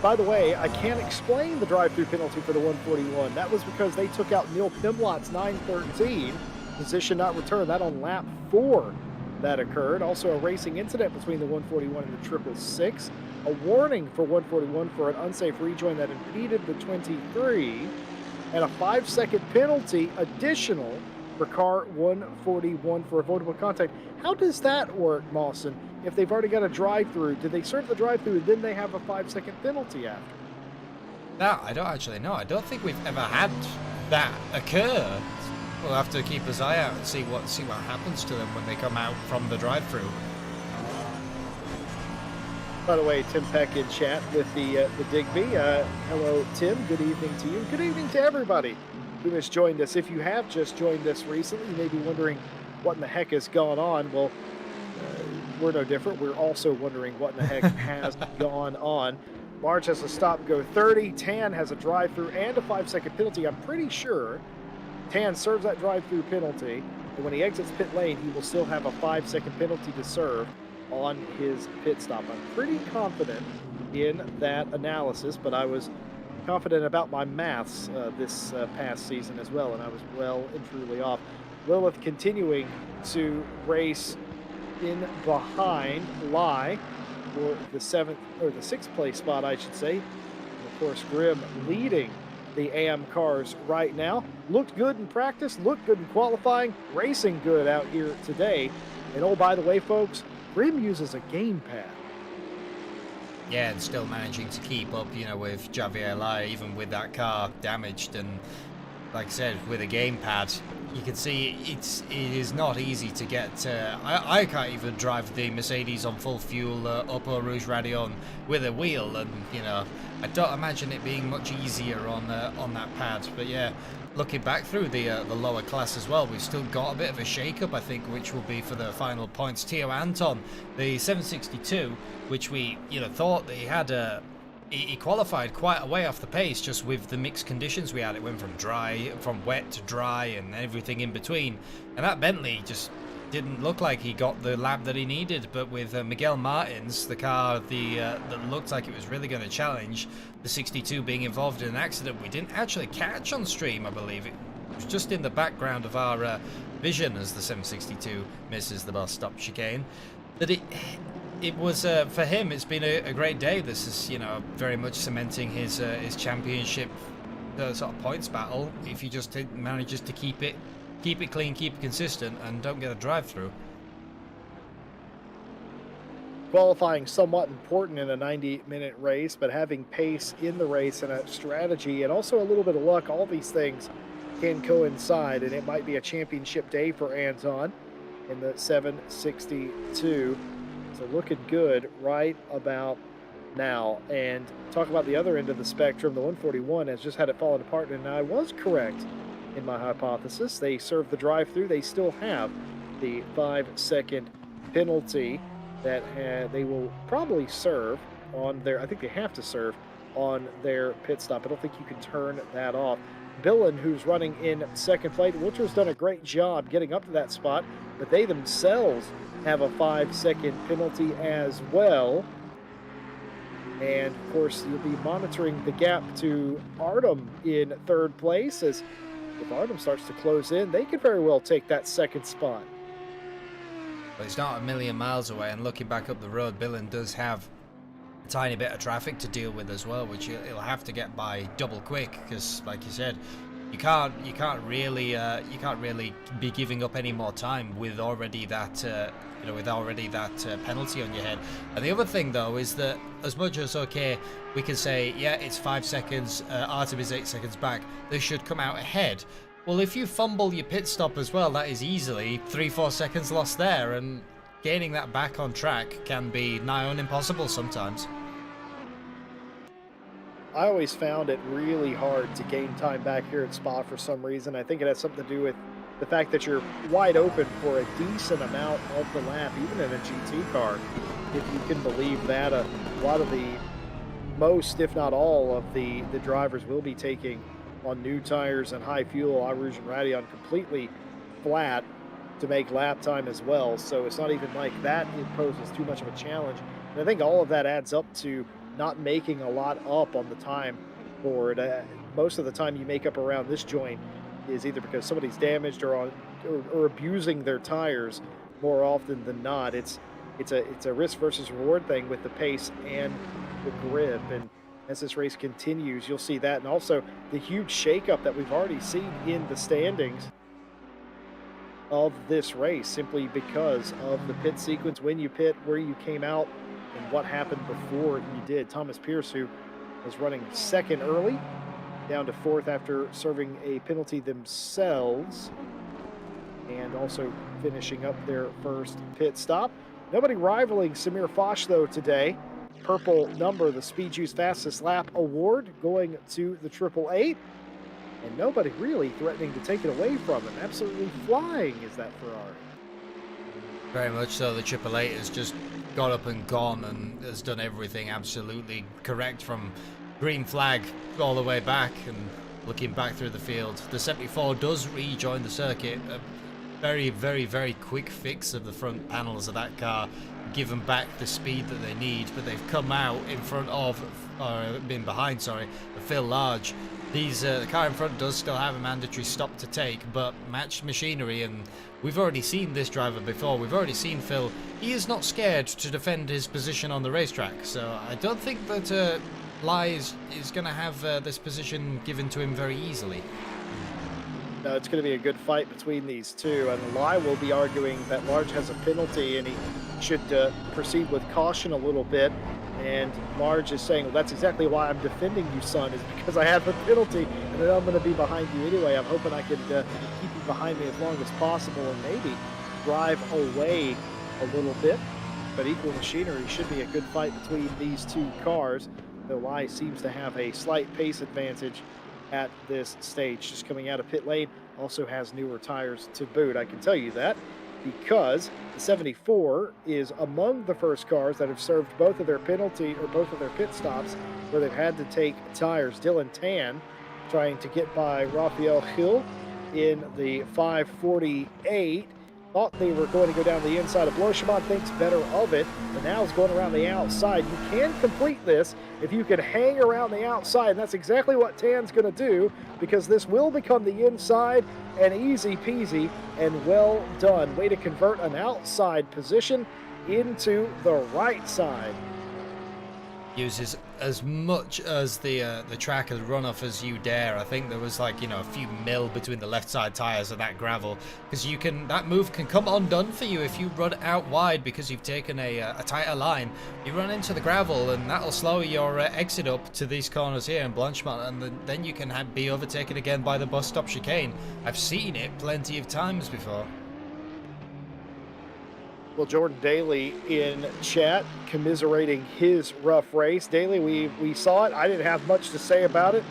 By the way, I can't explain the drive-through penalty for the 141. That was because they took out Neil Pimlott's 913, position not returned. That on lap 4 that occurred. Also a racing incident between the 141 and the 666. A warning for 141 for an unsafe rejoin that impeded the 23, and a 5-second penalty additional for car 141 for avoidable contact. How does that work, Mawson? If they've already got a drive-through, do they serve the drive-through and then they have a 5-second penalty after? No, I don't actually know. I don't think we've ever had that occur. We'll have to keep his eye out and see what happens to them when they come out from the drive-through. By the way, Tim Peck in chat with the Digby. Hello, Tim. Good evening to you. Good evening to everybody who has joined us. If you have just joined us recently, you may be wondering what in the heck has gone on. Well, we're no different. We're also wondering what in the heck has gone on. Marge has a stop-go 30. Tan has a drive-through and a 5-second penalty. I'm pretty sure Tan serves that drive-through penalty, and when he exits pit lane, he will still have a 5-second penalty to serve on his pit stop. I'm pretty confident in that analysis, but I was confident about my maths this past season as well, and I was well and truly off. Lilith continuing to race in behind Lai for the 6th place spot, I should say. And of course, Grim leading the AM cars right now. Looked good in practice, looked good in qualifying, racing good out here today. And oh, by the way, folks, Grim uses a gamepad. Yeah, and still managing to keep up, with Javier Lai, even with that car damaged. And like I said, with a gamepad, you can see it is not easy to get. I can't even drive the Mercedes on full fuel up Eau Rouge Radion with a wheel, and you know, I don't imagine it being much easier on that pad. But yeah, looking back through the lower class as well, we've still got a bit of a shake-up, I think, which will be for the final points. Tio Anton, the 762, which we thought that he had a. He qualified quite a way off the pace just with the mixed conditions we had. It went from wet to dry and everything in between. And that Bentley just didn't look like he got the lap that he needed. But with Miguel Martins, the car that looked like it was really going to challenge, the 62 being involved in an accident we didn't actually catch on stream, I believe. It was just in the background of our vision as the 762 misses the bus stop chicane. That it was for him. It's been a great day. This is very much cementing his championship sort of points battle. If he just manages to keep it clean, keep it consistent, and don't get a drive through. Qualifying somewhat important in a 90-minute race, but having pace in the race and a strategy and also a little bit of luck, all these things can coincide, and it might be a championship day for Anton in the 762. So looking good right about now. And talk about the other end of the spectrum, the 141 has just had it fallen apart, and I was correct in my hypothesis. They served the drive-through. They still have the 5-second penalty that they will probably serve on their, I think they have to serve on their pit stop. I don't think you can turn that off. Billen, who's running in second place, Wilcher's done a great job getting up to that spot, but they themselves have a 5-second penalty as well. And of course, you'll be monitoring the gap to Artem in third place, as if Artem starts to close in, they could very well take that second spot. But it's not a million miles away, and looking back up the road, Billen does have a tiny bit of traffic to deal with as well, which he'll have to get by double quick, because like you said, you can't really be giving up any more time with already that penalty on your head. And the other thing though is that as much as okay, we can say yeah, it's 5 seconds, Artem is 8 seconds back, they should come out ahead. Well, if you fumble your pit stop as well, that is easily 3-4 seconds lost there, and gaining that back on track can be nigh on impossible sometimes. I always found it really hard to gain time back here at Spa for some reason. I think it has something to do with the fact that you're wide open for a decent amount of the lap, even in a GT car, if you can believe that. A lot of the most, if not all, of the drivers will be taking on new tires and high fuel Eau Rouge and Radion completely flat to make lap time as well. So it's not even like that it poses too much of a challenge. And I think all of that adds up to not making a lot up on the time board. Most of the time you make up around this joint is either because somebody's damaged or abusing their tires more often than not. It's a risk versus reward thing with the pace and the grip. And as this race continues, you'll see that. And also the huge shakeup that we've already seen in the standings of this race, simply because of the pit sequence, when you pit, where you came out, and what happened before you did. Thomas Pierce, who was running second early, down to fourth after serving a penalty themselves, and also finishing up their first pit stop. Nobody rivaling Samir Foch, though, today. Purple number, the Speed Juice Fastest Lap Award, going to the 888. And nobody really threatening to take it away from him. Absolutely flying is that Ferrari. Very much so. The 888 has just got up and gone and has done everything absolutely correct from green flag all the way back. And looking back through the field, the 74 does rejoin the circuit. A very, very, very quick fix of the front panels of that car, given back the speed that they need. But they've come out in front of, or been behind, sorry, Phil Large. The car in front does still have a mandatory stop to take, but matched machinery, and we've already seen this driver before. We've already seen Phil. He is not scared to defend his position on the racetrack, so I don't think that Lai is going to have this position given to him very easily. No, it's going to be a good fight between these two, and Lai will be arguing that Large has a penalty and he should proceed with caution a little bit. And Marge is saying, well, that's exactly why I'm defending you, son, is because I have a penalty, and then I'm going to be behind you anyway. I'm hoping I can keep you behind me as long as possible and maybe drive away a little bit. But equal machinery should be a good fight between these two cars. Though Lai seems to have a slight pace advantage at this stage. Just coming out of pit lane, also has newer tires to boot. I can tell you that because the 74 is among the first cars that have served both of their pit stops where they've had to take tires. Dylan Tan trying to get by Rafael Hill in the 548. Thought they were going to go down the inside of Blochemann, thinks better of it, but now is going around the outside. You can complete this if you can hang around the outside, and that's exactly what Tan's going to do, because this will become the inside, and easy peasy and well done. Way to convert an outside position into the right side. Uses as much as the track as runoff as you dare. I think there was like, you know, a few mil between the left side tires of that gravel, because that move can come undone for you if you run out wide because you've taken a tighter line. You run into the gravel and that'll slow your exit up to these corners here in Blanchemont, and then you can be overtaken again by the bus stop chicane. I've seen it plenty of times before. Well, Jordan Daly in chat commiserating his rough race. Daly, we saw it. I didn't have much to say about it.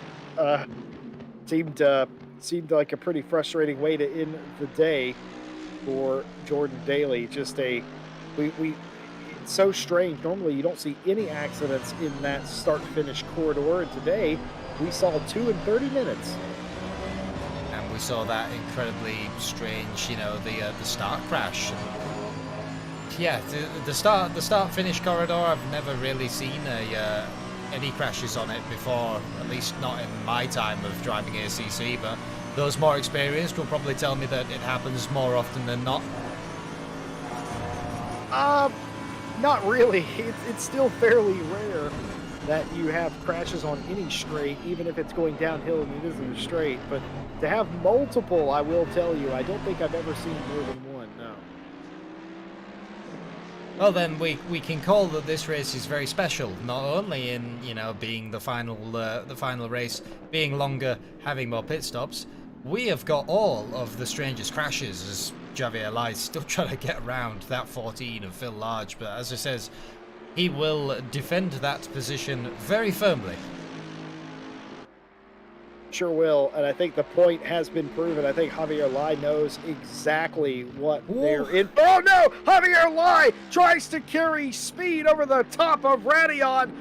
Seemed like a pretty frustrating way to end the day for Jordan Daly. Just it's so strange. Normally, you don't see any accidents in that start-finish corridor, and today we saw 2 in 30 minutes. And we saw that incredibly strange, you know, the start crash. Yeah, the start-finish corridor, I've never really seen any crashes on it before, at least not in my time of driving ACC, but those more experienced will probably tell me that it happens more often than not. Not really. It's still fairly rare that you have crashes on any straight, even if it's going downhill and it isn't a straight. But to have multiple, I will tell you, I don't think I've ever seen more than one, no. Well, then we can call that this race is very special, not only in, you know, being the final race, being longer, having more pit stops. We have got all of the strangest crashes as Javier Lai's still trying to get around that 14 of Phil Large, but as it says, he will defend that position very firmly. Sure will, and I think the point has been proven. I think Javier Lai knows exactly what they're in. Oh no! Javier Lai tries to carry speed over the top of Radion.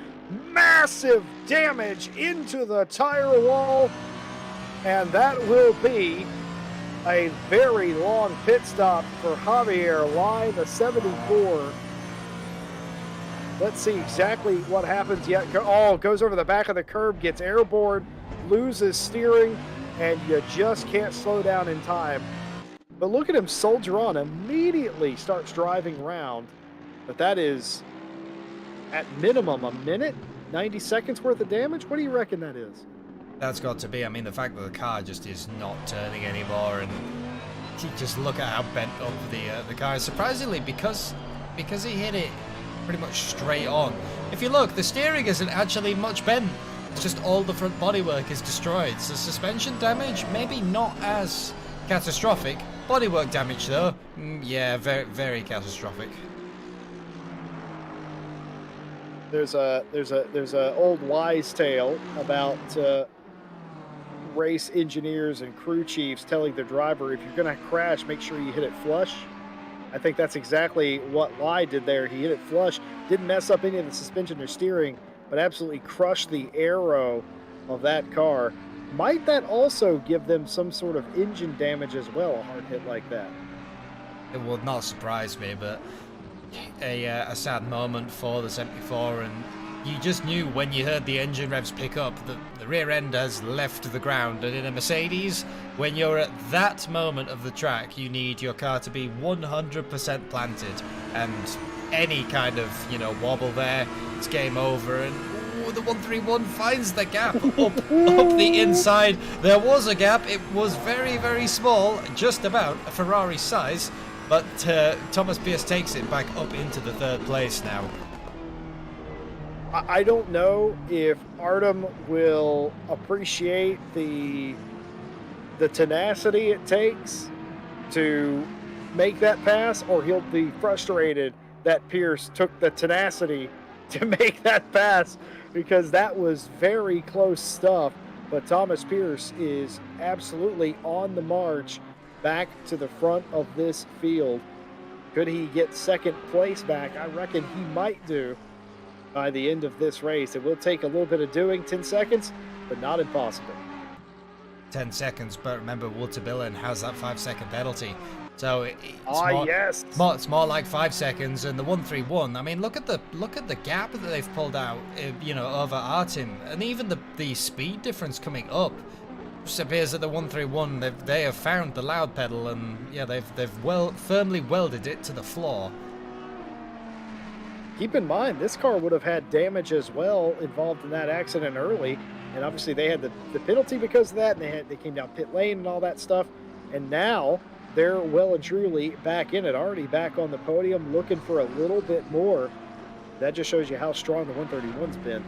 Massive damage into the tire wall, and that will be a very long pit stop for Javier Lai, the 74. Let's see exactly what happens yet. Oh, goes over the back of the curb, gets airborne, loses steering, and you just can't slow down in time. But look at him soldier on, immediately starts driving around. But that is, at minimum, a minute, 90 seconds worth of damage? What do you reckon that is? That's got to be. I mean, the fact that the car just is not turning anymore, and you just look at how bent up the car is. Surprisingly, because he hit it pretty much straight on. If you look, the steering isn't actually much bent. It's just all the front bodywork is destroyed. So suspension damage, maybe not as catastrophic. Bodywork damage, though, yeah, very, very catastrophic. There's a old wise tale about race engineers and crew chiefs telling their driver, if you're going to crash, make sure you hit it flush. I think that's exactly what Lai did there. He hit it flush, didn't mess up any of the suspension or steering, but absolutely crushed the aero of that car. Might that also give them some sort of engine damage as well, a hard hit like that? It would not surprise me, but a sad moment for the 74, and you just knew when you heard the engine revs pick up that the rear end has left the ground. And in a Mercedes, when you're at that moment of the track, you need your car to be 100% planted, and any kind of, you know, wobble there, it's game over. And ooh, the 131 finds the gap up the inside. There was a gap. It was very, very small, just about a Ferrari size, but Thomas Pierce takes it back up into the third place now. I don't know if Artem will appreciate the tenacity it takes to make that pass, or he'll be frustrated that Pierce took the tenacity to make that pass because that was very close stuff. But Thomas Pierce is absolutely on the march back to the front of this field. Could he get second place back? I reckon he might do by the end of this race. It will take a little bit of doing, 10 seconds, but not impossible. 10 seconds, but remember, Walter Billen has that 5-second penalty. So Yes. it's more like 5 seconds, and the 131. I mean, look at the gap that they've pulled out, you know, over Artem, and even the speed difference coming up. Just appears that the 131 they have found the loud pedal, and yeah, they've firmly welded it to the floor. Keep in mind, this car would have had damage as well involved in that accident early, and obviously they had the penalty because of that, and they came down pit lane and all that stuff, and now they're well and truly back in it, already back on the podium, looking for a little bit more. That just shows you how strong the 131's been.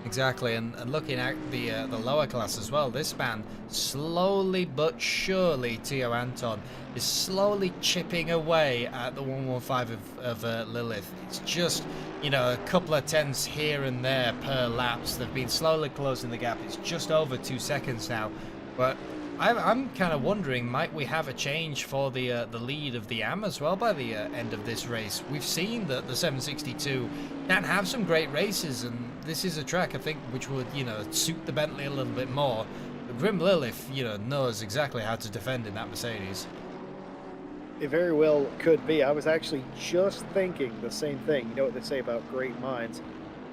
Exactly, and looking at the lower class as well, this man, slowly but surely, Tio Anton, is slowly chipping away at the 115 of Lilith. It's just, you know, a couple of tenths here and there per laps. They've been slowly closing the gap. It's just over 2 seconds now, but I'm kind of wondering, might we have a change for the lead of the AM as well by the end of this race? We've seen that the 762 can have some great races, and this is a track, I think, which would, you know, suit the Bentley a little bit more. But Grim Lilith, you know, knows exactly how to defend in that Mercedes. It very well could be. I was actually just thinking the same thing. You know what they say about great minds.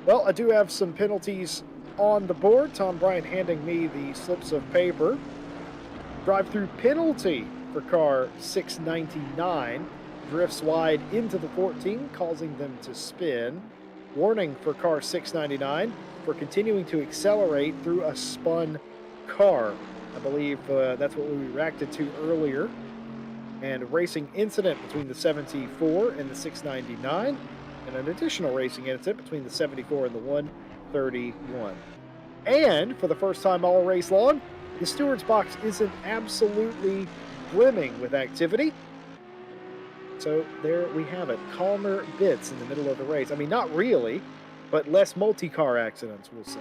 Well, I do have some penalties on the board. Tom Bryant handing me the slips of paper. Drive-through penalty for car 699. Drifts wide into the 14, causing them to spin. Warning for car 699 for continuing to accelerate through a spun car. I believe that's what we reacted to earlier. And a racing incident between the 74 and the 699. And an additional racing incident between the 74 and the 131. And for the first time all race long, the stewards box isn't absolutely brimming with activity. So there we have it. Calmer bits in the middle of the race. I mean, not really, but less multi-car accidents, we'll say.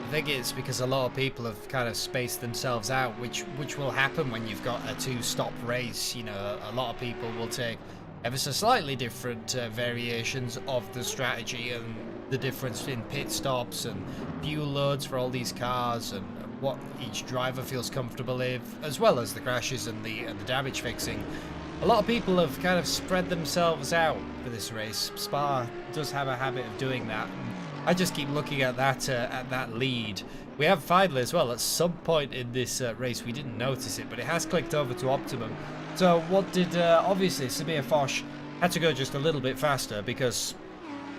I think it's because a lot of people have kind of spaced themselves out, which will happen when you've got a two-stop race. You know, a lot of people will take ever so slightly different variations of the strategy, and the difference in pit stops and fuel loads for all these cars, and what each driver feels comfortable with, as well as the crashes and the damage fixing. A lot of people have kind of spread themselves out for this race. Spa does have a habit of doing that. And I just keep looking at that lead. We have Feidler as well. At some point in this race, we didn't notice it, but it has clicked over to Optimum. So what did, obviously, Samir Foch had to go just a little bit faster, because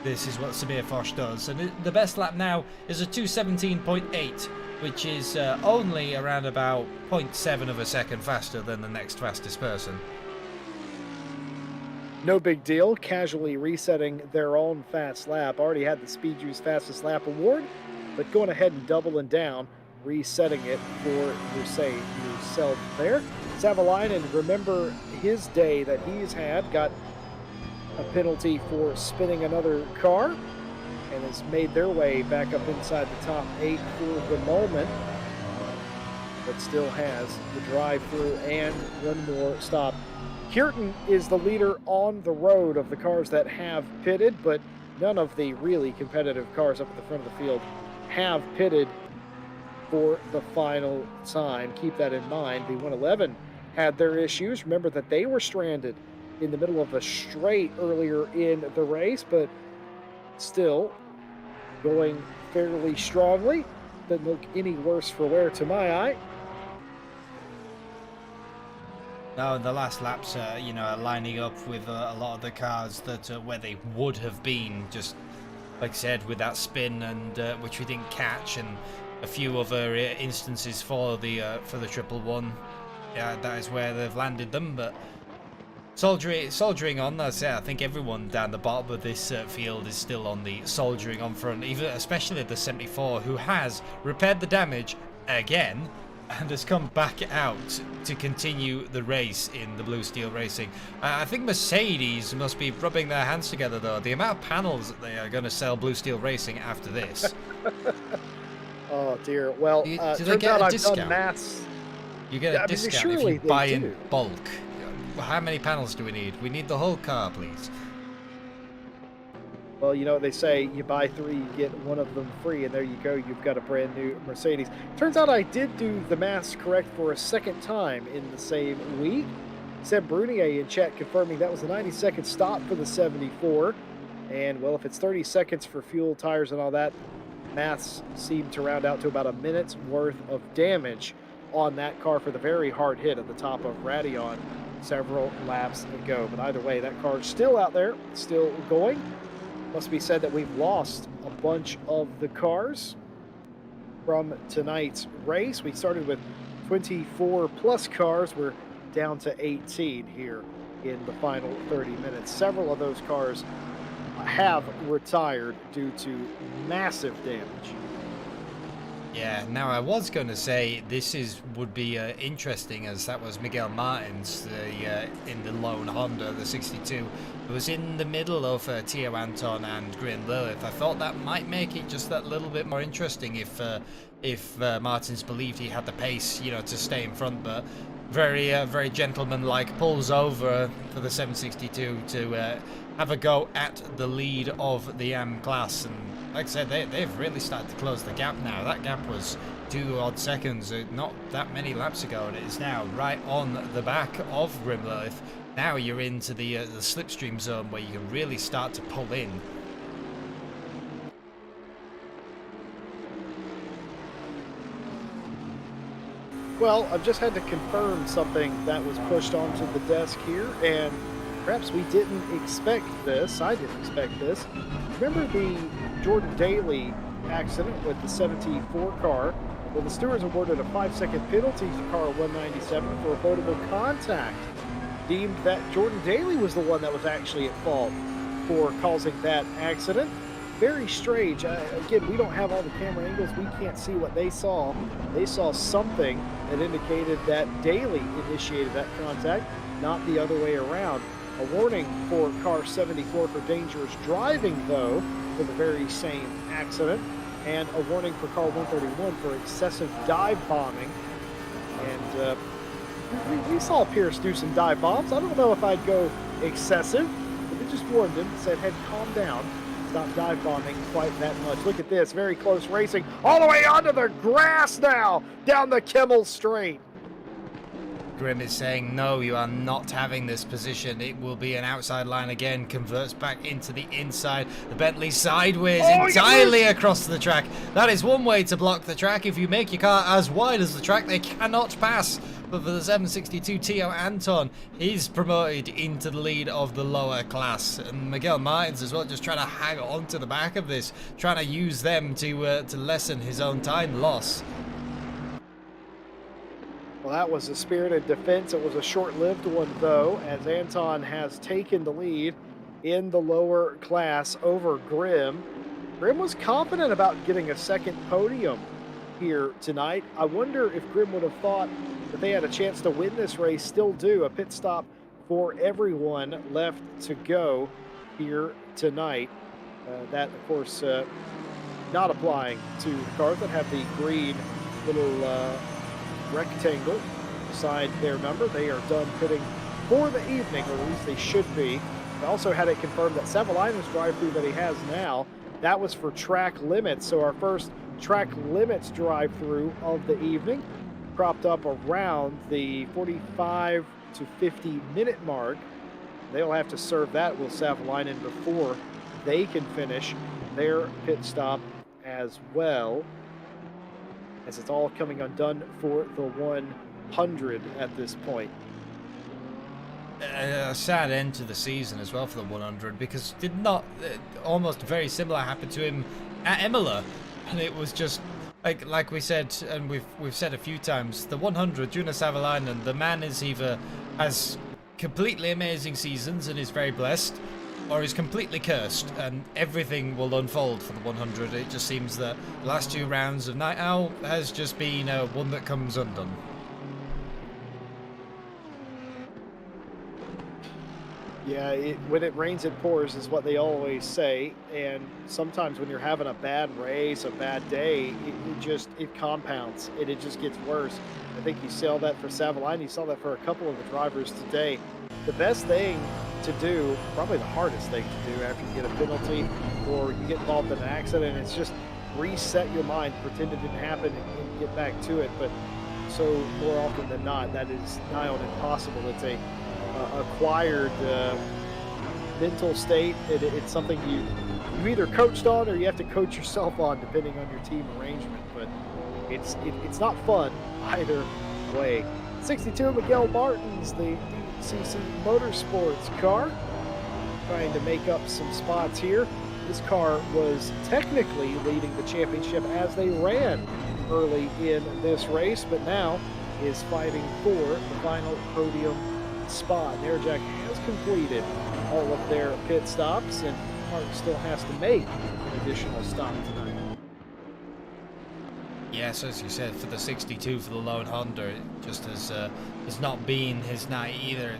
this is what Samir Foch does. And the best lap now is a 2:17.8, which is only around about 0.7 of a second faster than the next fastest person. No big deal, casually resetting their own fast lap. Already had the Speed Juice fastest lap award, but going ahead and doubling down, resetting it for yourself there. Savalainen, remember his day that he's had, got a penalty for spinning another car, and has made their way back up inside the top 8 for the moment, but still has the drive-through and one more stop. Kierton is the leader on the road of the cars that have pitted, but none of the really competitive cars up at the front of the field have pitted for the final time. Keep that in mind. The 111 had their issues. Remember that they were stranded in the middle of a straight earlier in the race, but still going fairly strongly. Doesn't look any worse for wear to my eye. No, the last laps, you know, are lining up with a lot of the cars that where they would have been, just like I said, with that spin, and which we didn't catch, and a few other instances for the 111. Yeah, that is where they've landed them. But soldiering on. That's it. I think everyone down the bottom of this field is still on the soldiering on front, even especially the 74, who has repaired the damage again and has come back out to continue the race in the Blue Steel Racing. I think Mercedes must be rubbing their hands together, though. The amount of panels that they are going to sell Blue Steel Racing after this. Oh dear. Well, Do they turns get out a I've discount? done maths. You get a I mean, discount if surely you they buy do. in bulk. How many panels do we need? We need the whole car, please. Well, you know what they say, you buy 3, you get one of them free, and there you go, you've got a brand new Mercedes. Turns out I did do the maths correct for a second time in the same week. Seb Brunier in chat confirming that was a 90-second stop for the 74. And, well, if it's 30 seconds for fuel, tires, and all that, maths seem to round out to about a minute's worth of damage on that car for the very hard hit at the top of Radion several laps ago. But either way, that car is still out there, still going. Must be said that we've lost a bunch of the cars from tonight's race. We started with 24 plus cars. We're down to 18 here in the final 30 minutes. Several of those cars have retired due to massive damage. Yeah, now I was going to say this would be interesting, as that was Miguel Martins in the lone Honda, the 62. It was in the middle of Tio Anton and Green Lilith. I thought that might make it just that little bit more interesting if Martins believed he had the pace, you know, to stay in front, but very gentleman-like pulls over for the 762 to have a go at the lead of the M class. And like I said, they've really started to close the gap now. That gap was 2 odd seconds not that many laps ago, and it is now right on the back of Grim Lilith. Now you're into the slipstream zone where you can really start to pull in. Well, I've just had to confirm something that was pushed onto the desk here, and perhaps we didn't expect this. I didn't expect this. Remember the Jordan Daly accident with the 74 car? Well, the stewards awarded a 5-second penalty to car 197 for avoidable contact. Deemed that Jordan Daly was the one that was actually at fault for causing that accident. Very strange. Again, we don't have all the camera angles. We can't see what they saw. They saw something that indicated that Daly initiated that contact, not the other way around. A warning for car 74 for dangerous driving, though, for the very same accident, and a warning for car 131 for excessive dive bombing. And we saw Pierce do some dive bombs. I don't know if I'd go excessive, but they just warned him, said, "Hey, calm down. Stop dive bombing quite that much." Look at this, very close racing, all the way onto the grass now, down the Kimmel Straight. Grim is saying, no, you are not having this position. It will be an outside line again. Converts back into the inside. The Bentley sideways entirely across the track. That is one way to block the track. If you make your car as wide as the track, they cannot pass. But for the 762, Tio Anton is promoted into the lead of the lower class. And Miguel Martins as well, just trying to hang on to the back of this, trying to use them to lessen his own time loss. Well, that was a spirited defense. It was a short-lived one, though, as Anton has taken the lead in the lower class over Grim. Grim was confident about getting a second podium here tonight. I wonder if Grim would have thought that they had a chance to win this race. Still do. A pit stop for everyone left to go here tonight. That, of course, not applying to the cars that have the green little rectangle beside their number. They are done pitting for the evening, or at least they should be. I also had it confirmed that Savalainen's drive-through that he has now, that was for track limits. So our first track limits drive-through of the evening cropped up around the 45 to 50 minute mark. They'll have to serve that with Savalainen before they can finish their pit stop as well, as it's all coming undone for the 100 at this point. A sad end to the season as well for the 100, because did not almost very similar happen to him at Imola, and it was just like we said, and we've said a few times, the 100, Jonas Savalainen, the man is either has completely amazing seasons and is very blessed, or is completely cursed and everything will unfold for the 100. It just seems that the last 2 rounds of Night Owl has just been one that comes undone. Yeah, when it rains, it pours is what they always say. And sometimes when you're having a bad race, a bad day, it compounds and it just gets worse. I think you saw that for Savaline. You saw that for a couple of the drivers today. The best thing to do, probably the hardest thing to do after you get a penalty or you get involved in an accident, is just reset your mind, pretend it didn't happen, and get back to it. But so more often than not, that is nigh on impossible. It's a acquired mental state. It's something you either coached on or you have to coach yourself on, depending on your team arrangement. But it's not fun either way. 62 Miguel Martins, the DCC Motorsports car, trying to make up some spots here. This car was technically leading the championship as they ran early in this race, but now is fighting for the final podium spot. Airjack has completed all of their pit stops, and Mark still has to make an additional stop tonight. Yes, as you said, for the 62 for the lone Honda, it just has not been his night either.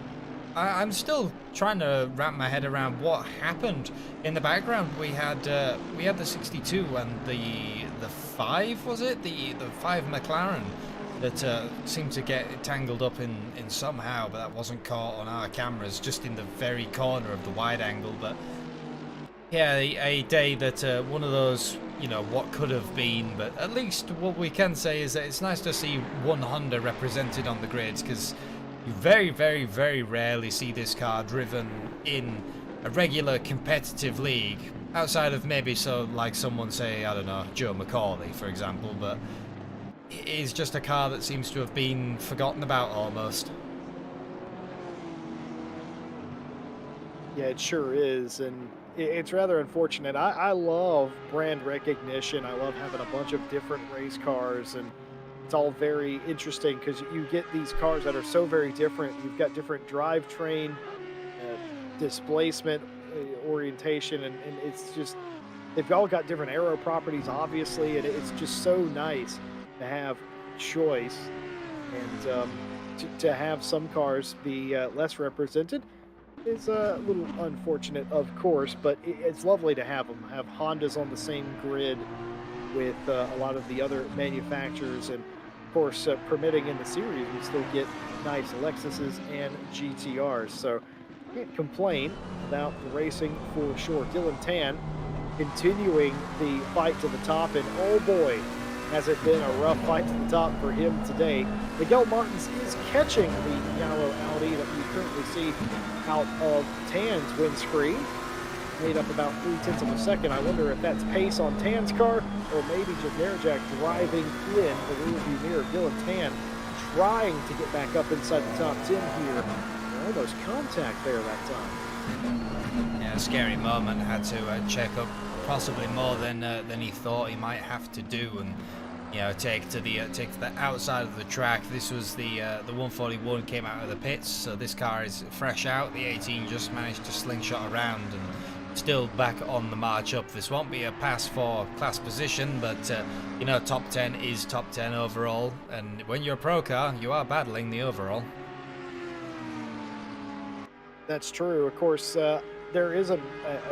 I'm still trying to wrap my head around what happened in the background. We had the 62 and the 5, was it? The 5 McLaren that seemed to get tangled up in somehow, but that wasn't caught on our cameras, just in the very corner of the wide angle. But yeah, a day that one of those, what could have been. But at least what we can say is that it's nice to see one Honda represented on the grids, because you very, very, very rarely see this car driven in a regular competitive league, outside of maybe like someone, say, I don't know, Joe McCauley, for example. But it is just a car that seems to have been forgotten about almost. Yeah, it sure is, and it's rather unfortunate. I love brand recognition. I love having a bunch of different race cars, and it's all very interesting because you get these cars that are so very different. You've got different drivetrain, displacement, orientation, and it's just, they've all got different aero properties, obviously, and it's just so nice to have choice, and to have some cars be less represented is a little unfortunate, of course, but it's lovely to have them. Have Hondas on the same grid with a lot of the other manufacturers, and of course, permitting in the series, we still get nice Lexuses and GTRs, so can't complain about the racing for sure. Dylan Tan continuing the fight to the top, and oh boy, has it been a rough fight to the top for him today. Miguel Martins is catching the yellow Audi that you currently see out of Tan's windscreen, made up about 0.3 of a second. I wonder if that's pace on Tan's car, or maybe just Jack driving in the rearview mirror. Dylan Tan trying to get back up inside the top 10 here. Almost contact there that time. Yeah, a scary moment. Had to check up possibly more than he thought he might have to do, and take to the outside of the track. This was the 141 came out of the pits, so this car is fresh out. The 18 just managed to slingshot around and still back on the march up. This won't be a pass for class position, but top 10 is top 10 overall, and when you're a pro car, you are battling the overall. That's true. Of course, there is an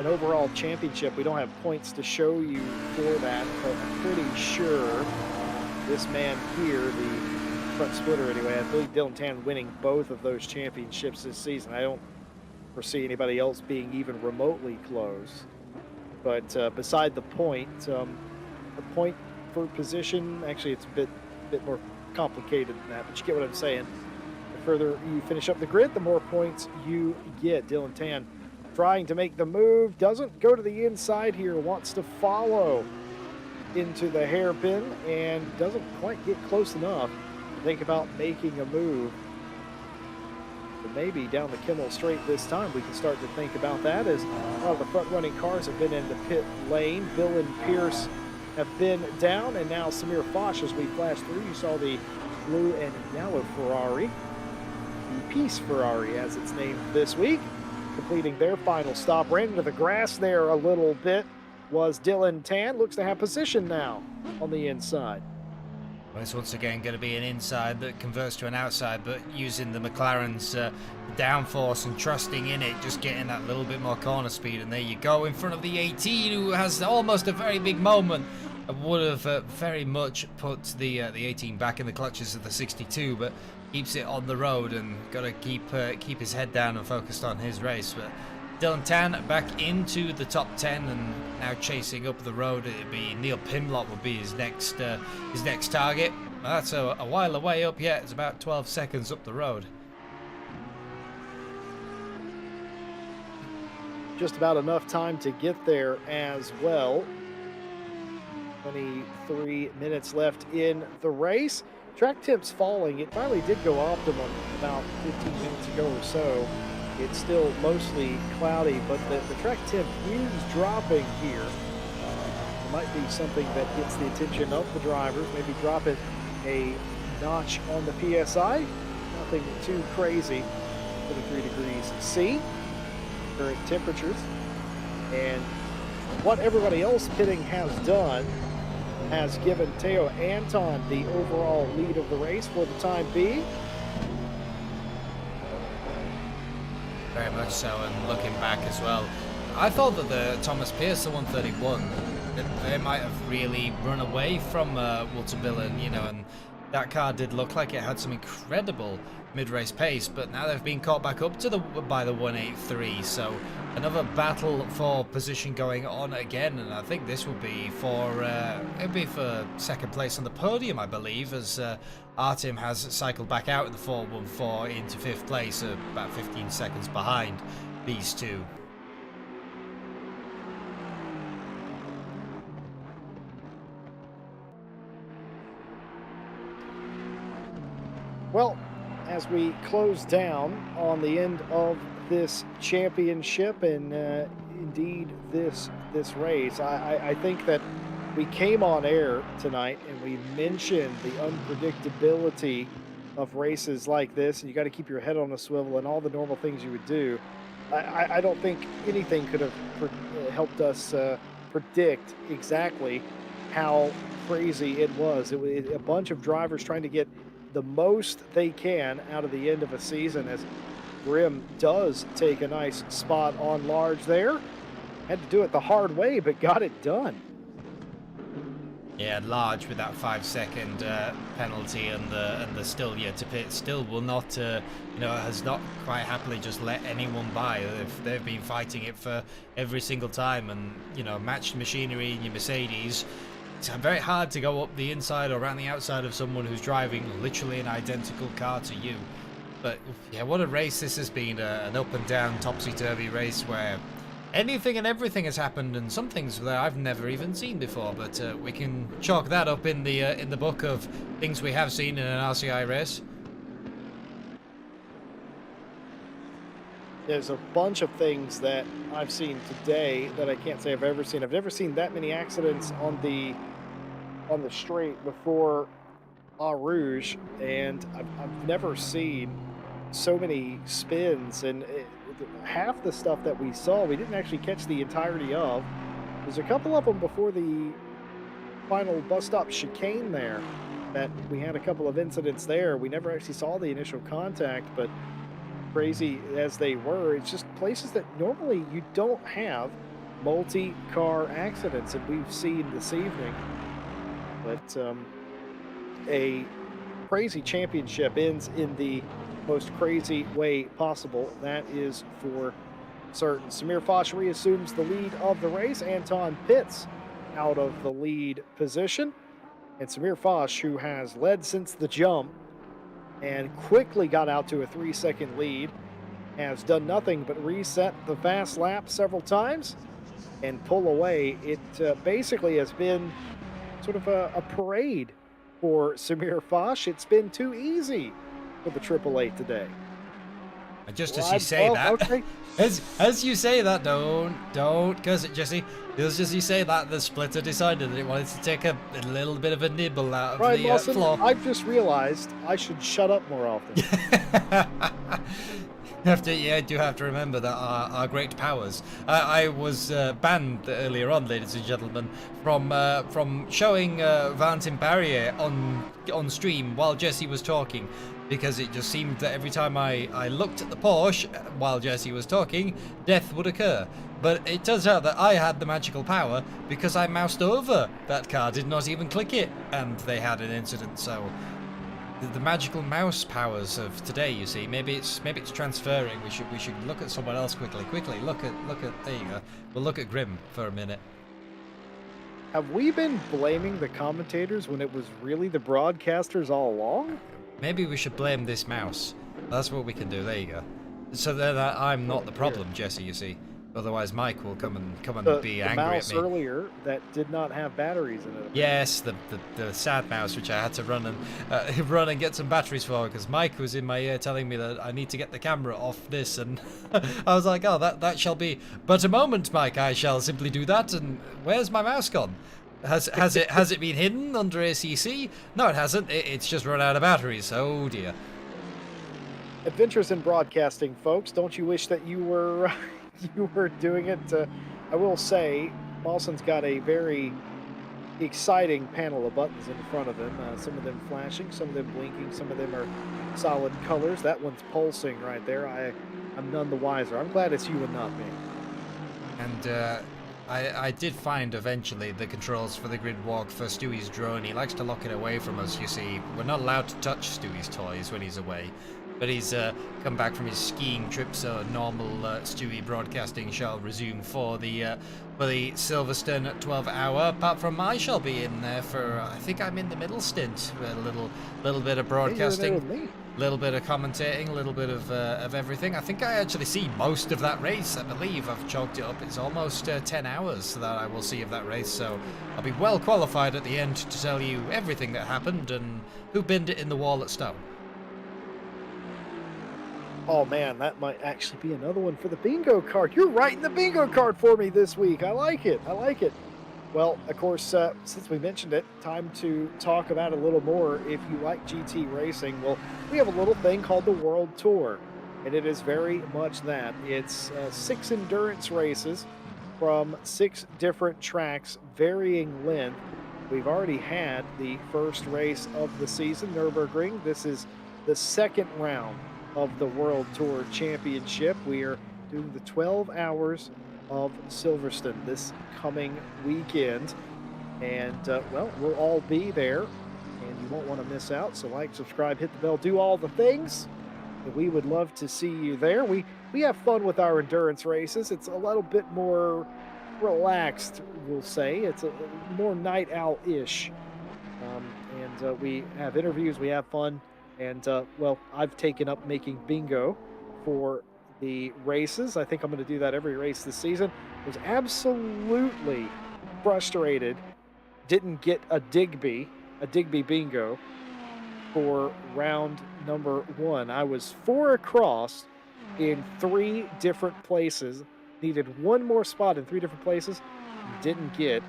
overall championship. We don't have points to show you for that, but I'm pretty sure this man here, the front splitter anyway, I believe Dylan Tan winning both of those championships this season. I don't foresee anybody else being even remotely close. But beside the point for position, actually it's a bit more complicated than that, but you get what I'm saying. The further you finish up the grid, the more points you get. Dylan Tan trying to make the move, doesn't go to the inside here, wants to follow into the hairpin and doesn't quite get close enough to think about making a move. But maybe down the Kimmel Straight this time we can start to think about that, as a lot of the front running cars have been in the pit lane. Bill and Pierce have been down, and now Samir Foch, as we flashed through, you saw the blue and yellow Ferrari. the Peace Ferrari, as it's named this week, completing their final stop. Ran into the grass there a little bit was Dylan Tan. Looks to have position now on the inside. Well, it's once again going to be an inside that converts to an outside, but using the McLaren's downforce and trusting in it, just getting that little bit more corner speed. And there you go, in front of the 18, who has almost a very big moment. Would have very much put the 18 back in the clutches of the 62, but keeps it on the road and got to keep his head down and focused on his race. But Dylan Tan back into the top 10 and now chasing up the road. It'd be Neil Pimlott would be his next target. That's a while away up yet. It's about 12 seconds up the road. Just about enough time to get there as well. 23 minutes left in the race. Track temps falling. It finally did go optimum about 15 minutes ago or so. It's still mostly cloudy, but the track temp is dropping here. It might be something that gets the attention of the drivers. Maybe drop it a notch on the PSI. Nothing too crazy. 23 degrees C. Current temperatures. And what everybody else pitting has done has given Teo Anton the overall lead of the race for the time being. Very much so, and looking back as well, I thought that the Thomas Pierce, the 131, that they might have really run away from Walter-Billen, you know, and that car did look like it had some incredible mid-race pace, but now they've been caught back up to by the 183, so another battle for position going on again, and I think this will be for second place on the podium, I believe, as Artem has cycled back out in the 414 into fifth place, about 15 seconds behind these two. Well, as we close down on the end of this championship and indeed this race, I think that we came on air tonight and we mentioned the unpredictability of races like this, and you got to keep your head on a swivel and all the normal things you would do. I don't think anything could have helped us predict exactly how crazy it was. It was a bunch of drivers trying to get the most they can out of the end of a season, as Grimm does take a nice spot on large there. Had to do it the hard way, but got it done. Yeah, large with that 5-second penalty, and the still yet to pit still will not, has not quite happily just let anyone by. They've been fighting it for every single time, and matched machinery in your Mercedes. It's very hard to go up the inside or around the outside of someone who's driving literally an identical car to you. But yeah, what a race this has been, an up and down topsy-turvy race where anything and everything has happened, and some things that I've never even seen before, but we can chalk that up in the book of things we have seen in an RCI race. There's a bunch of things that I've seen today that I can't say I've ever seen. I've never seen that many accidents on the straight before Eau Rouge, and I've never seen so many spins, and half the stuff that we saw we didn't actually catch the entirety of. There's a couple of them before the final bus stop chicane there that we had a couple of incidents there. We never actually saw the initial contact, but crazy as they were, it's just places that normally you don't have multi-car accidents, and we've seen this evening. But a crazy championship ends in the most crazy way possible. That is for certain. Samir Foch reassumes the lead of the race. Anton Pitts out of the lead position. And Samir Foch, who has led since the jump and quickly got out to a 3-second lead, has done nothing but reset the fast lap several times and pull away. It basically has been sort of a parade for Samir Foch. It's been too easy for the Triple Eight today. And just Well, as you say that, okay. as you say that, don't curse it, Jesse. Just as you say that, the splitter decided that it wanted to take a little bit of a nibble out of Ryan the Lawson, floor. I've just realized I should shut up more often. Yeah, I do have to remember that our great powers. I was banned earlier on, ladies and gentlemen, from showing Valentin Barrier on stream while Jesse was talking, because it just seemed that every time I looked at the Porsche while Jesse was talking, death would occur. But it turns out that I had the magical power because I moused over that car, did not even click it, and they had an incident. So the magical mouse powers of today, you see, maybe it's transferring. We should look at someone else quickly. Look at there you go. We'll look at Grim for a minute. Have we been blaming the commentators when it was really the broadcasters all along? Maybe we should blame this mouse. That's what we can do. There you go. So then I'm not the problem, Jesse, you see. Otherwise Mike will come and be angry mouse at me. Earlier that did not have batteries in it. Yes, the sad mouse, which I had to run and get some batteries for, because Mike was in my ear telling me that I need to get the camera off this, and I was like, oh, that shall be but a moment, Mike. I shall simply do that. And where's my mouse gone? Has it been hidden under ACC? No, it hasn't. It's just run out of batteries. Oh dear. Adventures in broadcasting, folks. Don't you wish that you were you were doing it? I will say, Mawson's got a very exciting panel of buttons in front of him. Some of them flashing, some of them blinking, some of them are solid colors. That one's pulsing right there. I'm none the wiser. I'm glad it's you and not me. And I did find eventually the controls for the grid walk for Stewie's drone. He likes to lock it away from us, you see. We're not allowed to touch Stewie's toys when he's away. But he's come back from his skiing trip, so normal Stewie broadcasting shall resume for the Silverstone 12-hour. Apart from I shall be in there for, I think I'm in the middle stint, a little bit of broadcasting, little bit of commentating, a little bit of everything. I think I actually see most of that race. I believe I've chalked it up. It's almost 10 hours that I will see of that race, so I'll be well qualified at the end to tell you everything that happened and who binned it in the wall at Stowe. Oh man, that might actually be another one for the bingo card. You're writing the bingo card for me this week. I like it. I like it. Well, of course, since we mentioned it, time to talk about it a little more. If you like GT racing, well, we have a little thing called the World Tour, and it is very much that. It's 6 endurance races from 6 different tracks, varying length. We've already had the first race of the season, Nürburgring. This is the second round of the World Tour Championship. We are doing the 12 hours of Silverstone this coming weekend, and well, we'll all be there, and you won't want to miss out. So like, subscribe, hit the bell, do all the things, and we would love to see you there. We have fun with our endurance races. It's a little bit more relaxed, we'll say. It's a more night owl-ish, and we have interviews, we have fun. And, well, I've taken up making bingo for the races. I think I'm going to do that every race this season. Was absolutely frustrated. Didn't get a Digby bingo for round number 1. I was 4 across in 3 different places. Needed one more spot in 3 different places. Didn't get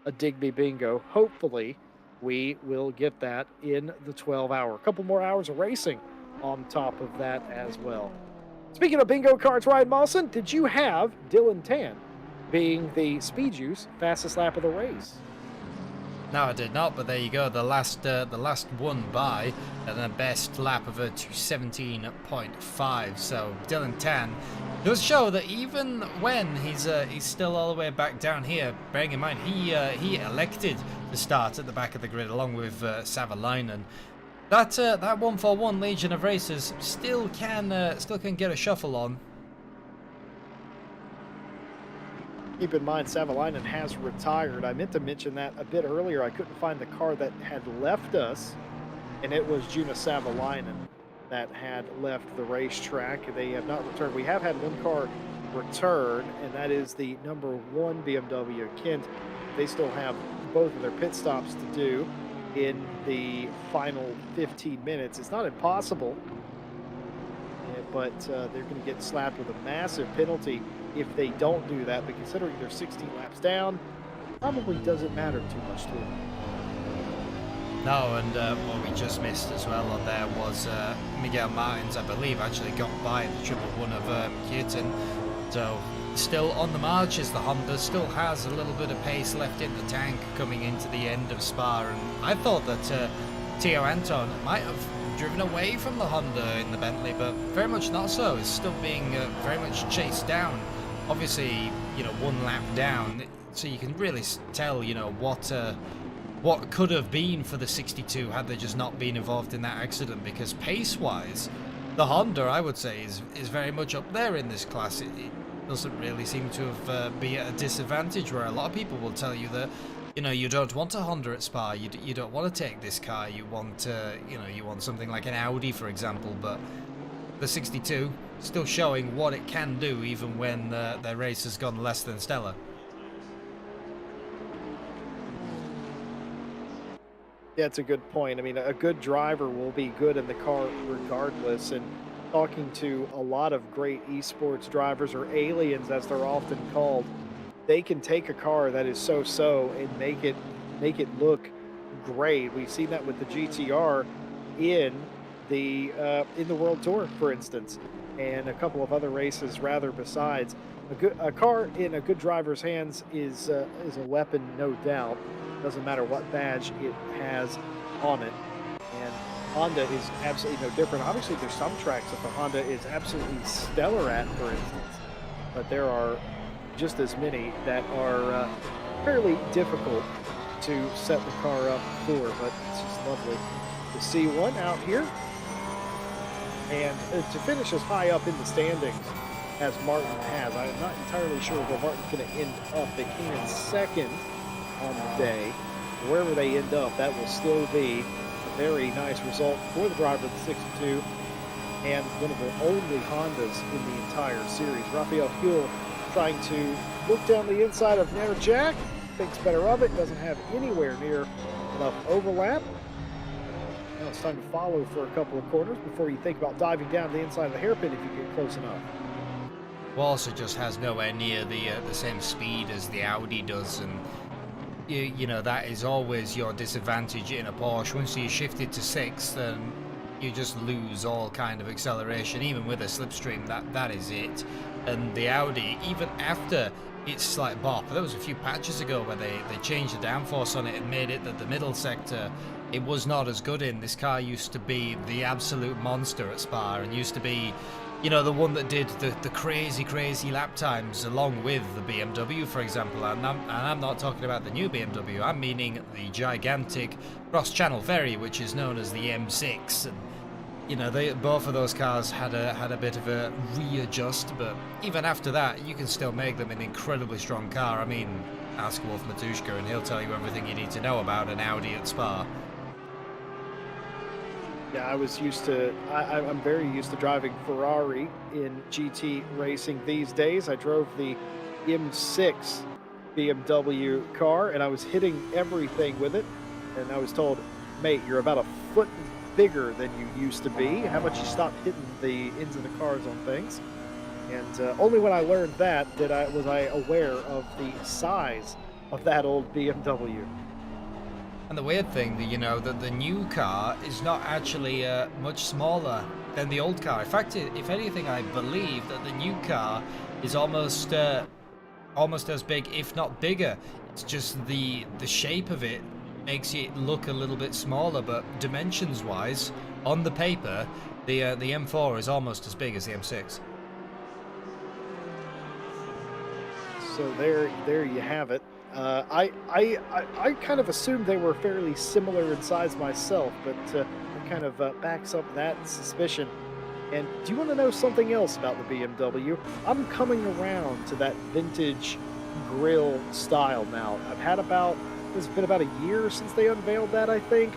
a Digby bingo. Hopefully we will get that in the 12-hour. A couple more hours of racing on top of that as well. Speaking of bingo cards, Ryan Mawson, did you have Dylan Tan being the Speed Juice fastest lap of the race? No, I did not, but there you go. The last one by and the best lap of a 2:17.5. So Dylan Tan does show that even when he's still all the way back down here, bearing in mind he elected to start at the back of the grid along with Savalainen. That 141 Legion of Racers still can get a shuffle on. Keep in mind, Savalainen has retired. I meant to mention that a bit earlier. I couldn't find the car that had left us, and it was Juna Savalainen that had left the racetrack. They have not returned. We have had one car return, and that is the number 1 BMW Kent. They still have both of their pit stops to do in the final 15 minutes. It's not impossible. but they're going to get slapped with a massive penalty if they don't do that. But considering they're 16 laps down, probably doesn't matter too much to them. No, and what we just missed as well on there was Miguel Martins, I believe, actually got by the triple one of Kierton. So still on the march as the Honda still has a little bit of pace left in the tank coming into the end of Spa. And I thought that Theo Anton might have driven away from the Honda in the Bentley, but very much not so. It's still being very much chased down. Obviously, you know, one lap down, so you can really tell, you know, what could have been for the 62 had they just not been involved in that accident, because pace-wise, the Honda, I would say, is very much up there in this class. It doesn't really seem to have be at a disadvantage, where a lot of people will tell you that, you know, you don't want a Honda at Spa, you don't want to take this car, you want, you know, you want something like an Audi, for example, but the 62 still showing what it can do even when their race has gone less than stellar. Yeah, it's a good point. I mean, a good driver will be good in the car regardless. And talking to a lot of great esports drivers, or aliens as they're often called, they can take a car that is so-so and make it look great. We've seen that with the GTR in the World Tour, for instance, and a couple of other races rather besides. A car in a good driver's hands is a weapon, no doubt. Doesn't matter what badge it has on it. And Honda is absolutely no different. Obviously, there's some tracks that the Honda is absolutely stellar at, for instance, but there are just as many that are fairly difficult to set the car up for. But it's just lovely to see one out here. And to finish as high up in the standings as Martin has, I'm not entirely sure where Martin's going to end up. They came in second on the day. Wherever they end up, that will still be a very nice result for the driver of the 62 and one of the only Hondas in the entire series. Rafael Huel trying to look down the inside of Nair Jack, thinks better of it, doesn't have anywhere near enough overlap. Now it's time to follow for a couple of corners before you think about diving down the inside of the hairpin if you get close enough. Walser just has nowhere near the same speed as the Audi does, and you know, that is always your disadvantage in a Porsche. Once you shift it to 6, then you just lose all kind of acceleration. Even with a slipstream, that is it. And the Audi, even after its slight bop, there was a few patches ago where they changed the downforce on it and made it that the middle sector it was not as good in. This car used to be the absolute monster at Spa and used to be, you know, the one that did the crazy lap times along with the BMW, for example. And I'm not talking about the new BMW, I'm meaning the gigantic cross-channel ferry, which is known as the M6. And, you know, both of those cars had a bit of a readjust, but even after that, you can still make them an incredibly strong car. I mean, ask Wolf Matuszka and he'll tell you everything you need to know about an Audi at Spa. Yeah, I'm very used to driving Ferrari in GT racing these days. I drove the M6 BMW car and I was hitting everything with it. And I was told, mate, you're about a foot bigger than you used to be. How about you stop hitting the ends of the cars on things? And only when I learned that was I aware of the size of that old BMW. And the weird thing, you know, that the new car is not actually much smaller than the old car. In fact, if anything, I believe that the new car is almost as big, if not bigger. It's just the shape of it makes it look a little bit smaller, but dimensions-wise, on the paper, the M4 is almost as big as the M6. So there you have it. I kind of assumed they were fairly similar in size myself, but it kind of backs up that suspicion. And do you want to know something else about the BMW? I'm coming around to that vintage grille style now. It's been about a year since they unveiled that, I think,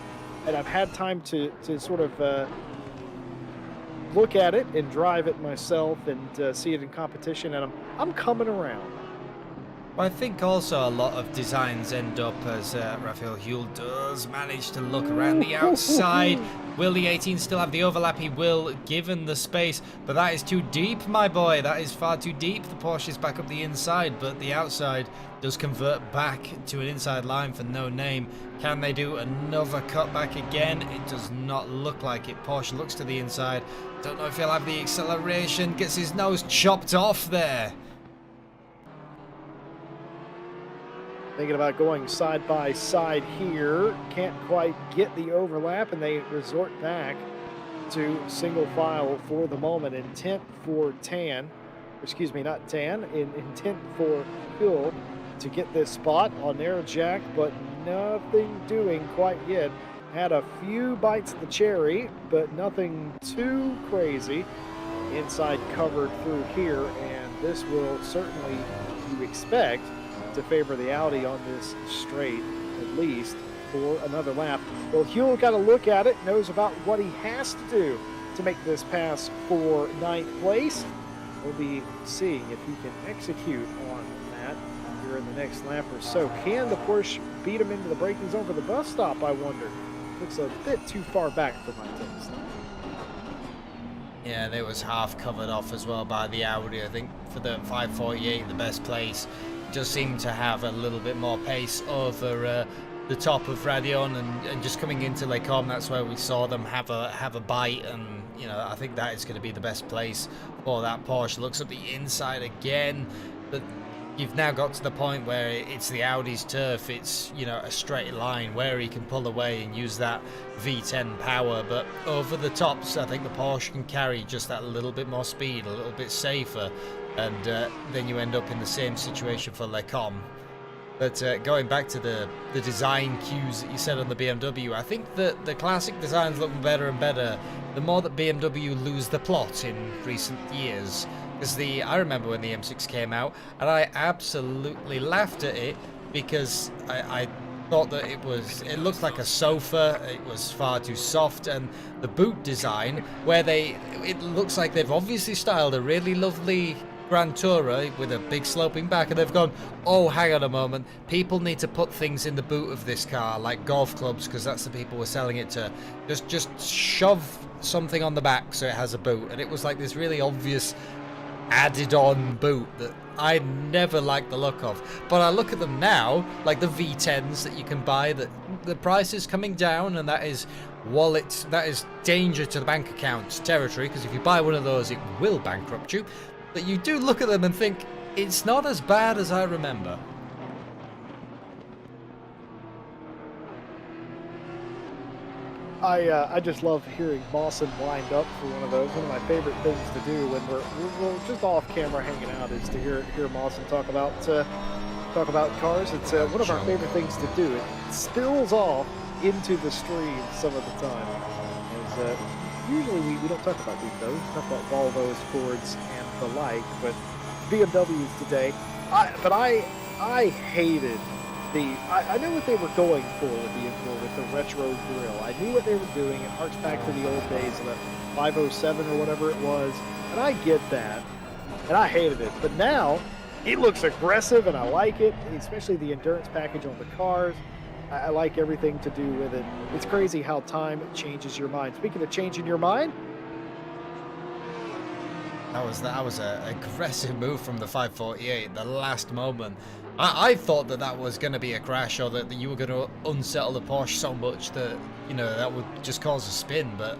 and I've had time to sort of look at it and drive it myself and see it in competition, and I'm coming around. Well, I think also a lot of designs end up as Raphael Huel does manage to look around the outside. Will the 18 still have the overlap? He will, given the space, but that is too deep, my boy. That is far too deep. The Porsche is back up the inside, but the outside does convert back to an inside line for no name. Can they do another cutback again? It does not look like it. Porsche looks to the inside. Don't know if he'll have the acceleration. Gets his nose chopped off there. Thinking about going side by side here. Can't quite get the overlap, and they resort back to single file for the moment. Intent for Tan, excuse me, not Tan, intent for Hill to get this spot on narrow jack, but nothing doing quite yet. Had a few bites of the cherry, but nothing too crazy. Inside covered through here, and this will certainly, you expect, to favor the Audi on this straight, at least for another lap. Well, Huel got a look at it, knows about what he has to do to make this pass for 9th place. We'll be seeing if he can execute on that here in the next lap or so. Can the Porsche beat him into the braking zone for the bus stop, I wonder? Looks a bit too far back for my taste. Yeah, they was half covered off as well by the Audi. I think for the 548, the best place, does seem to have a little bit more pace over the top of Radion, and just coming into Les Combes, that's where we saw them have a bite, and you know, I think that is going to be the best place for that Porsche. Looks at the inside again, but you've now got to the point where it's the Audi's turf. It's, you know, a straight line where he can pull away and use that V10 power, but over the tops I think the Porsche can carry just that little bit more speed, a little bit safer, and then you end up in the same situation for Les Combes. But going back to the design cues that you said on the BMW, I think that the classic designs look better and better the more that BMW lose the plot in recent years. Because I remember when the M6 came out, and I absolutely laughed at it because I thought that it looked like a sofa. It was far too soft, and the boot design, where it looks like they've obviously styled a really lovely Grand Tourer with a big sloping back, and they've gone, oh, hang on a moment, people need to put things in the boot of this car, like golf clubs, because that's the people we're selling it to. Just shove something on the back so it has a boot. And it was like this really obvious added on boot that I never liked the look of. But I look at them now, like the V10s that you can buy, that the price is coming down, and that is danger to the bank account territory, because if you buy one of those it will bankrupt you. But you do look at them and think, it's not as bad as I remember. I just love hearing Mawson wind up for one of those. One of my favorite things to do when we're just off camera hanging out is to hear Mawson talk about cars. It's one of our favorite things to do. It spills off into the stream some of the time. As, usually we don't talk about these though. We talk about Volvos, Fords, and the like, but BMWs today. I hated I knew what they were going for with the retro grille. I knew what they were doing. It harks back to the old days of the 507 or whatever it was, and I get that, and I hated it. But now it looks aggressive, and I like it, especially the endurance package on the cars. I like everything to do with it. It's crazy how time changes your mind. Speaking of changing your mind, that was an aggressive move from the 548 the last moment. I thought that was going to be a crash, or that you were going to unsettle the Porsche so much that, you know, that would just cause a spin. But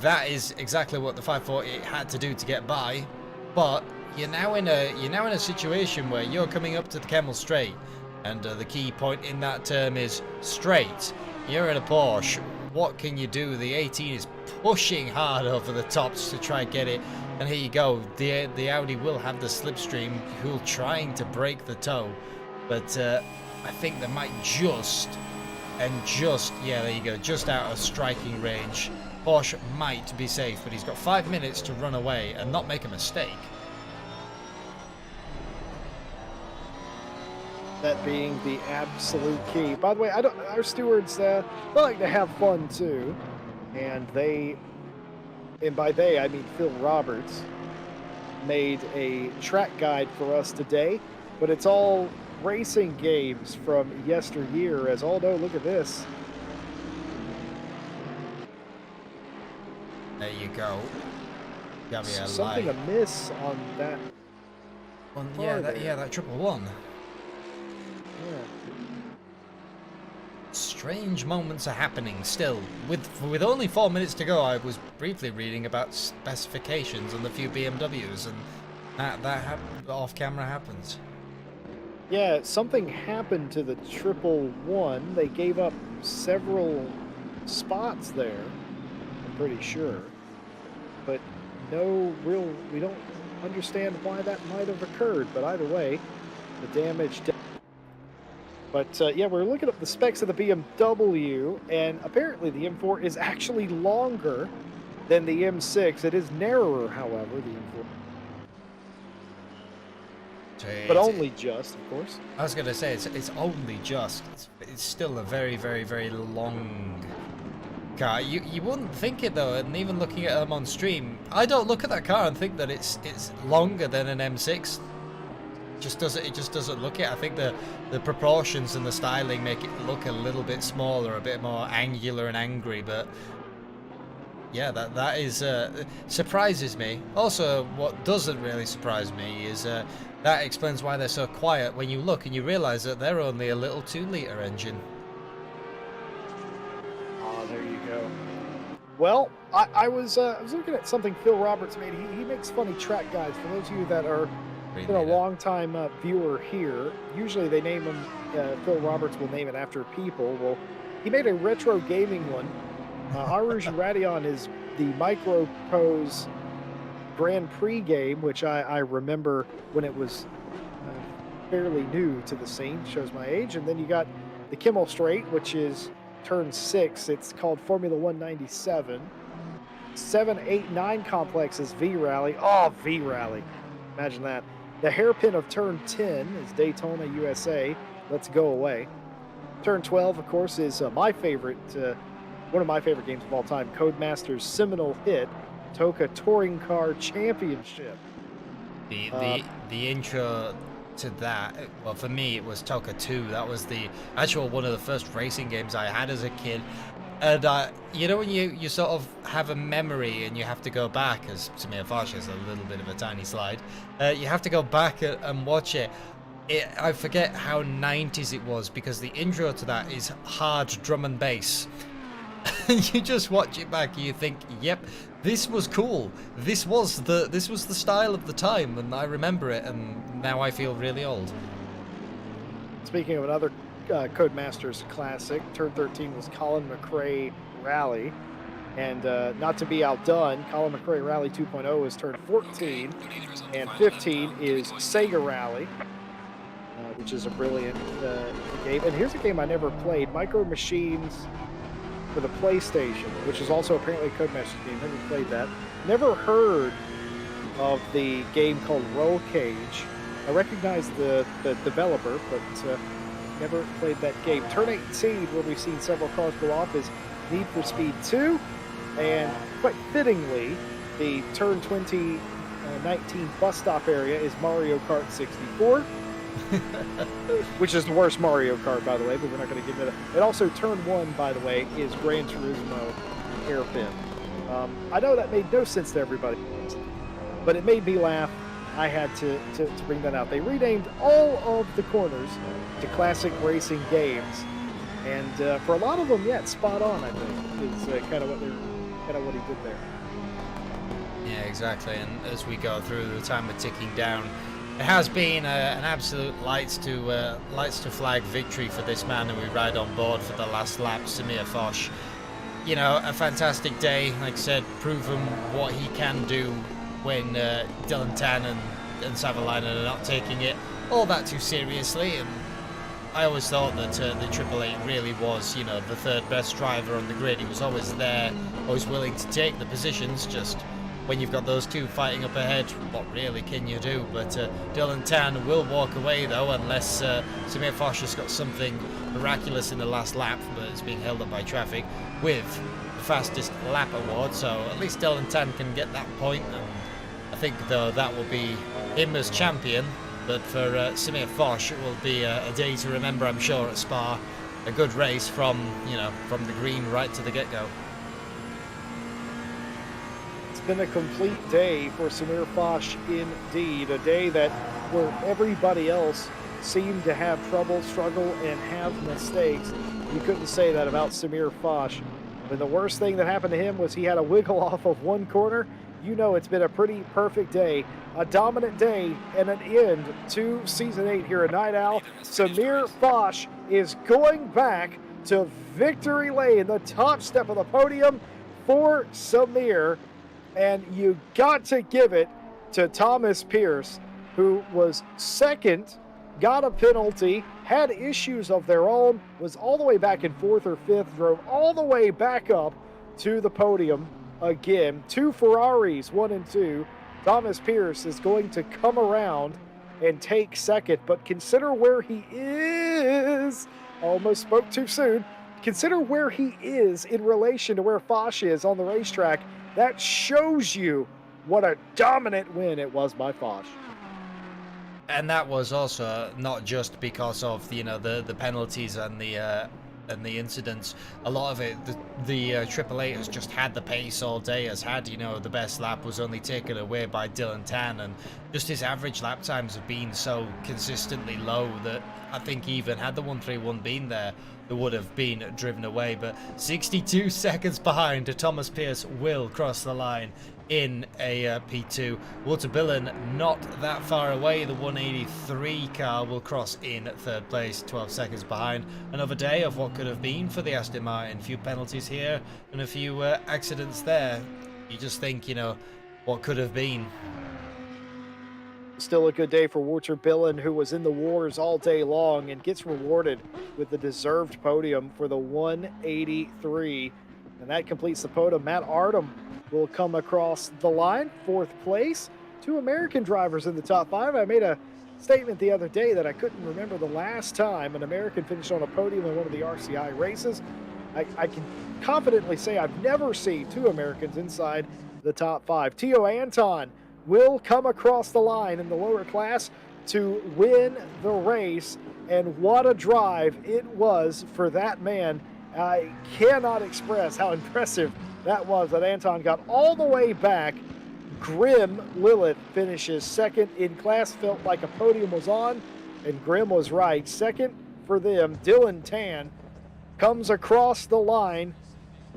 that is exactly what the 548 had to do to get by. But you're now in a situation where you're coming up to the Kemmel Straight, and the key point in that term is straight. You're in a Porsche. What can you do? The 18 is pushing hard over the tops to try and get it. And here you go. The Audi will have the slipstream, who'll trying to break the toe. But I think they might just, yeah, there you go, just out of striking range. Porsche might be safe, but he's got 5 minutes to run away and not make a mistake. That being the absolute key. By the way, our stewards, they like to have fun too, and by they I mean Phil Roberts, made a track guide for us today. but it's all racing games from yesteryear. As oh no, look at this. There you go. Got me a Something light. amiss on that Well, car there. that triple one. Yeah. Strange moments are happening still. With only 4 minutes to go, I was briefly reading about specifications on the few BMWs, and that off camera happens. Yeah, something happened to the triple one. They gave up several spots there, I'm pretty sure. But no real, we don't understand why that might have occurred. But either way, the damage. But yeah, we're looking up the specs of the BMW, and apparently the M4 is actually longer than the M6. It is narrower, however, the M4. But only just, of course. I was gonna say it's only just. It's still a very, very, very long car. You wouldn't think it though, and even looking at them on stream, I don't look at that car and think that it's longer than an M6. It just doesn't look it. I think the proportions and the styling make it look a little bit smaller, a bit more angular and angry, but yeah, that is surprises me. Also, what doesn't really surprise me is that explains why they're so quiet when you look and you realize that they're only a little 2-liter engine. Ah, there you go. Well, I was looking at something Phil Roberts made. He makes funny track guides. For those of you that are been a long time viewer here, usually they name them. Phil Roberts will name it after people. Well, he made a retro gaming one. Arouge and Radeon is the Micro Pose Grand Prix game, which I remember when it was fairly new to the scene. Shows my age. And then you got the Kimmel Straight, which is turn 6. It's called Formula 197. 7, 8, 9 complex is V Rally. Oh, V Rally. Imagine that. The hairpin of turn 10 is Daytona, USA. Let's go away. Turn 12, of course, is my favorite, one of my favorite games of all time, Codemaster's seminal hit, Toka Touring Car Championship. The intro to that, well, for me it was Toka 2. That was the actual one of the first racing games I had as a kid. And you know when you sort of have a memory and you have to go back, as Samir Farsh has a little bit of a tiny slide, you have to go back and watch it. I forget how 90s it was, because the intro to that is hard drum and bass. And you just watch it back and you think, yep, this was cool. This was the style of the time, and I remember it, and now I feel really old. Speaking of another Codemasters classic, turn 13 was Colin McRae Rally, and not to be outdone, Colin McRae Rally 2.0 is turn 14, and 15 is Sega Rally, which is a brilliant game. And here's a game I never played, Micro Machines for the PlayStation, which is also apparently a Codemasters game. Never played that. Never heard of the game called Roll Cage. I recognize the developer, but never played that game. Turn 18, where we've seen several cars go off, is Need for Speed 2. And quite fittingly, the Turn 2019 bus stop area is Mario Kart 64. Which is the worst Mario Kart, by the way, but we're not going to give it a... And also, Turn 1, by the way, is Gran Turismo Hairpin. I know that made no sense to everybody, but it made me laugh. I had to bring that out. They renamed all of the corners to classic racing games, and for a lot of them, yeah, it's spot on. I think is kind of what he did there. Yeah, exactly. And as we go through, the time we're ticking down, it has been an absolute lights to flag victory for this man who we ride on board for the last lap, Samir Foch. You know, a fantastic day. Like I said, proven what he can do when Dylan Tan and Savalainen are not taking it all that too seriously. And I always thought that the Triple Eight really was, you know, the third best driver on the grid. He was always there, always willing to take the positions. Just when you've got those two fighting up ahead, what really can you do? But Dylan Tan will walk away though, unless Samir Foch has got something miraculous in the last lap, but it's being held up by traffic with the fastest lap award. So at least Dylan Tan can get that point, and I think though that will be him as champion But for Samir Foch, it will be a day to remember, I'm sure, at Spa. A good race from, from the green right to the get-go. It's been a complete day for Samir Foch indeed. A day that where everybody else seemed to have trouble, struggle, and have mistakes. You couldn't say that about Samir Foch. But the worst thing that happened to him was he had a wiggle off of one corner. You know it's been a pretty perfect day. A dominant day and an end to Season 8 here at Night Owl. Samir Foch is going back to victory lane, the top step of the podium for Samir. And you got to give it to Thomas Pierce, who was second, got a penalty, had issues of their own, was all the way back in fourth or fifth, drove all the way back up to the podium again. Two Ferraris, 1 and 2. Thomas Pierce is going to come around and take second, but consider where he is. Almost spoke too soon. Consider where he is in relation to where Foch is on the racetrack. That shows you what a dominant win it was by Foch. And that was also not just because of the penalties and the incidents. A lot of it, the Triple Eight has just had the pace all day. Has had the best lap was only taken away by Dylan Tan, and just his average lap times have been so consistently low that I think even had the 131 been there, it would have been driven away. But 62 seconds behind, Thomas Pierce will cross the line in a P2. Walter Billen not that far away. The 183 car will cross in third place, 12 seconds behind. Another day of what could have been for the Aston Martin. A few penalties here and a few accidents there. You just think, what could have been. Still a good day for Walter Billen, who was in the wars all day long and gets rewarded with the deserved podium for the 183. And that completes the podium. Matt Artem will come across the line, fourth place. Two American drivers in the top five. I made a statement the other day that I couldn't remember the last time an American finished on a podium in one of the RCI races. I can confidently say I've never seen two Americans inside the top five. Tio Anton will come across the line in the lower class to win the race. And what a drive it was for that man. I cannot express how impressive that was, that Anton got all the way back. Grim Lilith finishes second in class. Felt like a podium was on, and Grim was right. Second for them. Dylan Tan comes across the line.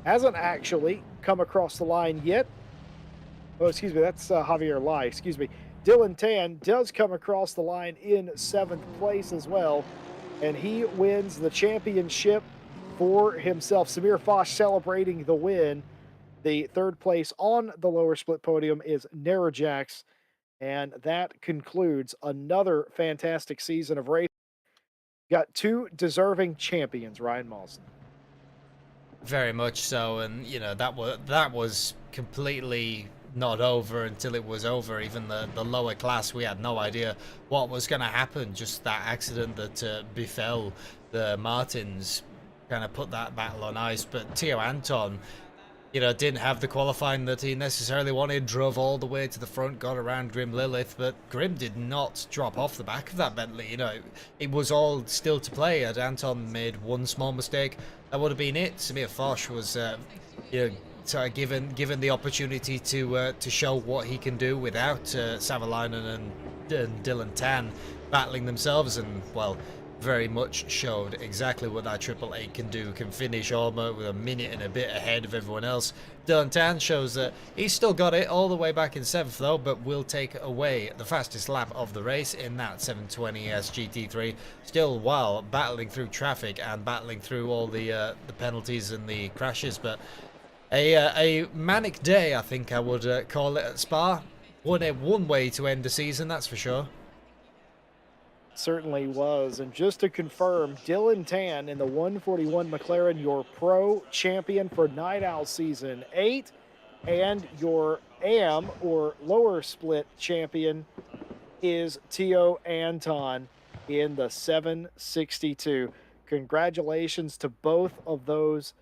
Hasn't actually come across the line yet. Oh, excuse me, that's Javier Lai. Excuse me. Dylan Tan does come across the line in seventh place as well, and he wins the championship for himself. Samir Foch celebrating the win. The third place on the lower split podium is Narajax, and that concludes another fantastic season of racing. Got two deserving champions, Ryan Maulson. Very much so, and that was completely not over until it was over. Even the lower class, we had no idea what was going to happen. Just that accident that befell the Martins kind of put that battle on ice. But Tio Anton, didn't have the qualifying that he necessarily wanted, drove all the way to the front, got around Grim Lilith, but Grim did not drop off the back of that Bentley. It was all still to play. Had Anton made one small mistake, that would have been it. Samir Foch was, sort of given the opportunity to show what he can do without Savalainen and Dylan Tan battling themselves, and, well, very much showed exactly what that Triple Eight can do. Can finish almost with a minute and a bit ahead of everyone else. Dylan Tan shows that he's still got it all the way back in 7th though, but will take away the fastest lap of the race in that 720S GT3, still while battling through traffic and battling through all the penalties and the crashes. But a manic day, I think I would call it, at Spa. One way to end the season, that's for sure. Certainly was. And just to confirm, Dylan Tan in the 141 McLaren, your pro champion for Night Owl Season 8, and your AM or lower split champion is Tio Anton in the 762. Congratulations to both of those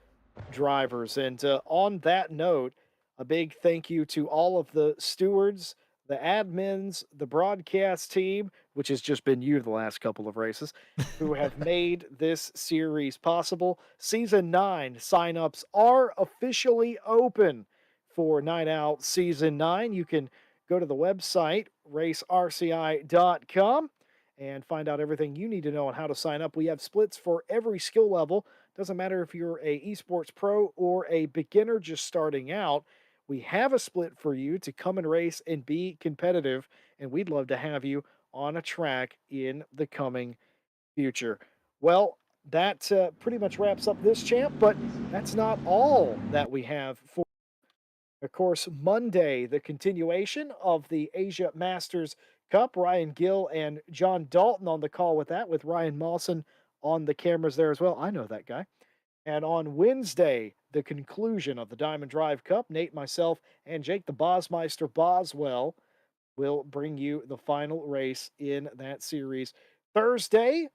drivers. And on that note, a big thank you to all of the stewards, the admins, the broadcast team, which has just been you the last couple of races, who have made this series possible. Season 9 signups are officially open for Night Out Season 9. You can go to the website, racerci.com, and find out everything you need to know on how to sign up. We have splits for every skill level. Doesn't matter if you're a esports pro or a beginner just starting out. We have a split for you to come and race and be competitive, and we'd love to have you on a track in the coming future. Well, that pretty much wraps up this champ, but that's not all that we have for. Of course, Monday, the continuation of the Asia Masters Cup. Ryan Gill and John Dalton on the call with that, with Ryan Mawson on the cameras there as well. I know that guy. And on Wednesday, the conclusion of the Diamond Drive Cup, Nate, myself, and Jake the Bosmeister Boswell will bring you the final race in that series. Thursday,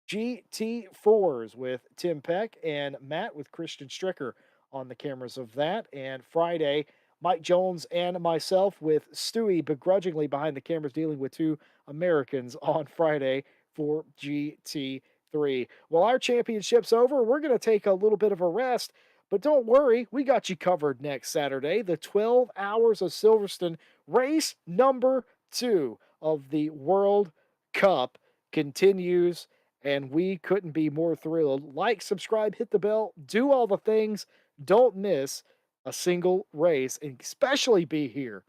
GT4s with Tim Peck and Matt with Christian Stricker on the cameras of that. And Friday, Mike Jones and myself with Stewie begrudgingly behind the cameras dealing with two Americans on Friday for GT3. Well, our championship's over. We're going to take a little bit of a rest, but don't worry, we got you covered next Saturday. The 12 Hours of Silverstone race number 2 of the World Cup continues, and we couldn't be more thrilled. Like, subscribe, hit the bell, do all the things. Don't miss a single race, and especially be here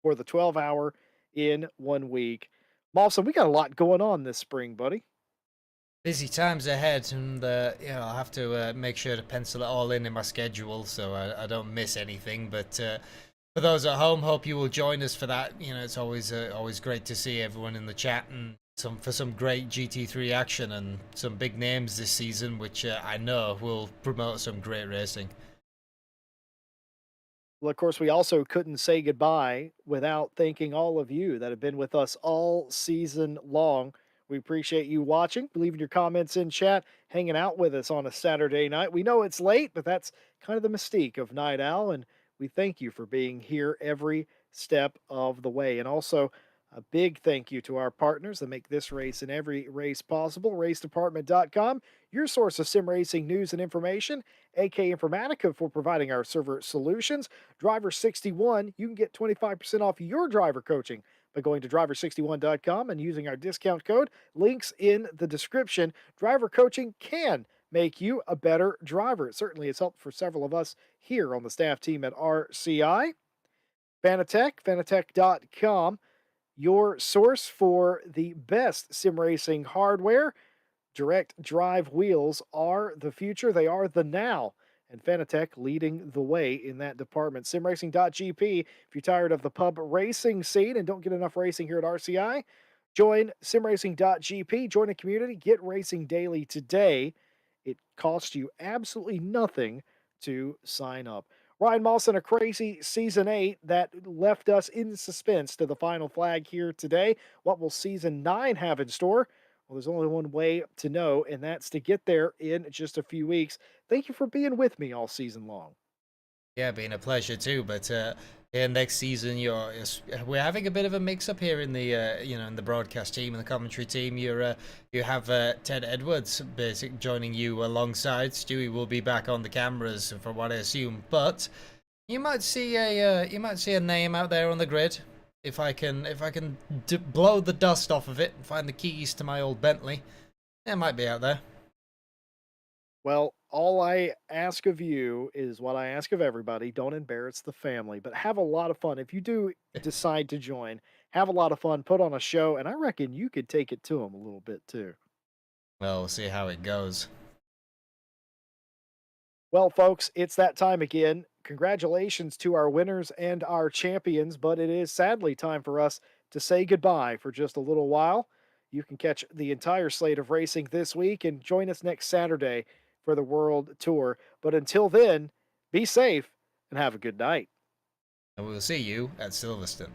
for the 12-hour in 1 week. Mawson, we got a lot going on this spring, buddy. Busy times ahead, and I'll have to make sure to pencil it all in my schedule so I don't miss anything. But for those at home, hope you will join us for that. It's always great to see everyone in the chat, and some great GT3 action and some big names this season, which I know will promote some great racing. Well, of course, we also couldn't say goodbye without thanking all of you that have been with us all season long. We appreciate you watching, leaving your comments in chat, hanging out with us on a Saturday night. We know it's late, but that's kind of the mystique of Night Owl, and we thank you for being here every step of the way. And also, a big thank you to our partners that make this race and every race possible. RaceDepartment.com, your source of sim racing news and information. AK Informatica for providing our server solutions. Driver 61, you can get 25% off your driver coaching by going to driver61.com and using our discount code. Links in the description. Driver coaching can make you a better driver. It certainly has helped for several of us here on the staff team at RCI. Fanatec, your source for the best sim racing hardware. Direct drive wheels are the future, they are the now. And Fanatec leading the way in that department. SimRacing.gp. If you're tired of the pub racing scene and don't get enough racing here at RCI, join SimRacing.gp. Join a community. Get racing daily today. It costs you absolutely nothing to sign up. Ryan Mawson, a crazy season 8 that left us in suspense to the final flag here today. What will season 9 have in store? Well, there's only one way to know, and that's to get there in just a few weeks. Thank you for being with me all season long. Yeah, been a pleasure too. But yeah, next season, we're having a bit of a mix-up here in the in the broadcast team and the commentary team. You have Ted Edwards joining you alongside. Stewie will be back on the cameras for what I assume, but you might see a name out there on the grid. If I can blow the dust off of it and find the keys to my old Bentley, it might be out there. Well, all I ask of you is what I ask of everybody. Don't embarrass the family, but have a lot of fun. If you do decide to join, have a lot of fun, put on a show, and I reckon you could take it to them a little bit too. Well, we'll see how it goes. Well, folks, it's that time again. Congratulations to our winners and our champions, but it is sadly time for us to say goodbye for just a little while. You can catch the entire slate of racing this week and join us next Saturday for the World Tour. But until then, be safe and have a good night. And we'll see you at Silverstone.